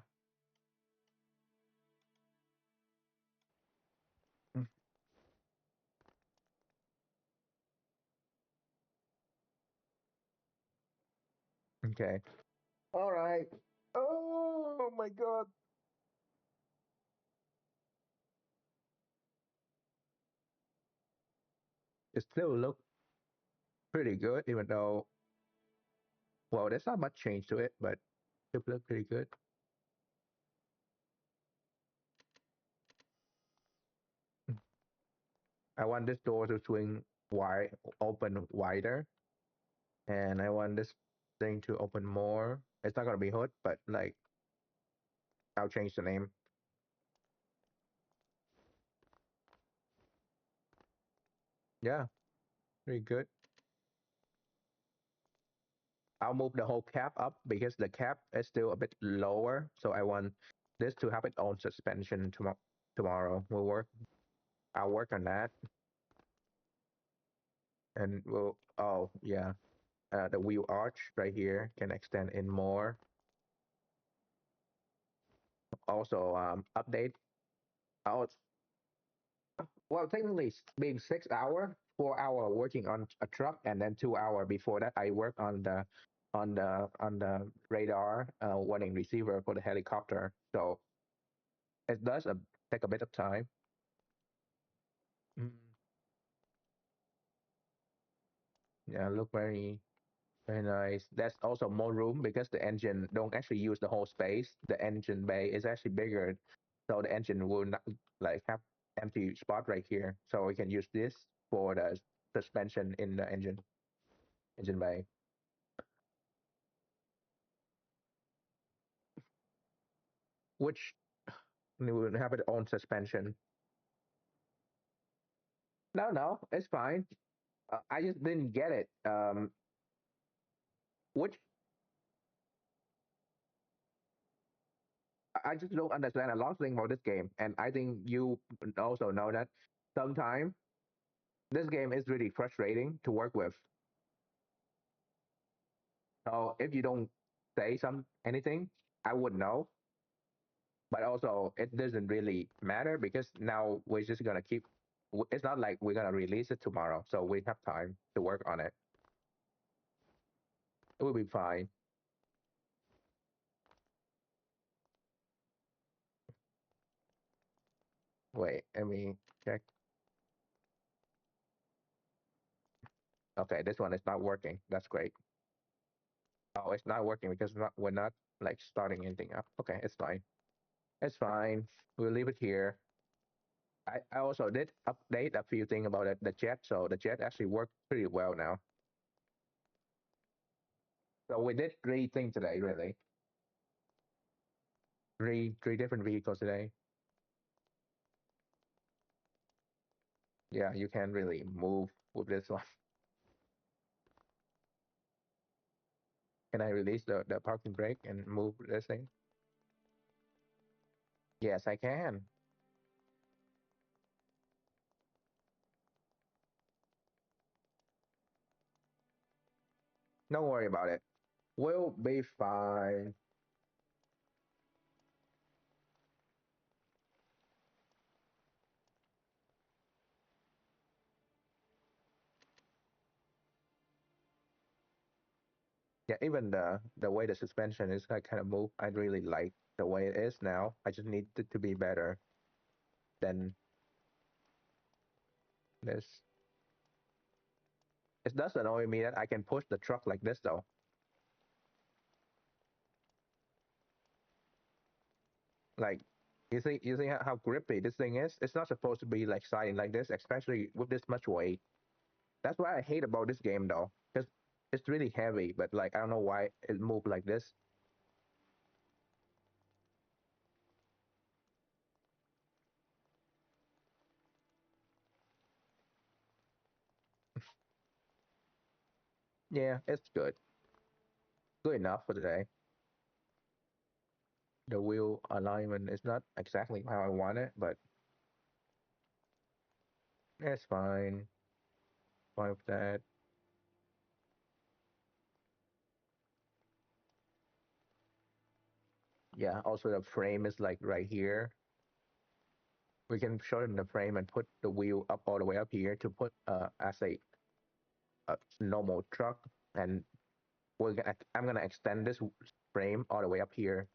Mm, okay. All right. Oh my God. It still look pretty good, even though, well, there's not much change to it, but it look pretty good. Mm. I want this door to swing wide, open wider, and I want this thing to open more. It's not gonna be hood, but like I'll change the name. Yeah, pretty good. I'll move the whole cap up because the cap is still a bit lower. So I want this to have its own suspension tomorrow. We'll work. I'll work on that, and we'll. Oh yeah, the wheel arch right here can extend in more. Also, update. Oh, well, technically being 6 hour, 4 hour working on a truck, and then 2 hour before that I work on the radar warning receiver for the helicopter. So it does take a bit of time. Mm. Yeah, look very nice. That's also more room because the engine don't actually use the whole space. The engine bay is actually bigger, so the engine will not like have empty spot right here. So we can use this for the suspension in the engine bay. which will have its own suspension. No, no, it's fine. I just didn't get it. Which I just don't understand a lot of things about this game, and I think you also know that sometimes this game is really frustrating to work with. So if you don't say anything, I would know. But also, it doesn't really matter because now we're just gonna keep. It's not like we're gonna release it tomorrow, so we have time to work on it. It will be fine. Wait, let me check. Okay, this one is not working. That's great. Oh, it's not working because we're not like starting anything up. Okay, it's fine. It's fine. We'll leave it here. I also did update a few things about the jet, so the jet actually worked pretty well now. So we did three things today, really. Three different vehicles today. Yeah, you can really move with this one. Can I release the parking brake and move this thing? Yes, I can. Don't worry about it. We'll be fine. Yeah, even the way the suspension is like kind of move, I really like the way it is now. I just need it to be better than this. It does annoy me that I can push the truck like this though. Like you see how grippy this thing is? It's not supposed to be like sliding like this, especially with this much weight. That's what I hate about this game though, because it's really heavy, but like I don't know why it moved like this. Yeah, it's good. Good enough for today. The wheel alignment is not exactly how I want it, but it's fine. Fine with that. Yeah, also the frame is like right here. We can shorten the frame and put the wheel up all the way up here to put as a normal truck, and I'm gonna extend this frame all the way up here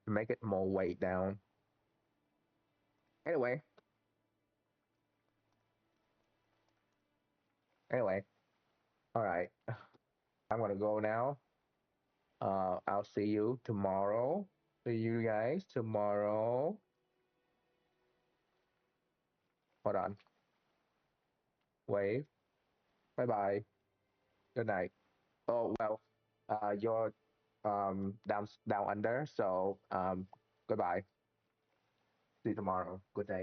to make it more weight down. Anyway, anyway, all right. I'm gonna go now. I'll see you tomorrow. See you guys tomorrow. Hold on. Wave. Bye bye. Good night. Oh well. You're down under. So goodbye. See you tomorrow. Good day.